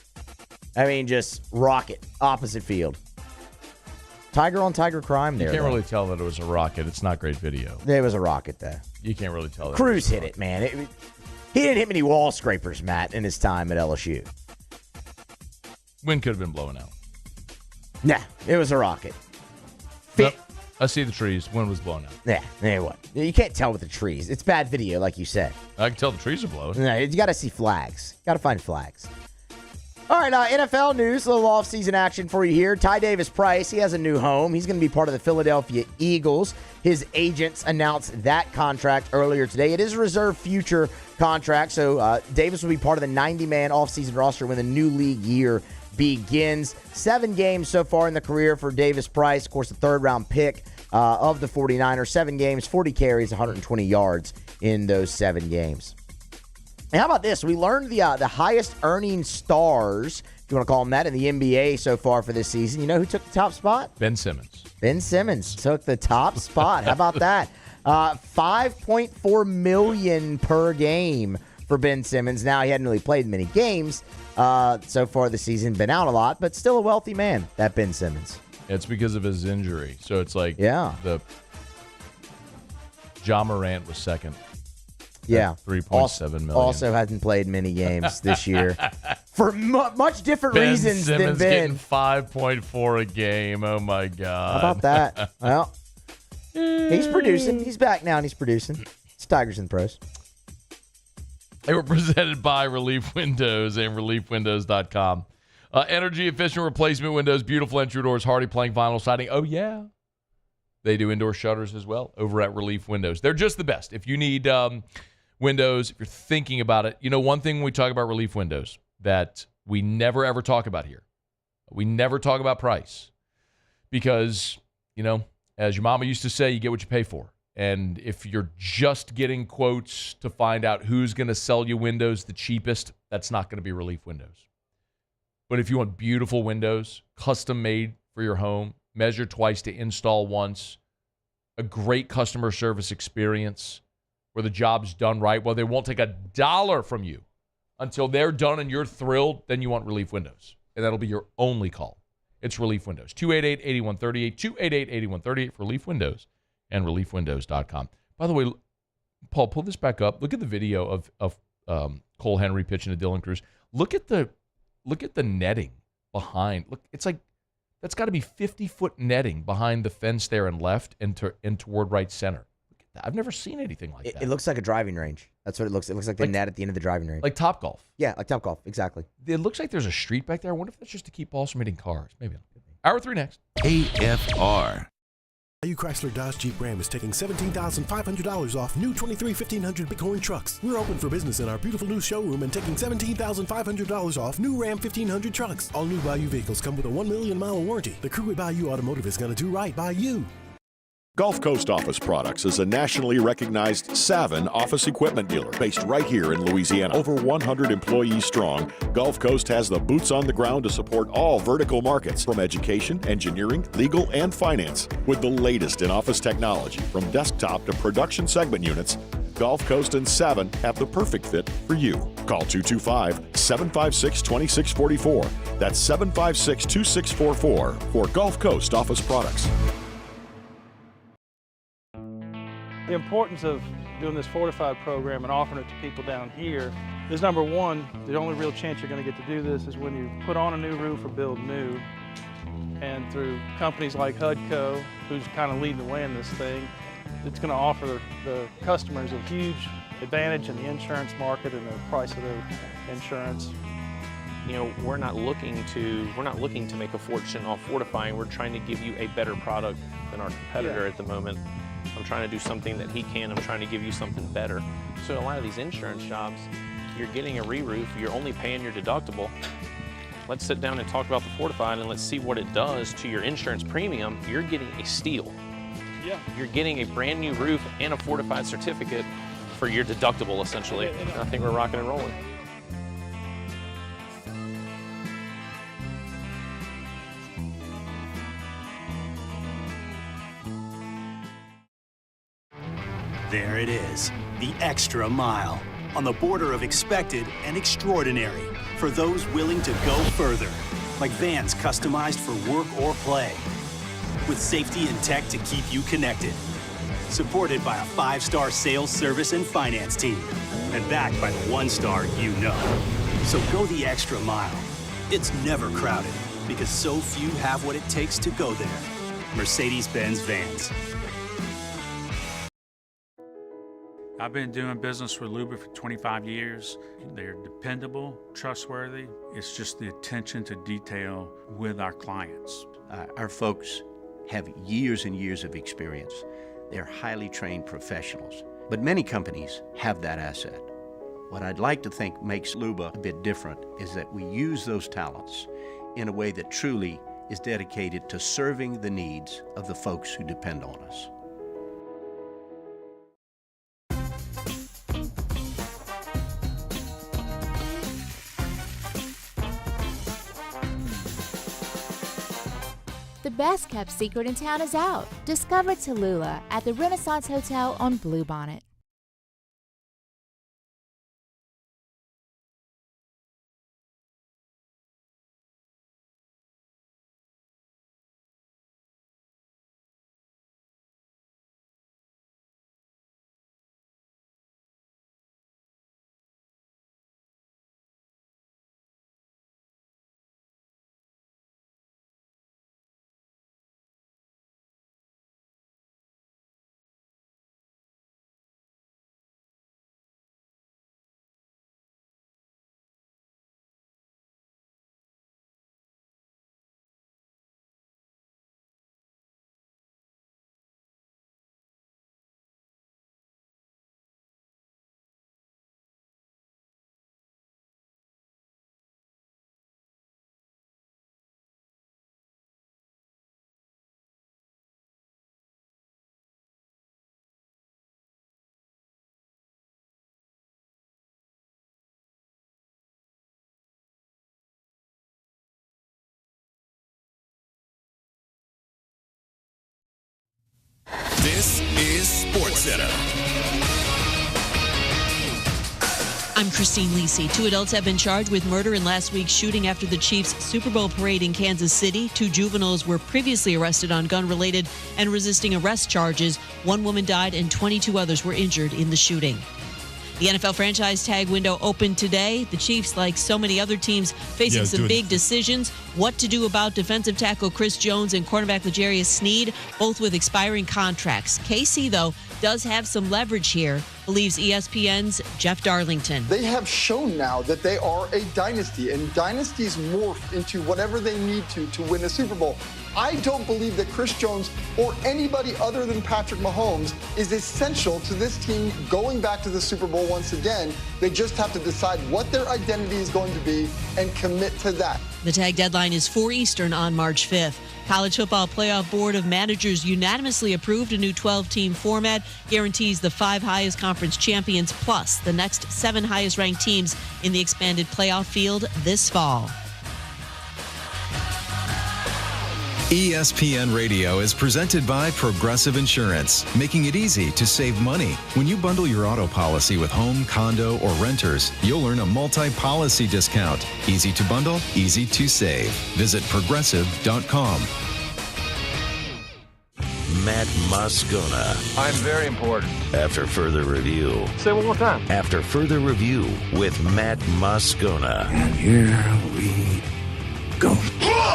I mean, just rocket, opposite field. Tiger on Tiger crime there. You can't really tell that it was a rocket. It's not great video. There was a rocket there. You can't really tell that. Cruz hit it, man. He didn't hit many wall scrapers, Matt, in his time at LSU. Wind could have been blowing out. Nah, it was a rocket. Nope. I see the trees. Wind was blowing out. Yeah, what? You can't tell with the trees. It's bad video, like you said. I can tell the trees are blowing. No, you got to see flags. Got to find flags. All right, NFL news, a little off-season action for you here. Ty Davis-Price, he has a new home. He's going to be part of the Philadelphia Eagles. His agents announced that contract earlier today. It is a reserve future contract, so Davis will be part of the 90-man off-season roster when the new league year begins. 7 games so far in the career for Davis-Price. Of course, the third-round pick of the 49ers. 7 games, 40 carries, 120 yards in those 7 games. And how about this? We learned the highest earning stars, if you want to call them that, in the NBA so far for this season. You know who took the top spot? Ben Simmons. Ben Simmons took the top spot. How about that? $5.4 million per game for Ben Simmons. Now, he hadn't really played many games so far this season, been out a lot, but still a wealthy man, that Ben Simmons. It's because of his injury. So it's like the Ja Morant was second. Yeah. $3.7 million. Also hasn't played many games this year for much different reasons Simmons than Ben. Getting 5.4 a game. Oh, my God. How about that? Well, he's producing. He's back now, and he's producing. It's Tigers in the pros. They were presented by Relief Windows and ReliefWindows.com. Energy efficient replacement windows, beautiful entry doors, hardy plank vinyl siding. Oh, yeah. They do indoor shutters as well over at Relief Windows. They're just the best. If you need windows, if you're thinking about it, one thing when we talk about Relief Windows that we never, ever talk about here, we never talk about price because, as your mama used to say, you get what you pay for. And if you're just getting quotes to find out who's going to sell you windows the cheapest, that's not going to be Relief Windows. But if you want beautiful windows, custom made for your home, measure twice to install once, a great customer service experience where the job's done right, well, they won't take $1 from you until they're done and you're thrilled, then you want Relief Windows. And that'll be your only call. It's Relief Windows. 288-8138, 288-8138 for Relief Windows and reliefwindows.com. By the way, Paul, pull this back up. Look at the video of Cole Henry pitching to Dylan Cruz. Look at the netting behind. Look, it's like that's got to be 50-foot netting behind the fence there and left and toward right center. Look at that. I've never seen anything like that. It looks like a driving range. That's what it looks. It looks like the net at the end of the driving range. Like Topgolf. Yeah, like Topgolf. Exactly. It looks like there's a street back there. I wonder if that's just to keep balls from hitting cars. Maybe. Hour 3 next. AFR. IU Chrysler Dodge Jeep Ram is taking $17,500 off new 23 1500 Bitcoin trucks. We're open for business in our beautiful new showroom and taking $17,500 off new Ram 1500 trucks. All new Bayou vehicles come with a 1 million mile warranty. The crew at Bayou Automotive is going to do right by you. Gulf Coast Office Products is a nationally recognized Saban office equipment dealer based right here in Louisiana. Over 100 employees strong, Gulf Coast has the boots on the ground to support all vertical markets from education, engineering, legal, and finance. With the latest in office technology from desktop to production segment units, Gulf Coast and Saban have the perfect fit for you. Call 225-756-2644. That's 756-2644 for Gulf Coast Office Products. The importance of doing this fortified program and offering it to people down here is, number one, the only real chance you're going to get to do this is when you put on a new roof or build new. And through companies like HUDCO, who's kind of leading the way in this thing, it's going to offer the customers a huge advantage in the insurance market and the price of their insurance. We're not looking to make a fortune off fortifying. We're trying to give you a better product than our competitor at the moment. I'm trying to do something that he can. I'm trying to give you something better. So a lot of these insurance jobs, you're getting a re-roof, you're only paying your deductible. Let's sit down and talk about the fortified and let's see what it does to your insurance premium. You're getting a steal. Yeah. You're getting a brand new roof and a fortified certificate for your deductible, essentially. I think we're rocking and rolling. There it is, the extra mile, on the border of expected and extraordinary for those willing to go further, like vans customized for work or play, with safety and tech to keep you connected, supported by a 5-star sales, service, and finance team, and backed by the 1-star you know. So go the extra mile. It's never crowded, because so few have what it takes to go there. Mercedes-Benz Vans. I've been doing business with Luba for 25 years. They're dependable, trustworthy. It's just the attention to detail with our clients. Our folks have years and years of experience. They're highly trained professionals. But many companies have that asset. What I'd like to think makes Luba a bit different is that we use those talents in a way that truly is dedicated to serving the needs of the folks who depend on us. The best kept secret in town is out. Discover Tallulah at the Renaissance Hotel on Bluebonnet. This is SportsCenter. I'm Christine Lisi. 2 adults have been charged with murder in last week's shooting after the Chiefs' Super Bowl parade in Kansas City. 2 juveniles were previously arrested on gun-related and resisting arrest charges. 1 woman died and 22 others were injured in the shooting. The NFL franchise tag window opened today. The Chiefs, like so many other teams, facing some big decisions. What to do about defensive tackle Chris Jones and cornerback L'Jarius Sneed, both with expiring contracts. KC, though, does have some leverage here, believes ESPN's Jeff Darlington. They have shown now that they are a dynasty, and dynasties morph into whatever they need to win a Super Bowl. I don't believe that Chris Jones or anybody other than Patrick Mahomes is essential to this team going back to the Super Bowl once again. They just have to decide what their identity is going to be and commit to that. The tag deadline is 4 Eastern on March 5th. College Football Playoff Board of Managers unanimously approved a new 12-team format, guarantees the 5 highest conference champions plus the next 7 highest-ranked teams in the expanded playoff field this fall. ESPN Radio is presented by Progressive Insurance, making it easy to save money. When you bundle your auto policy with home, condo, or renters, you'll earn a multi-policy discount. Easy to bundle, easy to save. Visit Progressive.com. Matt Moscona. I'm very important. After further review. Say it one more time. After further review with Matt Moscona. And here we go.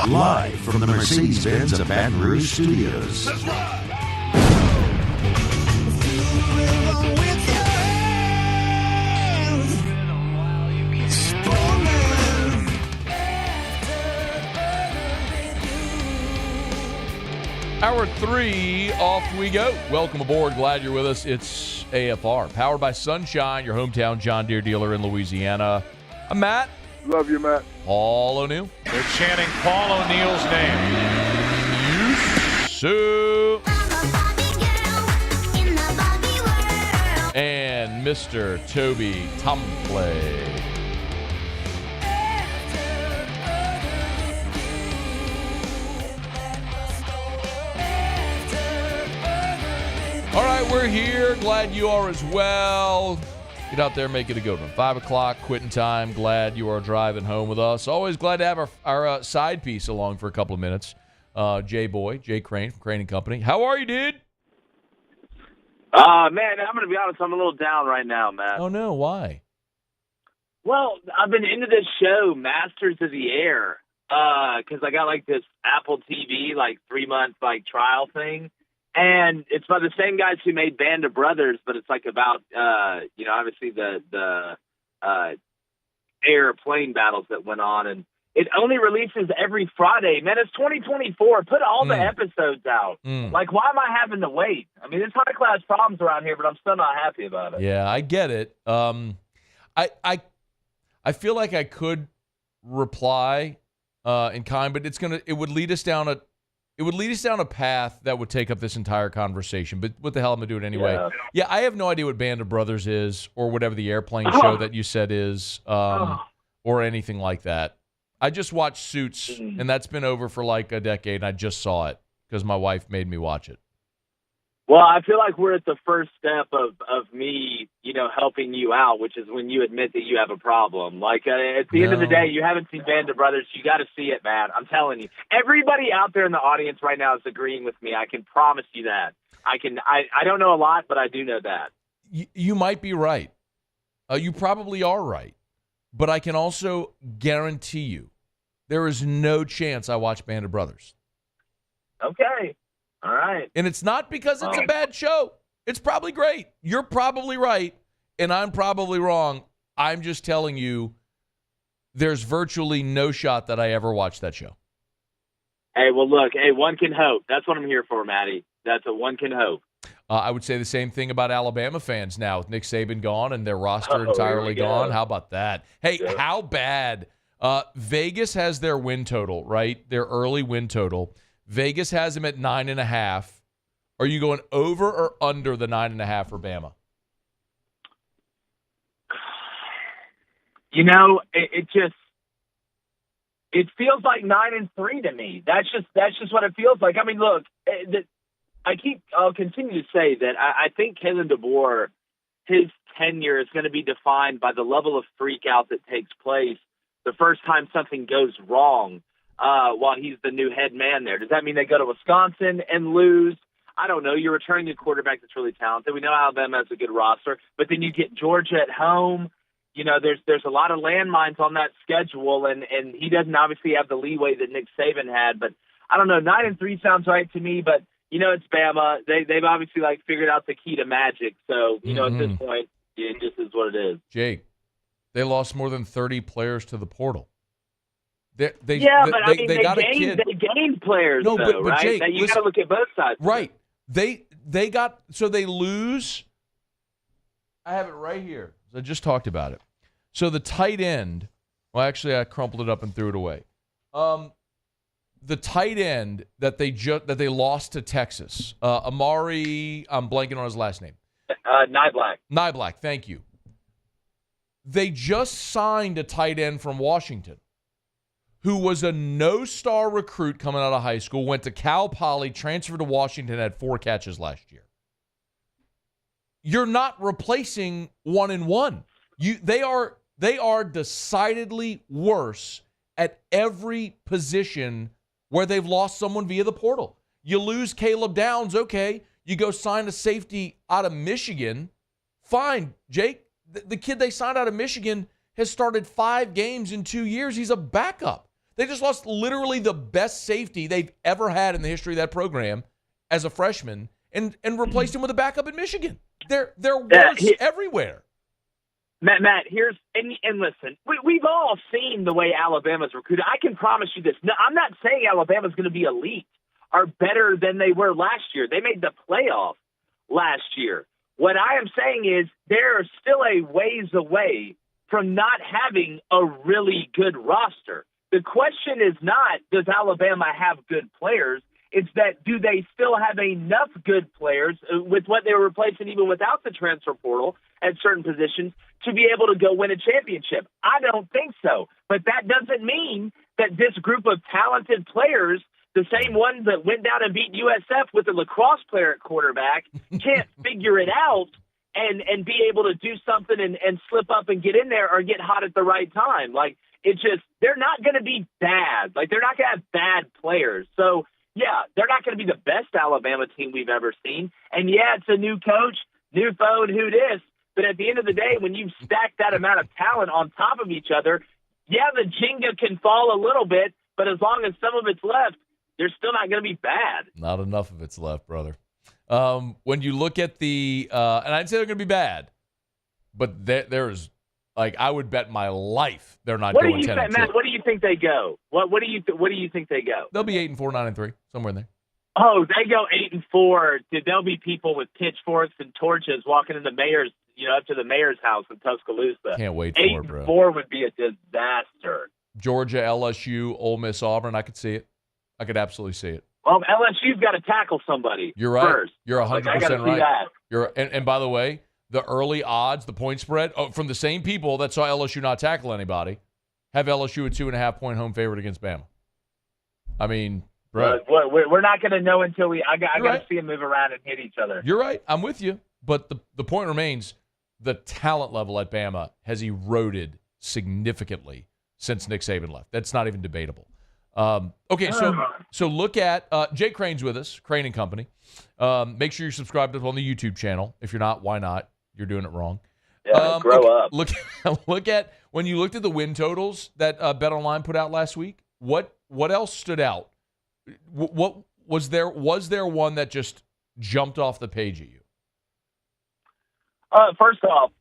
Live from the Mercedes-Benz of Baton Rouge Studios. Let's ride. Hour 3, off we go. Welcome aboard. Glad you're with us. It's AFR, powered by Sunshine, your hometown John Deere dealer in Louisiana. I'm Matt. Love you, Matt. Paul O'Neill. They're chanting Paul O'Neill's name. So. And Mr. Toby Tomplay. All right, we're here. Glad you are as well. Get out there, make it a good one. 5 o'clock, quitting time. Glad you are driving home with us. Always glad to have our side piece along for a couple of minutes. Jay Crain from Crain & Company. How are you, dude? Man, I'm going to be honest. I'm a little down right now, Matt. Oh, no. Why? Well, I've been into this show, Masters of the Air, because I got, like, this Apple TV, like, 3-month, like, trial thing. And it's by the same guys who made Band of Brothers, but it's like about, obviously the airplane battles that went on. And it only releases every Friday. Man, it's 2024. Put all the episodes out. Like, why am I having to wait? I mean, it's high-class problems around here, but I'm still not happy about it. Yeah, I get it. I feel like I could reply in kind, but it would lead us down a path that would take up this entire conversation. But what the hell am I doing anyway? Yeah, I have no idea what Band of Brothers is or whatever the airplane show that you said is or anything like that. I just watched Suits, and that's been over for like a decade, and I just saw it because my wife made me watch it. Well, I feel like we're at the first step of me, helping you out, which is when you admit that you have a problem. Like, at the end of the day, you haven't seen Band of Brothers. You got to see it, man. I'm telling you. Everybody out there in the audience right now is agreeing with me. I can promise you that. I don't know a lot, but I do know that. You might be right. You probably are right. But I can also guarantee you there is no chance I watch Band of Brothers. Okay. All right. And it's not because it's a bad show. It's probably great. You're probably right, and I'm probably wrong. I'm just telling you there's virtually no shot that I ever watch that show. Hey, well, look. Hey, one can hope. That's what I'm here for, Matty. That's what one can hope. I would say the same thing about Alabama fans now with Nick Saban gone and their roster entirely gone. How about that? Hey, how bad? Vegas has their win total, right? Their early win total. Vegas has him at 9.5. Are you going over or under the 9.5 for Bama? It feels like 9-3 to me. That's just what it feels like. I mean, look, I'll continue to say that I think Kalen DeBoer, his tenure is going to be defined by the level of freak out that takes place the first time something goes wrong while he's the new head man there. Does that mean they go to Wisconsin and lose? I don't know. You're returning a quarterback that's really talented. We know Alabama has a good roster, but then you get Georgia at home. You know, there's a lot of landmines on that schedule, and he doesn't obviously have the leeway that Nick Saban had. But I don't know. 9-3 sounds right to me, but you know, it's Bama. They've obviously figured out the key to magic. So you know, at this point, it just is what it is. Jake, they lost more than 30 players to the portal. They gained players, no, though, but right? Jake, You got to look at both sides. Right. They lose. I have it right here. I just talked about it. So the tight end. Well, actually, I crumpled it up and threw it away. The tight end that they lost to Texas, Amari. I'm blanking on his last name. Nyblack. Thank you. They just signed a tight end from Washington, who was a no-star recruit coming out of high school, went to Cal Poly, transferred to Washington, had 4 catches last year. You're not replacing 1-1. They are decidedly worse at every position where they've lost someone via the portal. You lose Caleb Downs, okay. You go sign a safety out of Michigan. Fine, Jake. The kid they signed out of Michigan has started 5 games in 2 years. He's a backup. They just lost literally the best safety they've ever had in the history of that program as a freshman and replaced him with a backup in Michigan. They're worse everywhere. Matt, and listen, we've all seen the way Alabama's recruited. I can promise you this. No, I'm not saying Alabama's going to be elite or better than they were last year. They made the playoff last year. What I am saying is they're still a ways away from not having a really good roster. The question is not, does Alabama have good players? It's that, do they still have enough good players with what they were replacing even without the transfer portal at certain positions to be able to go win a championship? I don't think so. But that doesn't mean that this group of talented players, the same ones that went down and beat USF with a lacrosse player at quarterback, can't figure it out and be able to do something and slip up and get in there or get hot at the right time. It's just, they're not going to be bad. They're not going to have bad players. So, yeah, they're not going to be the best Alabama team we've ever seen. And, yeah, it's a new coach, new foe, and who dis. But at the end of the day, when you stack that amount of talent on top of each other, yeah, the Jenga can fall a little bit, but as long as some of it's left, they're still not going to be bad. Not enough of it's left, brother. When you look at the and I'd say they're going to be bad, but there's I would bet my life they're not going 10-2. Matt, what do you think they go? What do you think they go? They'll be 8-4, 9-3, somewhere in there. Oh, they go 8-4. There'll be people with pitchforks and torches walking in the mayor's, up to the mayor's house in Tuscaloosa. Can't wait for it, bro. 8-4 would be a disaster. Georgia, LSU, Ole Miss, Auburn. I could see it. I could absolutely see it. Well, LSU's got to tackle somebody. You're right. First. You're 100% right. And by the way, the early odds, the point spread, from the same people that saw LSU not tackle anybody, have LSU a 2.5-point home favorite against Bama. I mean, bro. We're not going to know until I got to see them move around and hit each other. You're right. I'm with you. But the point remains, the talent level at Bama has eroded significantly since Nick Saban left. That's not even debatable. Okay, so look at Jay Crain's with us, Crain and Company. Make sure you're subscribed to us on the YouTube channel. If you're not, why not? You're doing it wrong. Yeah, grow up. Look at when you looked at the win totals that BetOnline put out last week. What else stood out? What was there? Was there one that just jumped off the page at you? First off,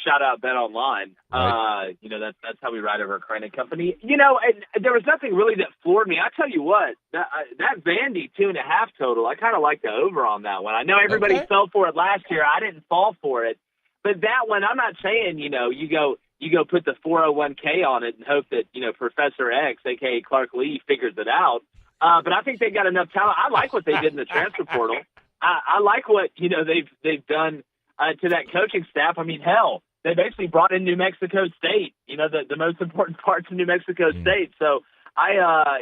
shout out BetOnline. Right. That's how we ride over Crain and Company. And there was nothing really that floored me. I tell you what, that Vandy 2.5 total, I kind of like the over on that one. I know everybody fell for it last year. I didn't fall for it, but that one, I'm not saying you go put the 401k on it and hope that Professor X, aka Clark Lee, figures it out. But I think they got enough talent. I like what they did in the transfer portal. I like what they've done. To that coaching staff. I mean, hell, they basically brought in New Mexico State, the most important parts of New Mexico State. So I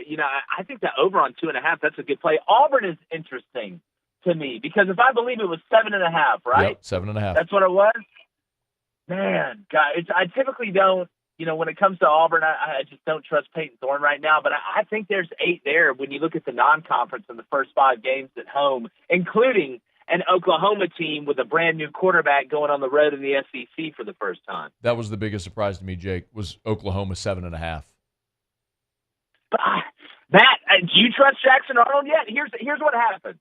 think that over on 2.5, that's a good play. Auburn is interesting to me, because if I believe it was 7.5, right? Yep, 7.5. That's what it was. Man, God, I typically don't. When it comes to Auburn, I just don't trust Peyton Thorne right now. But I think there's 8 there when you look at the non-conference in the first 5 games at home, including an Oklahoma team with a brand-new quarterback going on the road in the SEC for the first time. That was the biggest surprise to me, Jake, was Oklahoma 7.5. But Matt, do you trust Jackson Arnold yet? Here's what happened.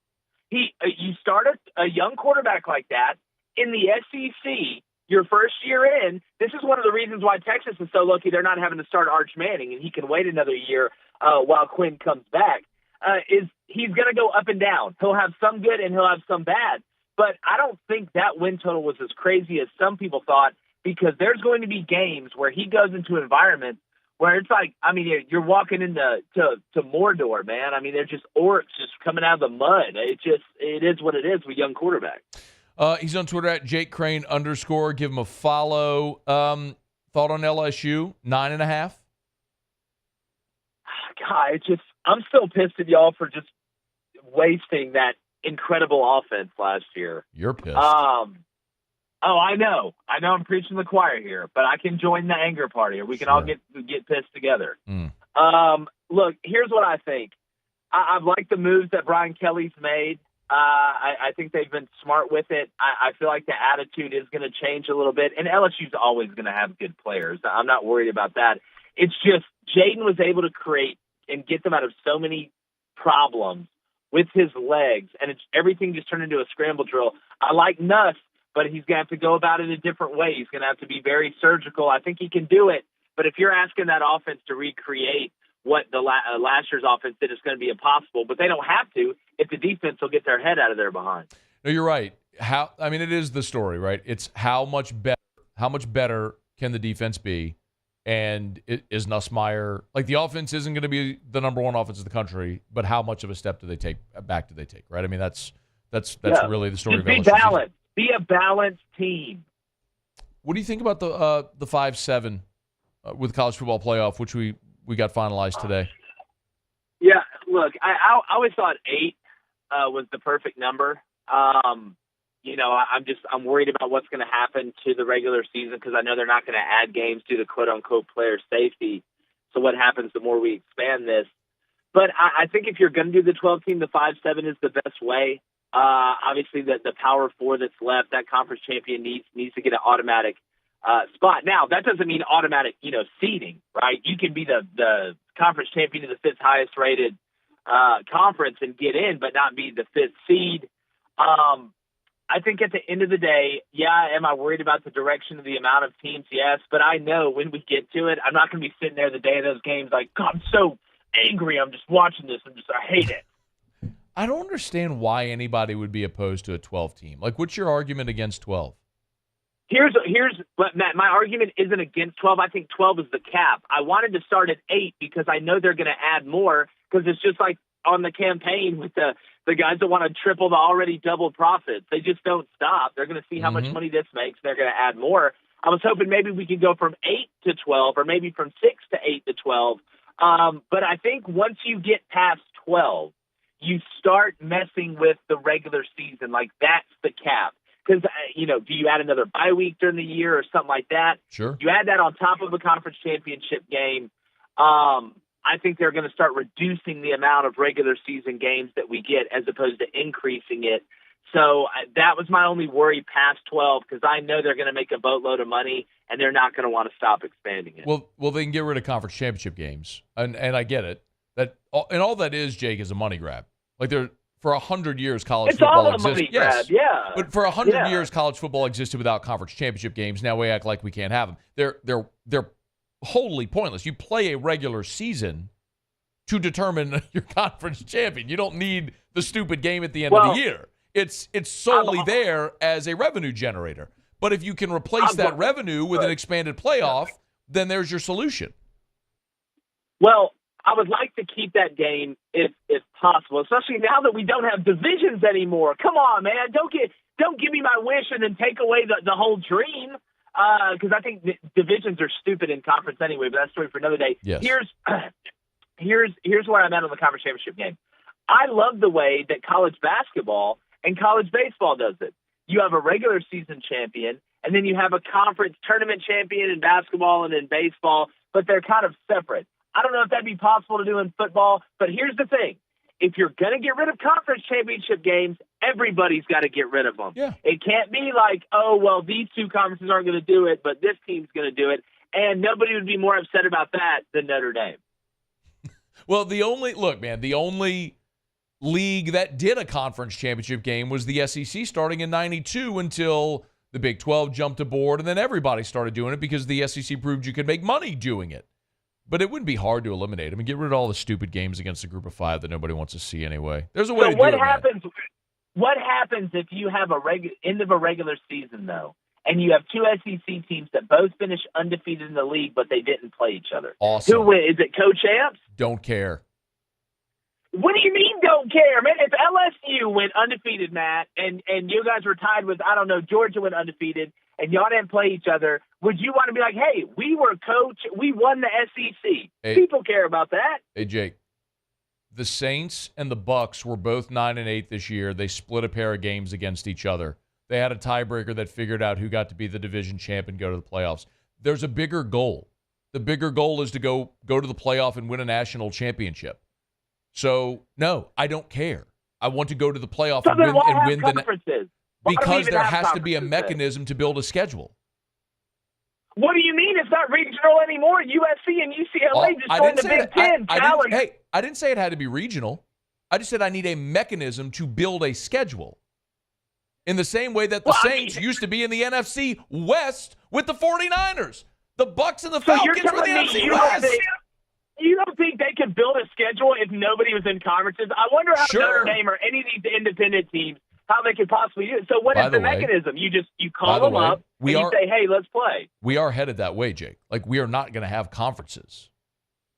You start a young quarterback like that in the SEC your first year in. This is one of the reasons why Texas is so lucky they're not having to start Arch Manning and he can wait another year while Quinn comes back. He's going to go up and down. He'll have some good and he'll have some bad. But I don't think that win total was as crazy as some people thought, because there's going to be games where he goes into an environment where it's like, you're walking into Mordor, man. They're just orcs just coming out of the mud. It is what it is with young quarterbacks. He's on Twitter at Jake Crain _. Give him a follow. Thought on LSU, 9.5? God, I'm still pissed at y'all for just wasting that incredible offense last year. You're pissed. I know I'm preaching the choir here, but I can join the anger party, or we can all get pissed together. Look, here's what I think. I've liked the moves that Brian Kelly's made. I think they've been smart with it. I feel like the attitude is going to change a little bit, and LSU's always going to have good players. I'm not worried about that. It's just Jaden was able to create and get them out of so many problems with his legs, and everything just turned into a scramble drill. I like Nuss, but he's going to have to go about it a different way. He's going to have to be very surgical. I think he can do it, but if you're asking that offense to recreate what the last year's offense did, it's going to be impossible. But they don't have to if the defense will get their head out of their behind. No, you're right. It is the story, right? It's how much better can the defense be? And is Nussmeier, the offense isn't going to be the number 1 offense in the country, but how much of a step do they take, right? That's really the story of LSU. Be balanced. Be a balanced team. What do you think about the 5-7 with college football playoff, which we got finalized today? Yeah, look, I always thought 8 was the perfect number. I'm worried about what's going to happen to the regular season, because I know they're not going to add games due to quote-unquote player safety. So what happens the more we expand this? But I think if you're going to do the 12-team, the 5-7 is the best way. Obviously, the Power 4 that's left, that conference champion needs to get an automatic spot. Now, that doesn't mean automatic, seeding, right? You can be the conference champion of the 5th highest rated conference and get in, but not be the 5th seed. I think at the end of the day, am I worried about the direction of the amount of teams? Yes, but I know when we get to it, I'm not going to be sitting there the day of those games like, God, I'm so angry. I'm just watching this. I hate it. I don't understand why anybody would be opposed to a 12-team. What's your argument against 12? Here's what, Matt, my argument isn't against 12. I think 12 is the cap. I wanted to start at 8 because I know they're going to add more, because it's just like on the campaign with the guys that want to triple the already double profits. They just don't stop. They're going to see how much money this makes. They're going to add more. I was hoping maybe we could go from 8 to 12, or maybe from 6 to 8 to 12. But I think once you get past 12, you start messing with the regular season. That's the cap. Because, do you add another bye week during the year or something like that? Sure. You add that on top of a conference championship game. I think they're going to start reducing the amount of regular season games that we get as opposed to increasing it. So that was my only worry past 12, because I know they're going to make a boatload of money and they're not going to want to stop expanding it. Well, they can get rid of conference championship games, and I get it. And all that is, Jake, is a money grab. For 100 years, college football existed. Money grab, yeah. But for 100 years, college football existed without conference championship games. Now we act like we can't have them. They're wholly pointless. You play a regular season to determine your conference champion. You don't need the stupid game at the end of the year. It's solely there as a revenue generator. But if you can replace that revenue with an expanded playoff, then there's your solution. Well, I would like to keep that game if possible, especially now that we don't have divisions anymore. Come on, man. Don't give me my wish and then take away the whole dream, because I think divisions are stupid in conference anyway, but that's a story for another day. Yes. Here's where I'm at on the conference championship game. I love the way that college basketball And college baseball does it. You have a regular season champion, and then you have a conference tournament champion in basketball and in baseball, but they're kind of separate. I don't know if that'd be possible to do in football, but here's the thing. If you're going to get rid of conference championship games, everybody's got to get rid of them. Yeah. It can't be like, oh, well, these two conferences aren't going to do it, but this team's going to do it. And nobody would be more upset about that than Notre Dame. Well, the only league that did a conference championship game was the SEC starting in 92 until the Big 12 jumped aboard, and then everybody started doing it because the SEC proved you could make money doing it. But it wouldn't be hard to eliminate them and get rid of all the stupid games against a group of 5 that nobody wants to see anyway. There's a way to do it, man. What happens if you have end of a regular season, though, and you have 2 SEC teams that both finish undefeated in the league, but they didn't play each other? Awesome. Who wins? Is it co-champs? Don't care. What do you mean don't care, man? If LSU went undefeated, Matt, and you guys were tied with, I don't know, Georgia went undefeated, and y'all didn't play each other, would you want to be like, hey, we won the SEC? Hey, people care about that. Hey, Jake, the Saints and the Bucks were both 9-8 this year. They split a pair of games against each other. They had a tiebreaker that figured out who got to be the division champ and go to the playoffs. There's a bigger goal. The bigger goal is to go to the playoff and win a national championship. So, no, I don't care. I want to go to the playoff and win the because there has to be a mechanism to build a schedule. What do you mean it's not regional anymore? USC and UCLA just joined the Big Ten. I didn't say it had to be regional. I just said I need a mechanism to build a schedule. In the same way that the Saints used to be in the NFC West with the 49ers. The Bucks and the Falcons were the NFC West. You don't think they could build a schedule if nobody was in conferences? I wonder how Notre Dame or any of these independent teams, how they could possibly do it. So what is the mechanism? You call them up and you say, hey, let's play. We are headed that way, Jake. Like, we are not going to have conferences.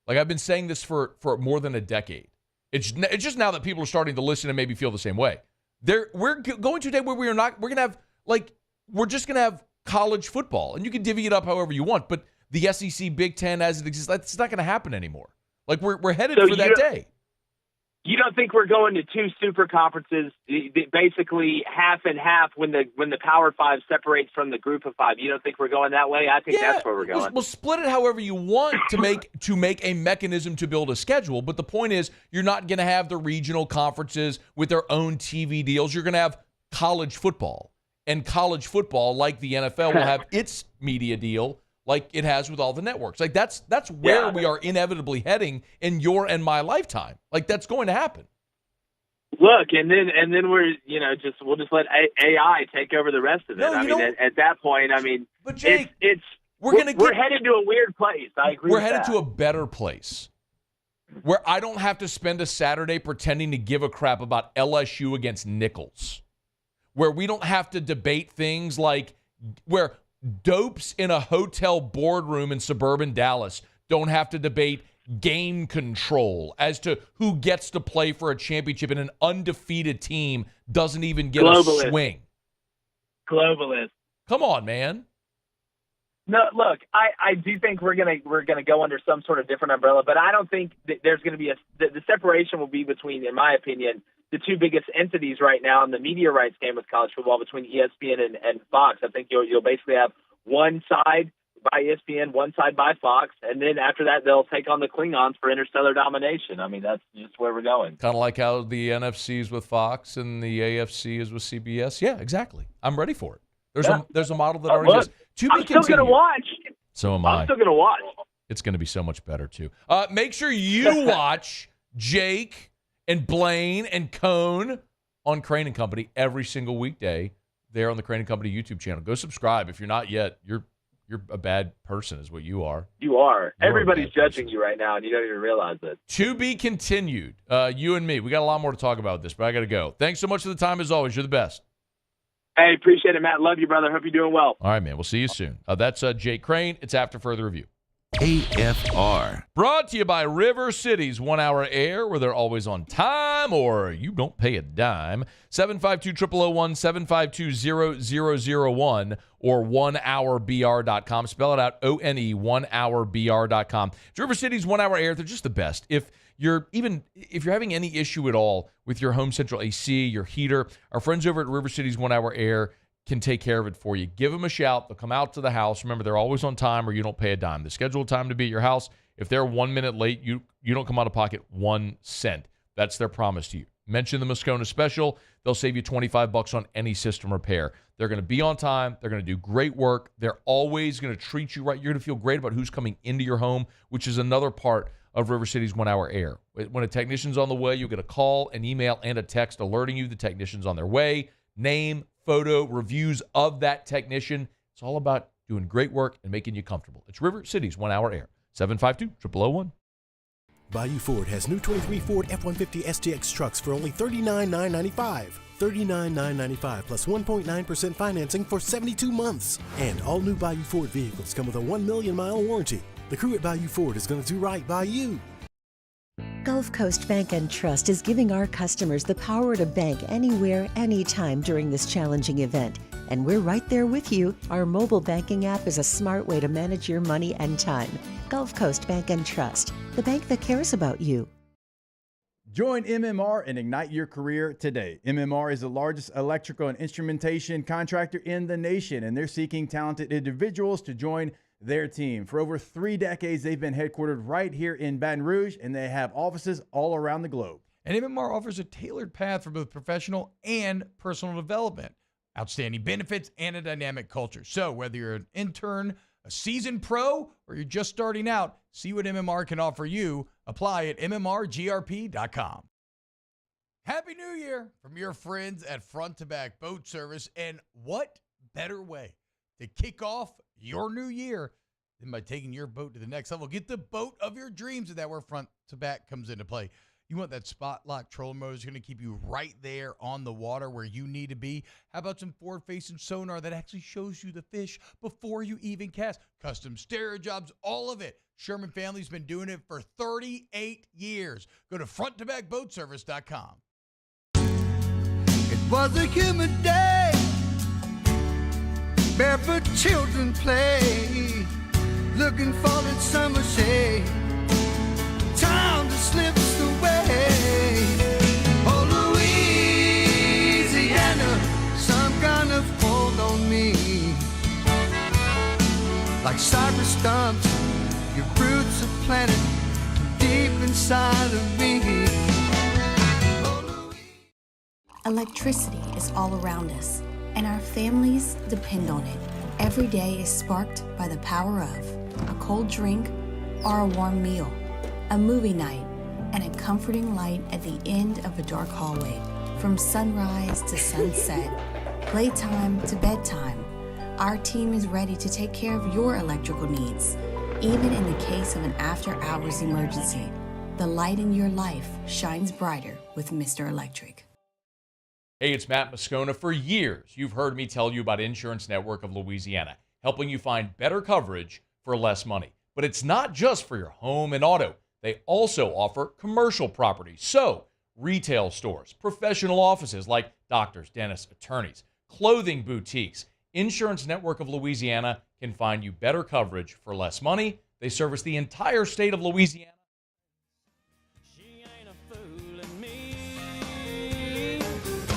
Like, I've been saying this for more than a decade. It's just now that people are starting to listen and maybe feel the same way. We're going to a day where we're going to have, we're just going to have college football. And you can divvy it up however you want, but the SEC, Big Ten as it exists, that's not going to happen anymore. Like, we're headed for that day. You don't think we're going to 2 super conferences, basically half and half when the Power 5 separates from the Group of 5? You don't think we're going that way? I think that's where we're going. We'll split it however you want to make a mechanism to build a schedule. But the point is, you're not going to have the regional conferences with their own TV deals. You're going to have college football. And college football, like the NFL, will have its media deal like it has with all the networks. Like, that's where we are inevitably heading in your and my lifetime. Like, that's going to happen. Look, and then we're we'll just let AI take over the rest of it. At that point, but Jake, we're headed to a weird place. I agree. We're headed to a better place where I don't have to spend a Saturday pretending to give a crap about LSU against Nichols, where we don't have to debate things like where dopes in a hotel boardroom in suburban Dallas don't have to debate game control as to who gets to play for a championship, and an undefeated team doesn't even get a swing. Globalist. Come on, man. No, look, I do think we're gonna go under some sort of different umbrella, but I don't think that there's going to be the separation will be between, in my opinion, the 2 biggest entities right now in the media rights game with college football, between ESPN and Fox. I think you'll basically have one side by ESPN, one side by Fox, and then after that they'll take on the Klingons for interstellar domination. That's just where we're going. Kind of like how the NFC is with Fox and the AFC is with CBS. Yeah, exactly. I'm ready for it. There's a model that already exists. I'm still going to watch. So am I. I'm still going to watch. It's going to be so much better, too. Make sure you watch Jake and Blaine and Cone on Crain and Company every single weekday there on the Crain and Company YouTube channel. Go subscribe. If you're not yet, you're a bad person is what you are. You are. Everybody's judging you right now, and you don't even realize it. To be continued. You and me. We got a lot more to talk about with this, but I got to go. Thanks so much for the time, as always. You're the best. Hey, appreciate it, Matt. Love you, brother. Hope you're doing well. All right, man. We'll see you soon. That's Jake Crain. It's after further review. AFR. Brought to you by River City's 1 Hour Air, where they're always on time or you don't pay a dime. 752-0001, 752-0001, or 1hourbr.com. Spell it out, O-N-E, 1hourbr.com. It's River City's 1 Hour Air. They're just the best. If you're having any issue at all with your home central AC, your heater, our friends over at River City's 1 Hour Air can take care of it for you. Give them a shout. They'll come out to the house. Remember, they're always on time or you don't pay a dime. The scheduled time to be at your house, if they're 1 minute late, you don't come out of pocket 1 cent. That's their promise to you. Mention the Moscona special. They'll save you $25 on any system repair. They're going to be on time. They're going to do great work. They're always going to treat you right. You're going to feel great about who's coming into your home, which is another part of River City's 1 Hour Air. When a technician's on the way, you'll get a call, an email, and a text alerting you the technician's on their way. Name, photo, reviews of that technician. It's all about doing great work and making you comfortable. It's River City's 1 Hour Air. 752-0001. Bayou Ford has new 23 Ford F-150 STX trucks for only $39,995. $39,995 plus 1.9% financing for 72 months. And all new Bayou Ford vehicles come with a 1 million mile warranty. The crew at Bayou Ford is going to do right by you. Gulf Coast Bank and Trust is giving our customers the power to bank anywhere, anytime during this challenging event. And we're right there with you. Our mobile banking app is a smart way to manage your money and time. Gulf Coast Bank and Trust, the bank that cares about you. Join MMR and ignite your career today. MMR is the largest electrical and instrumentation contractor in the nation, and they're seeking talented individuals to join their team. For over 3 decades, they've been headquartered right here in Baton Rouge, and they have offices all around the globe. And MMR offers a tailored path for both professional and personal development, outstanding benefits, and a dynamic culture. So whether you're an intern, a seasoned pro, or you're just starting out, see what MMR can offer you. Apply at mmrgrp.com. Happy New Year from your friends at Front to Back Boat Service. And what better way to kick off your new year than by taking your boat to the next level? Get the boat of your dreams, and that's where Front to Back comes into play. You want that spot lock trolling motor that's going to keep you right there on the water where you need to be. How about some forward-facing sonar that actually shows you the fish before you even cast? Custom stereo jobs, all of it. Sherman family's been doing it for 38 years. Go to fronttobackboatservice.com. It was a humid day. Barefoot children play, looking for that summer shade. Time just slips away. Oh, Louisiana, some kind of hold on me. Like cypress stumps, your roots are planted deep inside of me. Electricity is all around us, and our families depend on it. Every day is sparked by the power of a cold drink or a warm meal, a movie night, and a comforting light at the end of a dark hallway. From sunrise to sunset, playtime to bedtime, our team is ready to take care of your electrical needs. Even in the case of an after-hours emergency, the light in your life shines brighter with Mr. Electric. Hey, it's Matt Moscona. For years, you've heard me tell you about Insurance Network of Louisiana, helping you find better coverage for less money. But it's not just for your home and auto. They also offer commercial property. So, retail stores, professional offices like doctors, dentists, attorneys, clothing boutiques. Insurance Network of Louisiana can find you better coverage for less money. They service the entire state of Louisiana.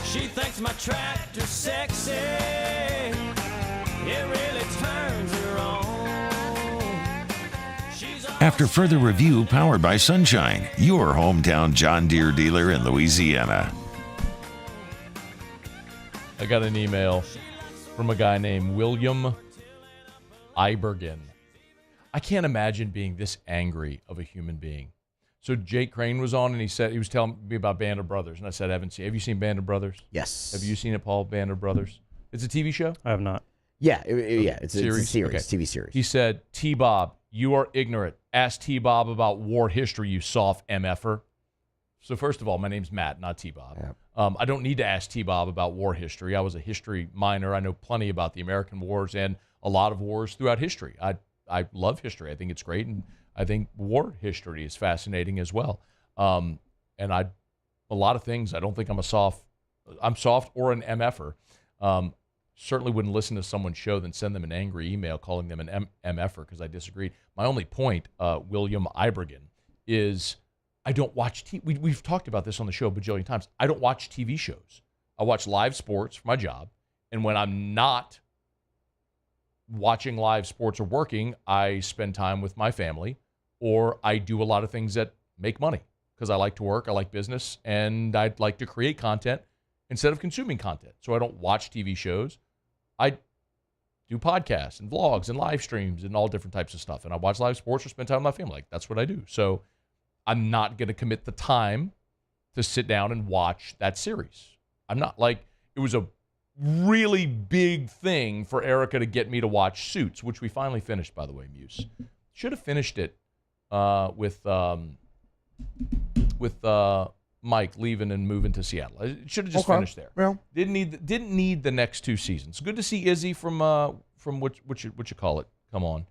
She thinks my tractor's sexy. It really turns her on. After further review, powered by Sunshine, your hometown John Deere dealer in Louisiana. I got an email from a guy named William Ibergen. I can't imagine being this angry of a human being. So Jake Crain was on, and he was telling me about Band of Brothers, and I said, have you seen Band of Brothers? Yes. Have you seen it, Paul? Band of Brothers. It's a TV show. I have not. Yeah, it's a series, Okay. TV series. He said, T-Bob, you are ignorant. Ask T-Bob about war history, you soft MFer. So first of all, my name's Matt, not T-Bob. Yeah. I don't need to ask T-Bob about war history. I was a history minor. I know plenty about the American wars and a lot of wars throughout history. I I love history. I think it's great, and I think war history is fascinating as well. And a lot of things, I don't think I'm soft or an MFer. Certainly wouldn't listen to someone's show then send them an angry email calling them an MFer because I disagreed. My only point, William Ibergen, is I don't watch TV. We've talked about this on the show a bajillion times. I don't watch TV shows. I watch live sports for my job, and when I'm not watching live sports or working, I spend time with my family, or I do a lot of things that make money because I like to work, I like business, and I'd like to create content instead of consuming content. So I don't watch TV shows. I do podcasts and vlogs and live streams and all different types of stuff. And I watch live sports or spend time with my family. Like, that's what I do. So I'm not going to commit the time to sit down and watch that series. I'm not like, it was a really big thing for Erica to get me to watch Suits, which we finally finished, by the way, Muse. Should have finished it with Mike leaving and moving to Seattle. It should have just finished there. Well, didn't need the next 2 seasons. Good to see Izzy from what you call it. Come on,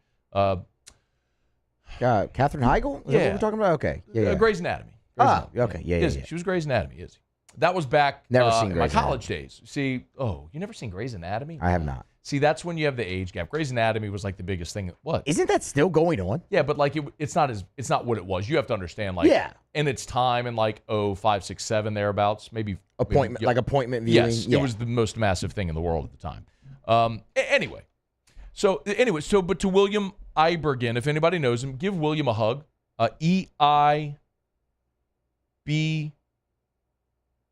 Katherine Heigl. Is that what we're talking about? Okay, yeah. Grey's Anatomy. Okay, yeah. She was Grey's Anatomy. Izzy. That was back Never seen in my Grey's college days. See, you never seen Grey's Anatomy? I have not. See, that's when you have the age gap. Grey's Anatomy was like the biggest thing. What? Isn't that still going on? Yeah, but like it's not what it was. You have to understand, like, in its time in like 5, 6, 7 thereabouts, maybe appointment viewing. Yes, it was the most massive thing in the world at the time. Anyway, but to William Ibergen, if anybody knows him, give William a hug.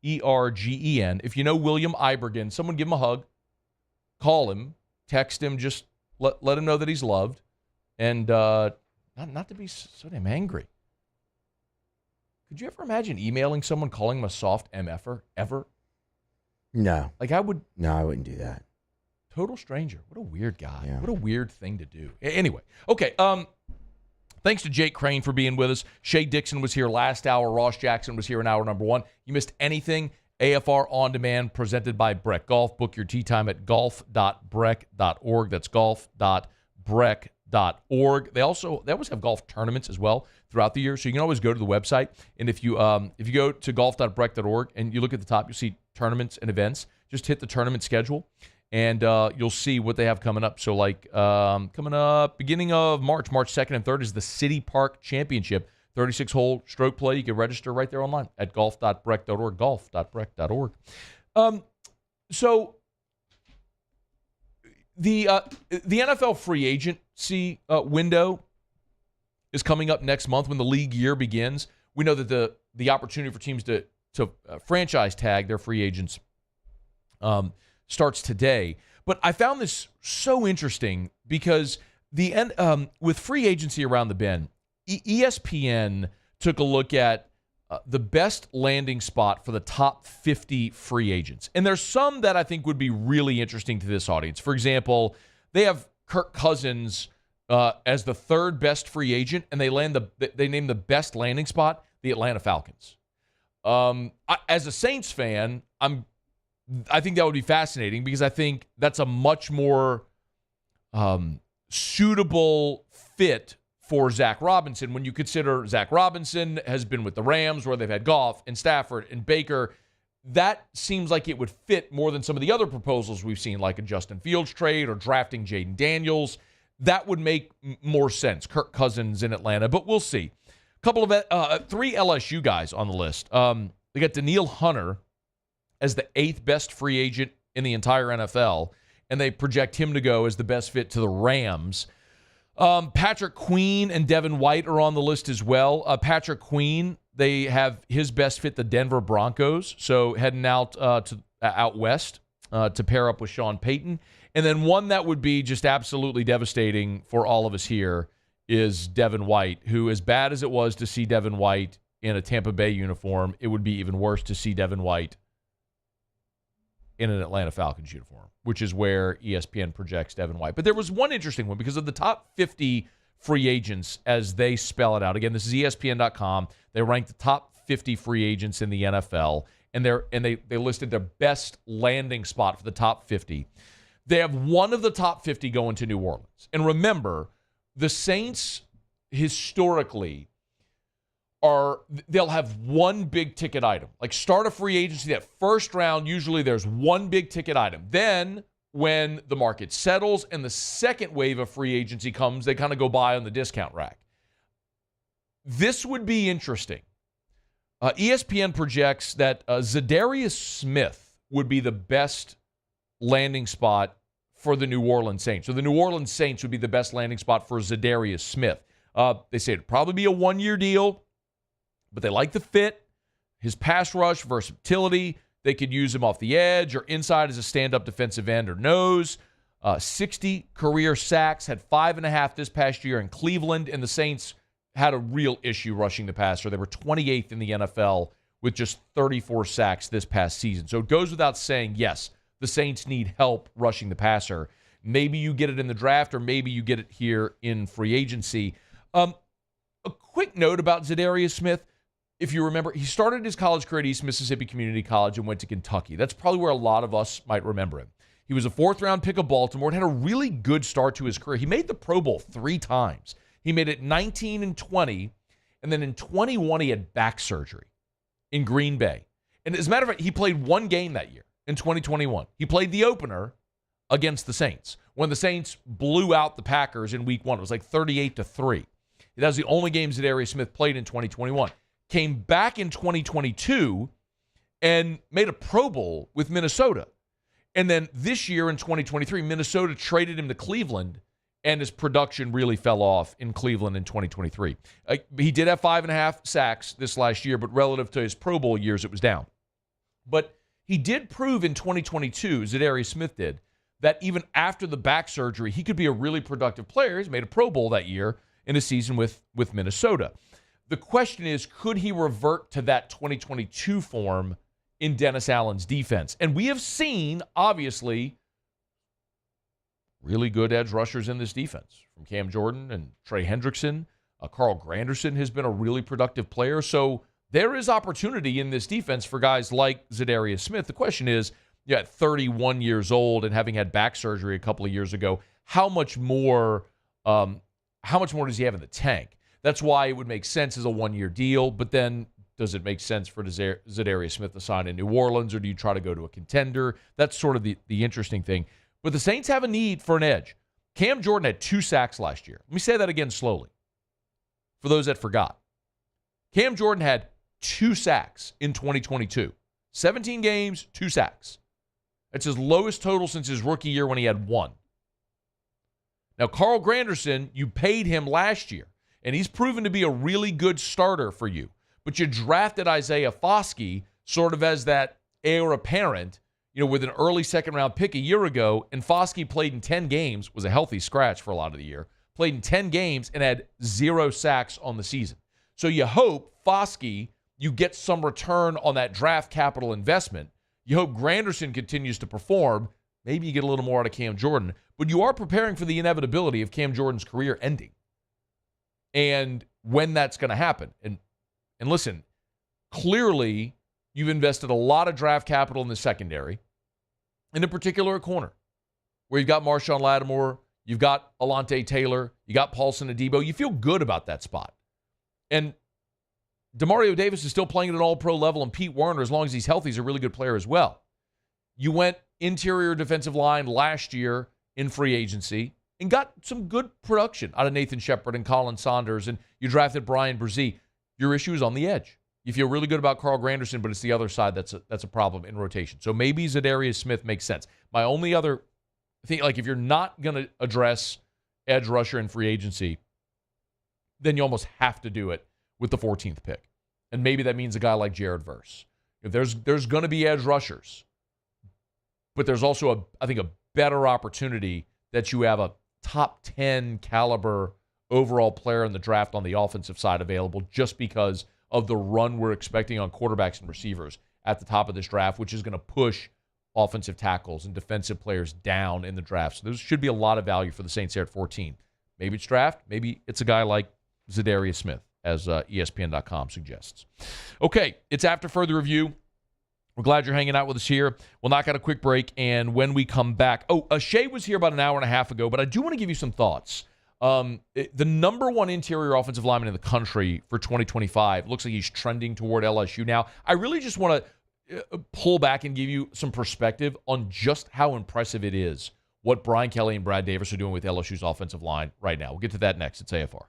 EIBERGEN. If you know William Ibergen, someone give him a hug. Call him, text him, just let him know that he's loved, and not to be so damn angry. Could you ever imagine emailing someone calling him a soft MFer ever? No. Like I would. No, I wouldn't do that. Total stranger. What a weird guy. Yeah. What a weird thing to do. Anyway, okay. Thanks to Jake Crain for being with us. Shea Dixon was here last hour. Ross Jackson was here in hour number 1. You missed anything? AFR On Demand presented by Breck Golf. Book your tee time at golf.breck.org. That's golf.breck.org. They always have golf tournaments as well throughout the year, so you can always go to the website. And if you go to golf.breck.org and you look at the top, you'll see tournaments and events. Just hit the tournament schedule, and you'll see what they have coming up. So like coming up beginning of March 2nd and 3rd is the City Park Championship. 36-hole stroke play. You can register right there online at golf.breck.org, golf.breck.org. So the NFL free agency window is coming up next month when the league year begins. We know that the opportunity for teams to franchise tag their free agents starts today. But I found this so interesting because with free agency around the bend, ESPN took a look at the best landing spot for the top 50 free agents. And there's some that I think would be really interesting to this audience. For example, they have Kirk Cousins as the 3rd best free agent, and they name the best landing spot the Atlanta Falcons. As a Saints fan, I think that would be fascinating because I think that's a much more suitable fit for Zach Robinson when you consider Zach Robinson has been with the Rams where they've had Goff and Stafford and Baker. That seems like it would fit more than some of the other proposals we've seen, like a Justin Fields trade or drafting Jaden Daniels. That would make more sense, Kirk Cousins in Atlanta, but we'll see. Couple of 3 LSU guys on the list. They got Danielle Hunter as the 8th best free agent in the entire NFL, and they project him to go as the best fit to the Rams. Patrick Queen and Devin White are on the list as well. Patrick Queen, they have his best fit the Denver Broncos, so heading out west to pair up with Sean Payton. And then one that would be just absolutely devastating for all of us here is Devin White, who, as bad as it was to see Devin White in a Tampa Bay uniform, it would be even worse to see Devin White in an Atlanta Falcons uniform, which is where ESPN projects Devin White. But there was one interesting one because of the top 50 free agents as they spell it out. Again, this is ESPN.com. They rank the top 50 free agents in the NFL, and they listed their best landing spot for the top 50. They have one of the top 50 going to New Orleans. And remember, the Saints historically they'll have one big ticket item. Like start a free agency, that first round, usually there's one big ticket item. Then when the market settles and the second wave of free agency comes, they kind of go by on the discount rack. This would be interesting. ESPN projects that Zadarius Smith would be the best landing spot for the New Orleans Saints. So the New Orleans Saints would be the best landing spot for Zadarius Smith. They say it'd probably be a one-year deal, but they like the fit, his pass rush, versatility. They could use him off the edge or inside as a stand-up defensive end or nose. 60 career sacks, had 5.5 this past year in Cleveland, and the Saints had a real issue rushing the passer. They were 28th in the NFL with just 34 sacks this past season. So it goes without saying, yes, the Saints need help rushing the passer. Maybe you get it in the draft or maybe you get it here in free agency. A quick note about Zadarius Smith. If you remember, he started his college career at East Mississippi Community College and went to Kentucky. That's probably where a lot of us might remember him. He was a fourth-round pick of Baltimore and had a really good start to his career. He made the Pro Bowl 3 times. He made it 19 and 20, and then in 21 he had back surgery in Green Bay. And as a matter of fact, he played one game that year in 2021. He played the opener against the Saints when the Saints blew out the Packers in week 1. It was like 38-3. That was the only game Zadarius Smith played in 2021. Came back in 2022 and made a Pro Bowl with Minnesota. And then this year in 2023, Minnesota traded him to Cleveland, and his production really fell off in Cleveland in 2023. He did have 5.5 sacks this last year, but relative to his Pro Bowl years, it was down. But he did prove in 2022, Zadarius Smith did, that even after the back surgery, he could be a really productive player. He's made a Pro Bowl that year in a season with Minnesota. The question is, could he revert to that 2022 form in Dennis Allen's defense? And we have seen, obviously, really good edge rushers in this defense, from Cam Jordan and Trey Hendrickson. Carl Granderson has been a really productive player. So there is opportunity in this defense for guys like Zadarius Smith. The question is, at 31 years old and having had back surgery a couple of years ago, how much more does he have in the tank? That's why it would make sense as a one-year deal. But then does it make sense for Zadarius Smith to sign in New Orleans, or do you try to go to a contender? That's sort of the interesting thing. But the Saints have a need for an edge. Cam Jordan had 2 sacks last year. Let me say that again slowly for those that forgot. Cam Jordan had 2 sacks in 2022. 17 games, 2 sacks. That's his lowest total since his rookie year when he had 1. Now, Carl Granderson, you paid him last year, and he's proven to be a really good starter for you. But you drafted Isaiah Foskey sort of as that heir apparent, with an early second-round pick a year ago, and Foskey played in 10 games, was a healthy scratch for a lot of the year, played in 10 games and had 0 sacks on the season. So you hope Foskey, you get some return on that draft capital investment. You hope Granderson continues to perform. Maybe you get a little more out of Cam Jordan, but you are preparing for the inevitability of Cam Jordan's career ending and when that's going to happen. And listen, clearly you've invested a lot of draft capital in the secondary, and in particular at corner, where you've got Marshawn Lattimore, you've got Alontae Taylor, you got Paulson Adebo. You feel good about that spot. And Demario Davis is still playing at an all-pro level, and Pete Werner, as long as he's healthy, is a really good player as well. You went interior defensive line last year in free agency and got some good production out of Nathan Shepard and Colin Saunders, and you drafted Brian Brzee. Your issue is on the edge. You feel really good about Carl Granderson, but it's the other side that's a problem in rotation. So maybe Zadarius Smith makes sense. My only other thing, like if you're not going to address edge rusher in free agency, then you almost have to do it with the 14th pick. And maybe that means a guy like Jared Verse. If there's going to be edge rushers, but there's also, I think, a better opportunity that you have a top 10 caliber overall player in the draft on the offensive side available, just because of the run we're expecting on quarterbacks and receivers at the top of this draft, which is going to push offensive tackles and defensive players down in the draft. So there should be a lot of value for the Saints there at 14. Maybe it's draft. Maybe it's a guy like Zadarius Smith, as ESPN.com suggests. Okay, it's After Further Review. We're glad you're hanging out with us here. We'll knock out a quick break, and when we come back... Shea was here about an hour and a half ago, but I do want to give you some thoughts The number one interior offensive lineman in the country for 2025 looks like he's trending toward LSU now. I really just want to pull back and give you some perspective on just how impressive it is what Brian Kelly and Brad Davis are doing with LSU's offensive line right now. We'll get to that next. It's AFR.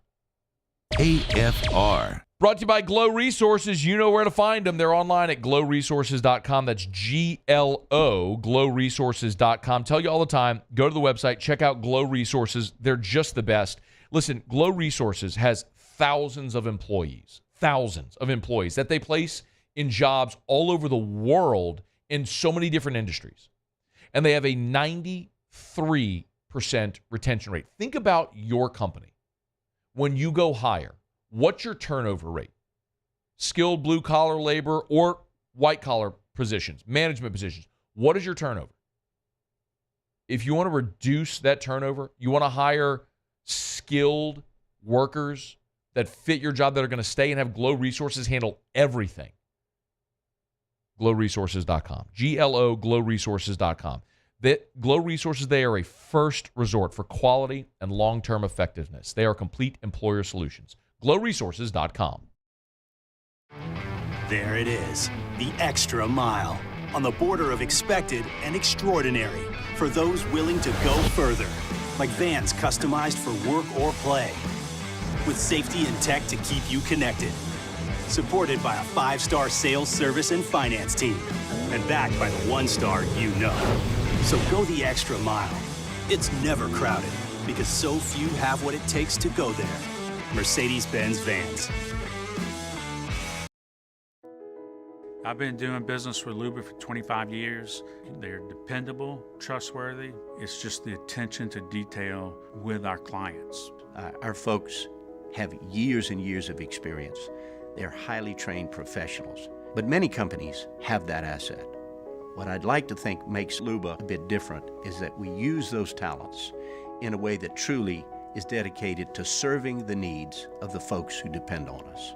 AFR. Brought to you by Glow Resources. You know where to find them. They're online at glowresources.com. That's GLO, glowresources.com. Tell you all the time, go to the website, check out Glow Resources. They're just the best. Listen, Glow Resources has thousands of employees that they place in jobs all over the world in so many different industries. And they have a 93% retention rate. Think about your company. When you go hire, what's your turnover rate? Skilled blue-collar labor or white-collar positions, management positions. What is your turnover? If you want to reduce that turnover, you want to hire skilled workers that fit your job that are going to stay and have Glow Resources handle everything. glowresources.com. GLO, glowresources.com. Glow Resources, they are a first resort for quality and long-term effectiveness. They are complete employer solutions. glowresources.com. There it is, the extra mile, on the border of expected and extraordinary, for those willing to go further, like vans customized for work or play, with safety and tech to keep you connected, supported by a 5-star sales, service, and finance team, and backed by the 1-star you know. So go the extra mile. It's never crowded, because so few have what it takes to go there. Mercedes-Benz Vans. I've been doing business with Luba for 25 years. They're dependable, trustworthy. It's just the attention to detail with our clients. Our folks have years and years of experience. They're highly trained professionals, but many companies have that asset. What I'd like to think makes Luba a bit different is that we use those talents in a way that truly is dedicated to serving the needs of the folks who depend on us.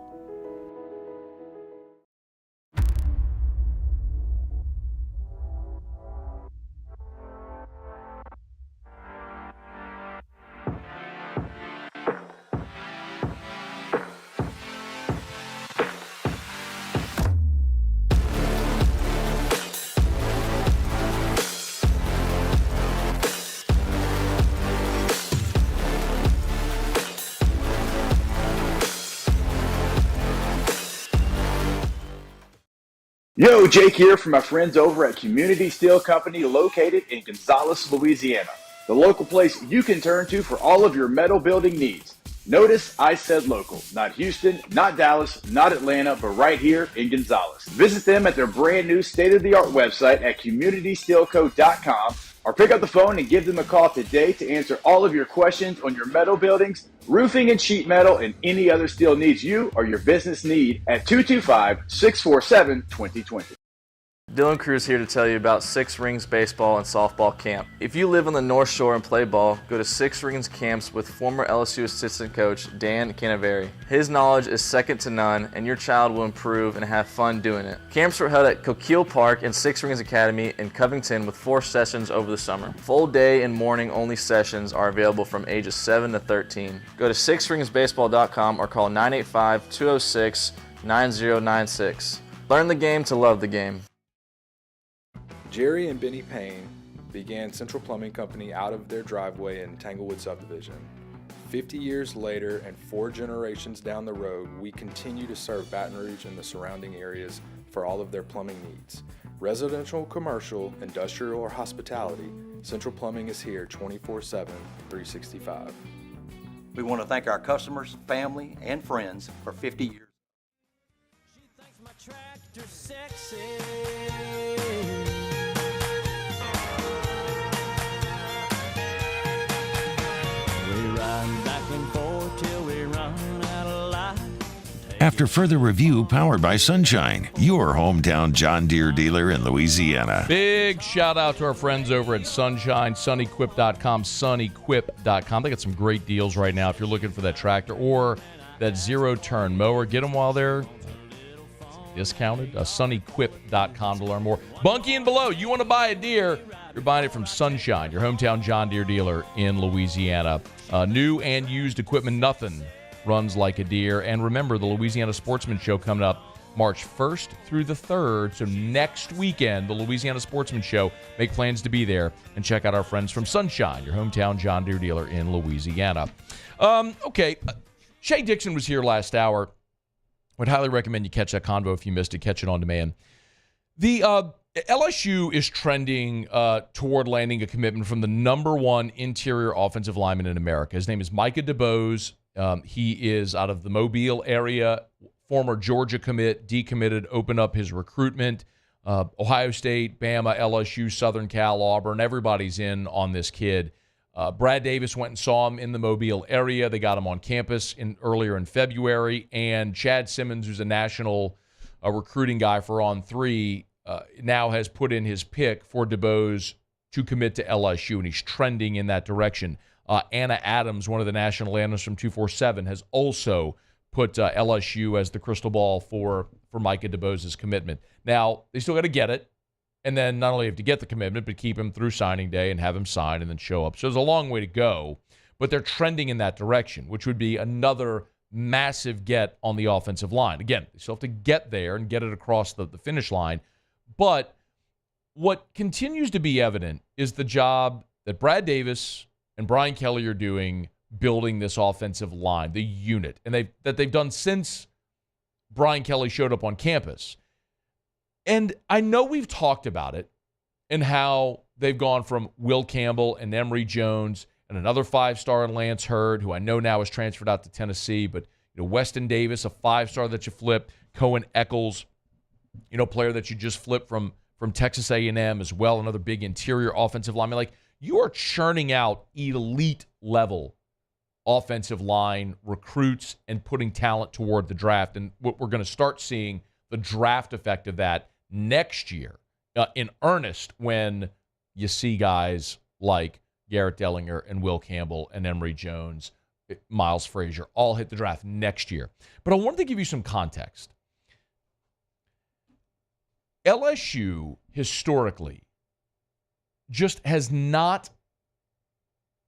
Yo, Jake here from my friends over at Community Steel Company located in Gonzales, Louisiana. The local place you can turn to for all of your metal building needs. Notice I said local, not Houston, not Dallas, not Atlanta, but right here in Gonzales. Visit them at their brand new state-of-the-art website at communitysteelco.com or pick up the phone and give them a call today to answer all of your questions on your metal buildings, roofing and sheet metal, and any other steel needs you or your business need at 225-647-2020. Dylan Cruz here to tell you about Six Rings Baseball and Softball Camp. If you live on the North Shore and play ball, go to Six Rings Camps with former LSU assistant coach Dan Canaveri. His knowledge is second to none, and your child will improve and have fun doing it. Camps were held at Coquille Park and Six Rings Academy in Covington with 4 sessions over the summer. Full day and morning only sessions are available from ages 7 to 13. Go to sixringsbaseball.com or call 985-206-9096. Learn the game to love the game. Jerry and Benny Payne began Central Plumbing Company out of their driveway in Tanglewood Subdivision. 50 years later and 4 generations down the road, we continue to serve Baton Rouge and the surrounding areas for all of their plumbing needs. Residential, commercial, industrial, or hospitality, Central Plumbing is here 24/7, 365. We want to thank our customers, family, and friends for 50 years. She thinks my tractor's sexy. Back and forth till we run out of light. After further review powered by Sunshine, your hometown John Deere dealer in Louisiana. Big shout out to our friends over at Sunshine, sunnyquip.com, sunnyquip.com. They got some great deals right now if you're looking for that tractor or that zero-turn mower. Get them while they're discounted. Sunnyquip.com to learn more. Bunky and below, you want to buy a deer, you're buying it from Sunshine, your hometown John Deere dealer in Louisiana. New and used equipment, nothing runs like a deer. And remember, the Louisiana Sportsman Show coming up March 1st through the 3rd. So next weekend, the Louisiana Sportsman Show. Make plans to be there and check out our friends from Sunshine, your hometown John Deere dealer in Louisiana. Okay, Shea Dixon was here last hour. Would highly recommend you catch that convo if you missed it. Catch it on demand. The LSU is trending toward landing a commitment from the number one interior offensive lineman in America. His name is Micah DeBose. He is out of the Mobile area. Former Georgia commit, decommitted, opened up his recruitment. Ohio State, Bama, LSU, Southern Cal, Auburn, everybody's in on this kid. Brad Davis went and saw him in the Mobile area. They got him on campus earlier in February. And Chad Simmons, who's a national recruiting guy for On3, now has put in his pick for DeBose to commit to LSU, and he's trending in that direction. Anna Adams, one of the national analysts from 247, has also put LSU as the crystal ball for Micah DeBose's commitment. Now, they still got to get it, and then not only have to get the commitment, but keep him through signing day and have him sign and then show up. So there's a long way to go, but they're trending in that direction, which would be another massive get on the offensive line. Again, they still have to get there and get it across the finish line, but what continues to be evident is the job that Brad Davis and Brian Kelly are doing building this offensive line, the unit, and they've done since Brian Kelly showed up on campus. And I know we've talked about it and how they've gone from Will Campbell and Emory Jones and another 5-star in Lance Hurd, who I know now has transferred out to Tennessee, but Weston Davis, a 5-star that you flip, Cohen Eccles, player that you just flipped from Texas A&M as well, another big interior offensive lineman. Like, you are churning out elite level offensive line recruits and putting talent toward the draft. And what we're going to start seeing the draft effect of that next year in earnest when you see guys like Garrett Dellinger and Will Campbell and Emory Jones, Miles Frazier, all hit the draft next year. But I wanted to give you some context. LSU historically just has not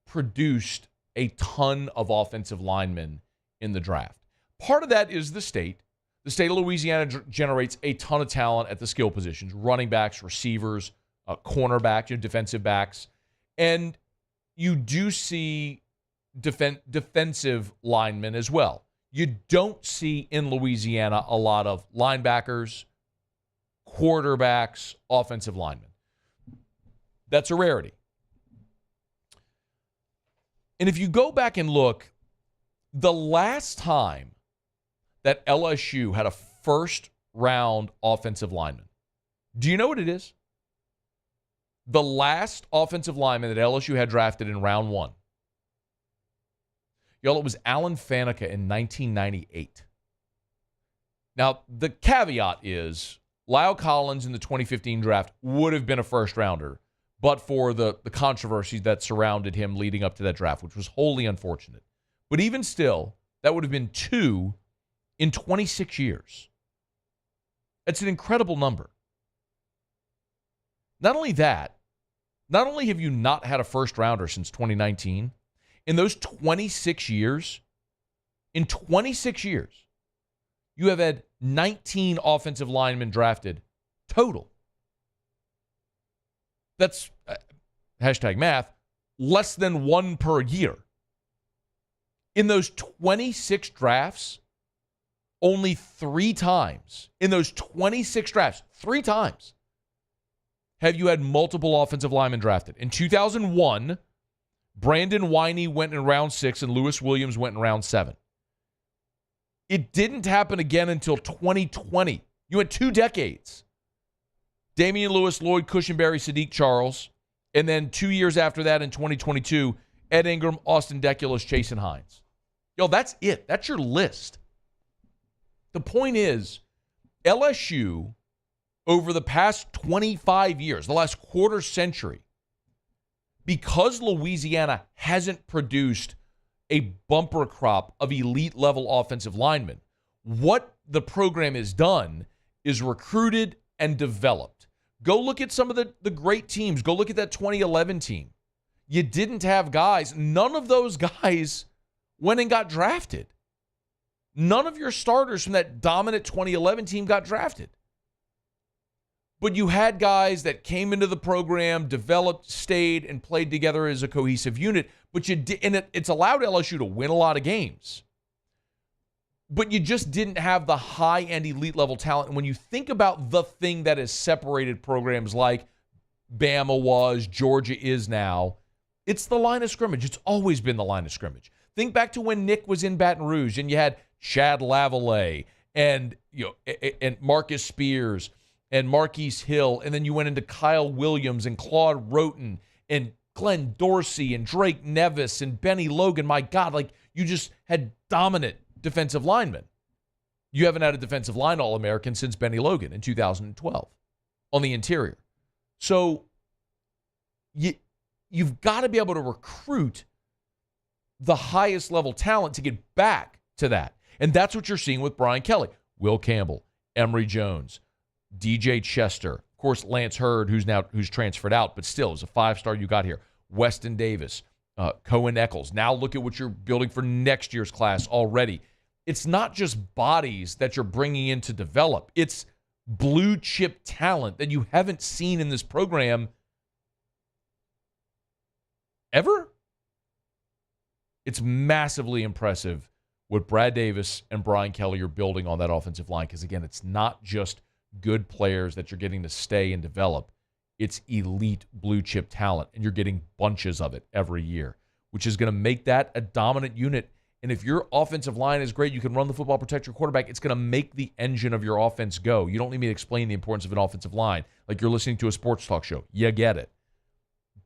produced a ton of offensive linemen in the draft. Part of that is the state. The state of Louisiana generates a ton of talent at the skill positions, running backs, receivers, cornerbacks, defensive backs. And you do see defensive linemen as well. You don't see in Louisiana a lot of linebackers, quarterbacks, offensive linemen. That's a rarity. And if you go back and look, the last time that LSU had a first-round offensive lineman, do you know what it is? The last offensive lineman that LSU had drafted in round 1. Y'all, it was Alan Faneca in 1998. Now, the caveat is Lyle Collins in the 2015 draft would have been a first-rounder, but for the controversy that surrounded him leading up to that draft, which was wholly unfortunate. But even still, that would have been 2 in 26 years. That's an incredible number. Not only that, not only have you not had a first-rounder since 2019, in those 26 years, you have had 19 offensive linemen drafted total. That's, hashtag math, less than 1 per year. In those 26 drafts, only 3 times, in those 26 drafts, 3 times, have you had multiple offensive linemen drafted. In 2001, Brandon Winey went in round 6 and Lewis Williams went in round 7. It didn't happen again until 2020. You had 2 decades. Damian Lewis, Lloyd Cushenberry, Sadiq Charles, and then 2 years after that in 2022, Ed Ingram, Austin Deculus, Jason Hines. Yo, that's it. That's your list. The point is, LSU, over the past 25 years, the last quarter century, because Louisiana hasn't produced a bumper crop of elite level offensive linemen, what the program has done is recruited and developed. Go look at some of the great teams. Go look at that 2011 team. You didn't have guys. None of those guys went and got drafted. None of your starters from that dominant 2011 team got drafted. But you had guys that came into the program, developed, stayed, and played together as a cohesive unit. But you did, and it's allowed LSU to win a lot of games. But you just didn't have the high-end elite level talent. And when you think about the thing that has separated programs like Bama was, Georgia is now, it's the line of scrimmage. It's always been the line of scrimmage. Think back to when Nick was in Baton Rouge and you had Chad Lavallee and Marcus Spears and Marquise Hill, and then you went into Kyle Williams and Claude Roten and Glenn Dorsey and Drake Nevis and Benny Logan. My God, like you just had dominant defensive linemen. You haven't had a defensive line All-American since Benny Logan in 2012 on the interior. So you've got to be able to recruit the highest level talent to get back to that. And that's what you're seeing with Brian Kelly, Will Campbell, Emory Jones, DJ Chester, of course, Lance Hurd, who's transferred out, but still is a 5-star you got here. Weston Davis, Cohen Eccles. Now look at what you're building for next year's class already. It's not just bodies that you're bringing in to develop. It's blue chip talent that you haven't seen in this program ever. It's massively impressive what Brad Davis and Brian Kelly are building on that offensive line. Because, again, it's not just good players that you're getting to stay and develop. It's elite blue chip talent, and you're getting bunches of it every year, which is going to make that a dominant unit. And if your offensive line is great, you can run the football, protect your quarterback, it's going to make the engine of your offense go. You don't need me to explain the importance of an offensive line like you're listening to a sports talk show. You get it.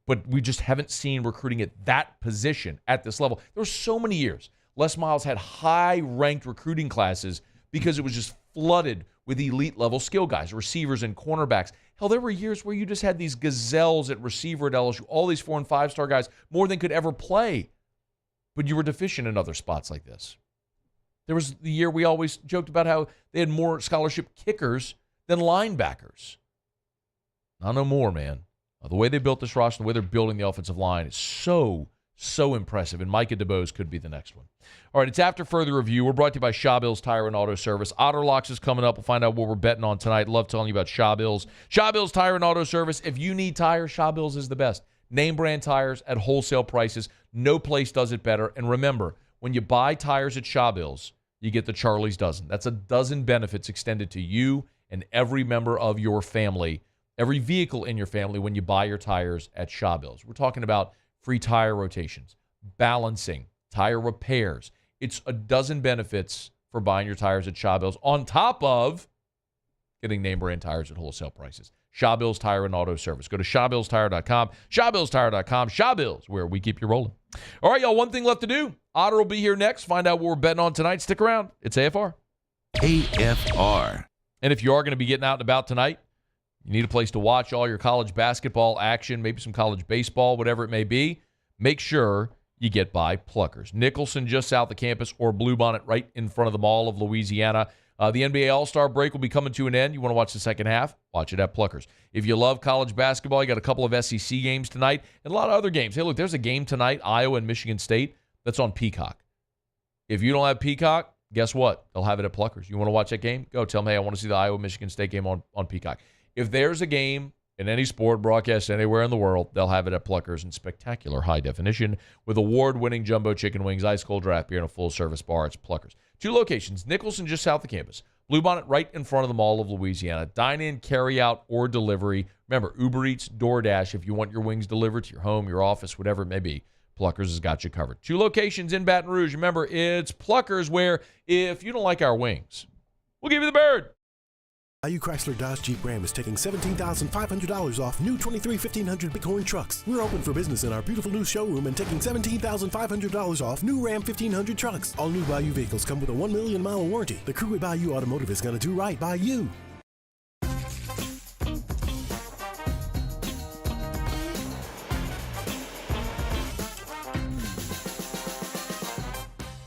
But we just haven't seen recruiting at that position at this level. There were so many years Les Miles had high-ranked recruiting classes because it was just flooded with elite-level skill guys, receivers and cornerbacks. Hell, there were years where you just had these gazelles at receiver at LSU, all these 4- and 5-star guys, more than could ever play. But you were deficient in other spots like this. There was the year we always joked about how they had more scholarship kickers than linebackers. Not no more, man. The way they built this roster, the way they're building the offensive line is so impressive. And Micah DeBose could be the next one. All right, it's After Further Review. We're brought to you by Shaw Bills Tire and Auto Service. Otter Locks is coming up. We'll find out what we're betting on tonight. Love telling you about Shaw Bills. Shaw Bills Tire and Auto Service. If you need tires, Shaw Bills is the best. Name brand tires at wholesale prices. No place does it better. And remember, when you buy tires at Shaw Bills, you get the Charlie's Dozen. That's a dozen benefits extended to you and every member of your family, every vehicle in your family when you buy your tires at Shaw Bills. We're talking about free tire rotations, balancing, tire repairs. It's a dozen benefits for buying your tires at Shaw Bills on top of getting name brand tires at wholesale prices. Shaw Bills Tire and Auto Service. Go to ShawBillsTire.com. ShawBillsTire.com. Shaw Bills, where we keep you rolling. All right, y'all, one thing left to do. Otter will be here next. Find out what we're betting on tonight. Stick around. It's AFR. AFR. And if you are going to be getting out and about tonight, you need a place to watch all your college basketball action, maybe some college baseball, whatever it may be. Make sure you get by Pluckers. Nicholson just south of campus, or Bluebonnet right in front of the Mall of Louisiana. The NBA All-Star break will be coming to an end. You want to watch the second half? Watch it at Pluckers. If you love college basketball, you got a couple of SEC games tonight and a lot of other games. Hey, look, there's a game tonight, Iowa and Michigan State, that's on Peacock. If you don't have Peacock, guess what? They'll have it at Pluckers. You want to watch that game? Go tell them, hey, I want to see the Iowa-Michigan State game on Peacock. If there's a game in any sport broadcast anywhere in the world, they'll have it at Pluckers in spectacular high definition with award-winning jumbo chicken wings, ice-cold draft beer, and a full-service bar. It's Pluckers. 2 locations, Nicholson just south of campus, Bluebonnet right in front of the Mall of Louisiana. Dine-in, carry-out, or delivery. Remember, Uber Eats, DoorDash, if you want your wings delivered to your home, your office, whatever it may be, Pluckers has got you covered. 2 locations in Baton Rouge. Remember, it's Pluckers where if you don't like our wings, we'll give you the bird. IU Chrysler Dodge Jeep Ram is taking $17,500 off new 23 1500 Bighorn trucks. We're open for business in our beautiful new showroom and taking $17,500 off new Ram 1500 trucks. All new Bayou vehicles come with a 1 million mile warranty. The crew at Bayou Automotive is going to do right by you.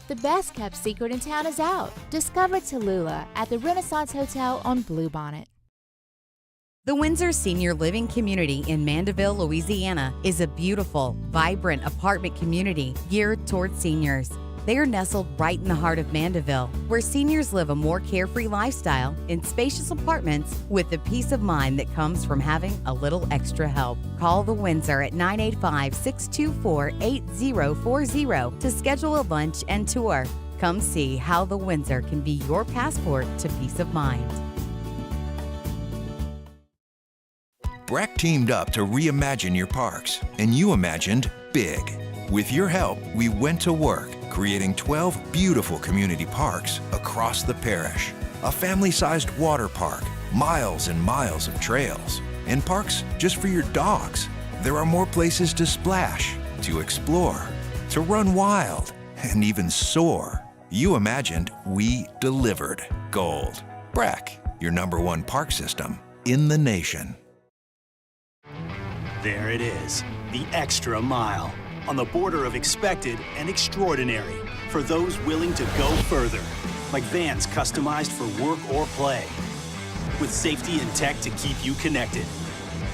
The best kept secret in town is out. Discover Tallulah at the Renaissance Hotel on Bluebonnet. The Windsor Senior Living Community in Mandeville, Louisiana is a beautiful, vibrant apartment community geared towards seniors. They are nestled right in the heart of Mandeville, where seniors live a more carefree lifestyle in spacious apartments with the peace of mind that comes from having a little extra help. Call the Windsor at 985-624-8040 to schedule a lunch and tour. Come see how the Windsor can be your passport to peace of mind. Breck teamed up to reimagine your parks, and you imagined big. With your help, we went to work, creating 12 beautiful community parks across the parish. A family-sized water park, miles and miles of trails, and parks just for your dogs. There are more places to splash, to explore, to run wild, and even soar. You imagined, we delivered. Gold. Breck, your #1 park system in the nation. There it is, the extra mile, on the border of expected and extraordinary, for those willing to go further, like vans customized for work or play, with safety and tech to keep you connected,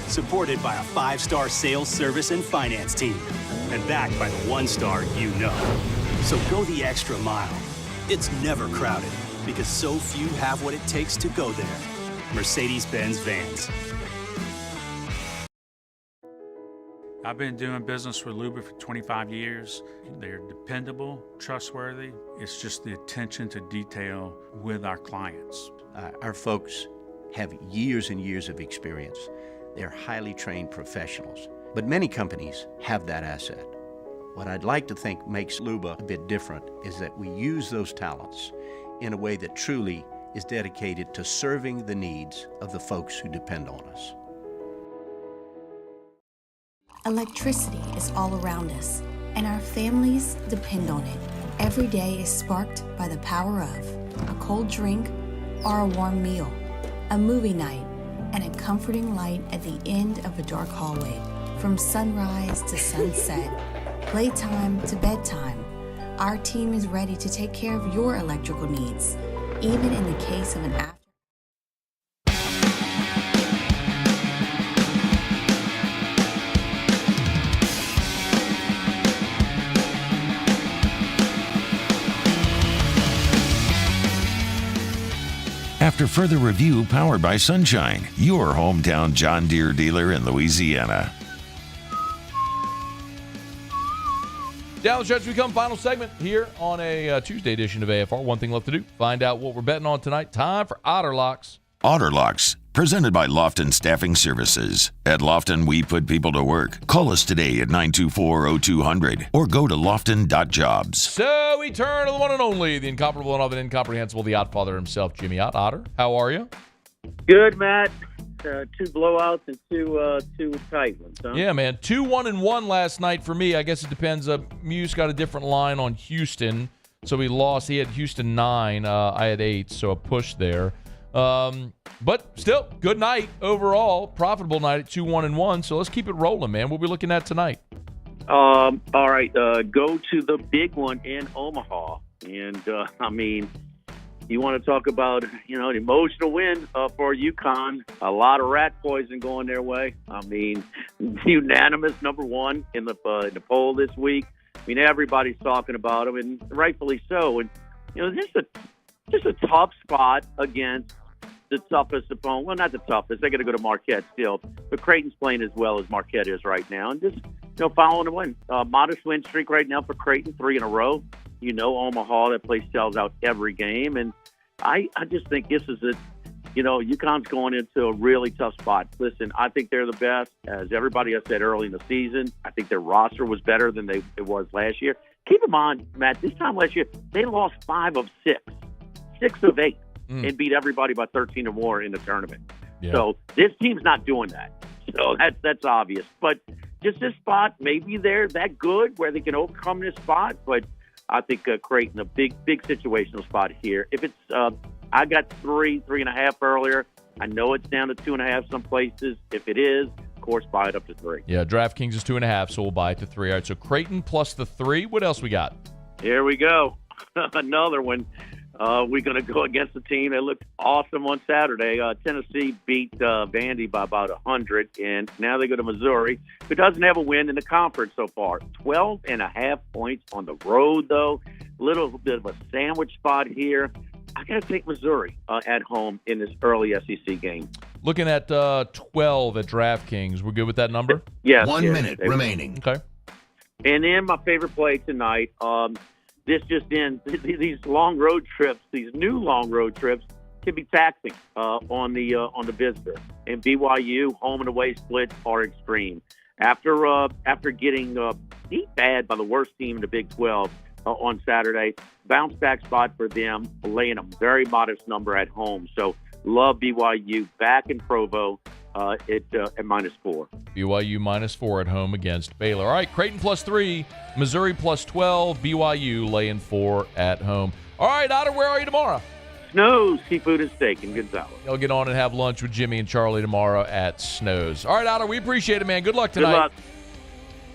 supported by a 5-star sales, service, and finance team, and backed by the 1-star you know. So go the extra mile. It's never crowded, because so few have what it takes to go there. Mercedes-Benz Vans. I've been doing business with Luba for 25 years. They're dependable, trustworthy. It's just the attention to detail with our clients. Our folks have years and years of experience. They're highly trained professionals, but many companies have that asset. What I'd like to think makes Luba a bit different is that we use those talents in a way that truly is dedicated to serving the needs of the folks who depend on us. Electricity is all around us, and our families depend on it. Every day is sparked by the power of a cold drink or a warm meal, a movie night, and a comforting light at the end of a dark hallway. From sunrise to sunset, playtime to bedtime, our team is ready to take care of your electrical needs, even in the case of an after. After further review, powered by Sunshine, your hometown John Deere dealer in Louisiana. Down the stretch we come, final segment here on a Tuesday edition of AFR. One thing left to do, find out what we're betting on tonight. Time for Otter Locks. Otter Locks, presented by Lofton Staffing Services. At Lofton, we put people to work. Call us today at 924-0200 or go to lofton.jobs. So we turn to the one and only, the incomparable and often incomprehensible, the Ottfather himself, Jimmy Ott. Otter, how are you? Good, Matt. 2 blowouts and two tight ones, huh? Yeah, man. 2-1-1 last night for me. I guess it depends. Muse got a different line on Houston, so he lost. He had Houston 9. I had 8, so a push there. But still, good night overall. Profitable night at 2-1-1. So let's keep it rolling, man. What are we looking at tonight? All right. Go to the big one in Omaha. And, you want to talk about, an emotional win for UConn. A lot of rat poison going their way. Unanimous #1 in the poll this week. Everybody's talking about them, and rightfully so. And, just a tough spot against the toughest opponent. Well, not the toughest. They're going to go to Marquette still. But Creighton's playing as well as Marquette is right now. And just, following the win. Modest win streak right now for Creighton, 3 in a row. Omaha, that place sells out every game. And I just think this is UConn's going into a really tough spot. Listen, I think they're the best. As everybody has said early in the season, I think their roster was better than it was last year. Keep in mind, Matt, this time last year, they lost 5 of 6. 6 of 8, and beat everybody by 13 or more in the tournament. Yeah. So this team's not doing that. So that's obvious. But just this spot, maybe they're that good where they can overcome this spot. But I think Creighton, a big situational spot here. If it's, I got 3.5 earlier. I know it's down to 2.5 some places. If it is, of course, buy it up to 3. Yeah, DraftKings is 2.5, so we'll buy it to 3. All right, so Creighton plus the 3. What else we got? Here we go. another one. We're going to go against a team that looked awesome on Saturday. Tennessee beat Vandy by about 100, and now they go to Missouri, who doesn't have a win in the conference so far. 12.5 points on the road, though. A little bit of a sandwich spot here. I got to take Missouri at home in this early SEC game. Looking at 12 at DraftKings. We're good with that number? Yes. 1 minute remaining. Okay. And then my favorite play tonight, this just in, these long road trips, these new long road trips can be taxing on the visitor. And BYU home and away splits are extreme. After getting beat bad by the worst team in the Big 12 on Saturday, bounce back spot for them, laying a very modest number at home. So love BYU back in Provo at -4. BYU -4 at home against Baylor. All right, Creighton +3, Missouri +12, BYU laying 4 at home. All right, Otter, where are you tomorrow? Snow's Seafood and Steak in Gonzales. I'll get on and have lunch with Jimmy and Charlie tomorrow at Snow's. All right, Otter, we appreciate it, man. Good luck tonight. Good luck.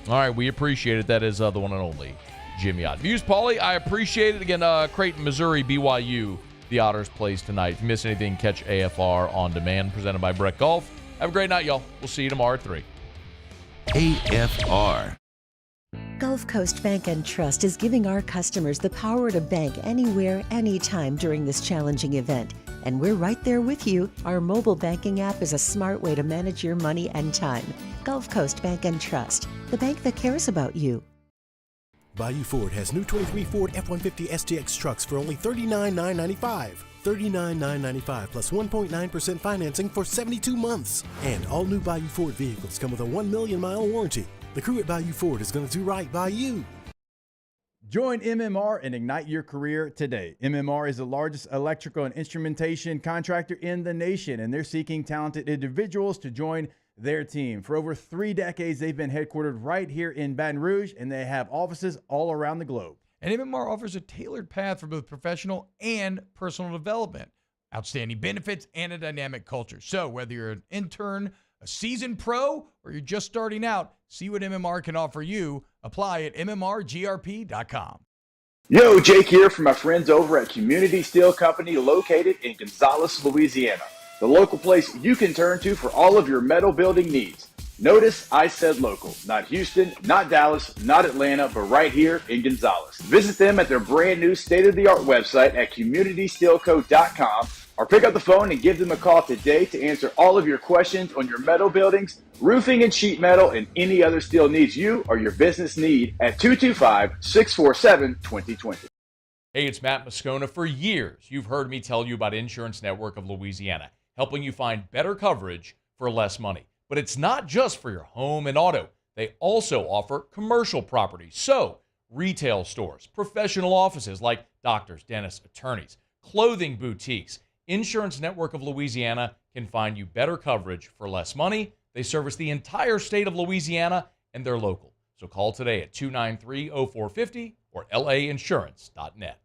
All right, we appreciate it. That is the one and only Jimmy Ott. Views, Paulie, I appreciate it. Again, Creighton, Missouri, BYU, the Otters plays tonight. If you miss anything, catch AFR on demand, presented by Brett Golf. Have a great night, y'all. We'll see you tomorrow at 3. AFR. Gulf Coast Bank and Trust is giving our customers the power to bank anywhere, anytime during this challenging event. And we're right there with you. Our mobile banking app is a smart way to manage your money and time. Gulf Coast Bank and Trust, the bank that cares about you. Bayou Ford has new 23 Ford F-150 STX trucks for only $39,995. $39,995 plus 1.9% financing for 72 months. And all new Bayou Ford vehicles come with a 1 million mile warranty. The crew at Bayou Ford is going to do right by you. Join MMR and ignite your career today. MMR is the largest electrical and instrumentation contractor in the nation, and they're seeking talented individuals to join their team. For over 3 decades, they've been headquartered right here in Baton Rouge, and they have offices all around the globe. And MMR offers a tailored path for both professional and personal development, outstanding benefits, and a dynamic culture. So whether you're an intern, a seasoned pro, or you're just starting out, see what MMR can offer you. Apply at mmrgrp.com. Yo, Jake here from my friends over at Community Steel Company located in Gonzales, Louisiana. The local place you can turn to for all of your metal building needs. Notice I said local, not Houston, not Dallas, not Atlanta, but right here in Gonzales. Visit them at their brand new state-of-the-art website at communitysteelco.com or pick up the phone and give them a call today to answer all of your questions on your metal buildings, roofing and sheet metal, and any other steel needs you or your business need at 225-647-2020. Hey, it's Matt Moscona. For years, you've heard me tell you about Insurance Network of Louisiana, helping you find better coverage for less money. But it's not just for your home and auto. They also offer commercial property. So, retail stores, professional offices like doctors, dentists, attorneys, clothing boutiques. Insurance Network of Louisiana can find you better coverage for less money. They service the entire state of Louisiana, and they're local. So call today at 293-0450 or lainsurance.net.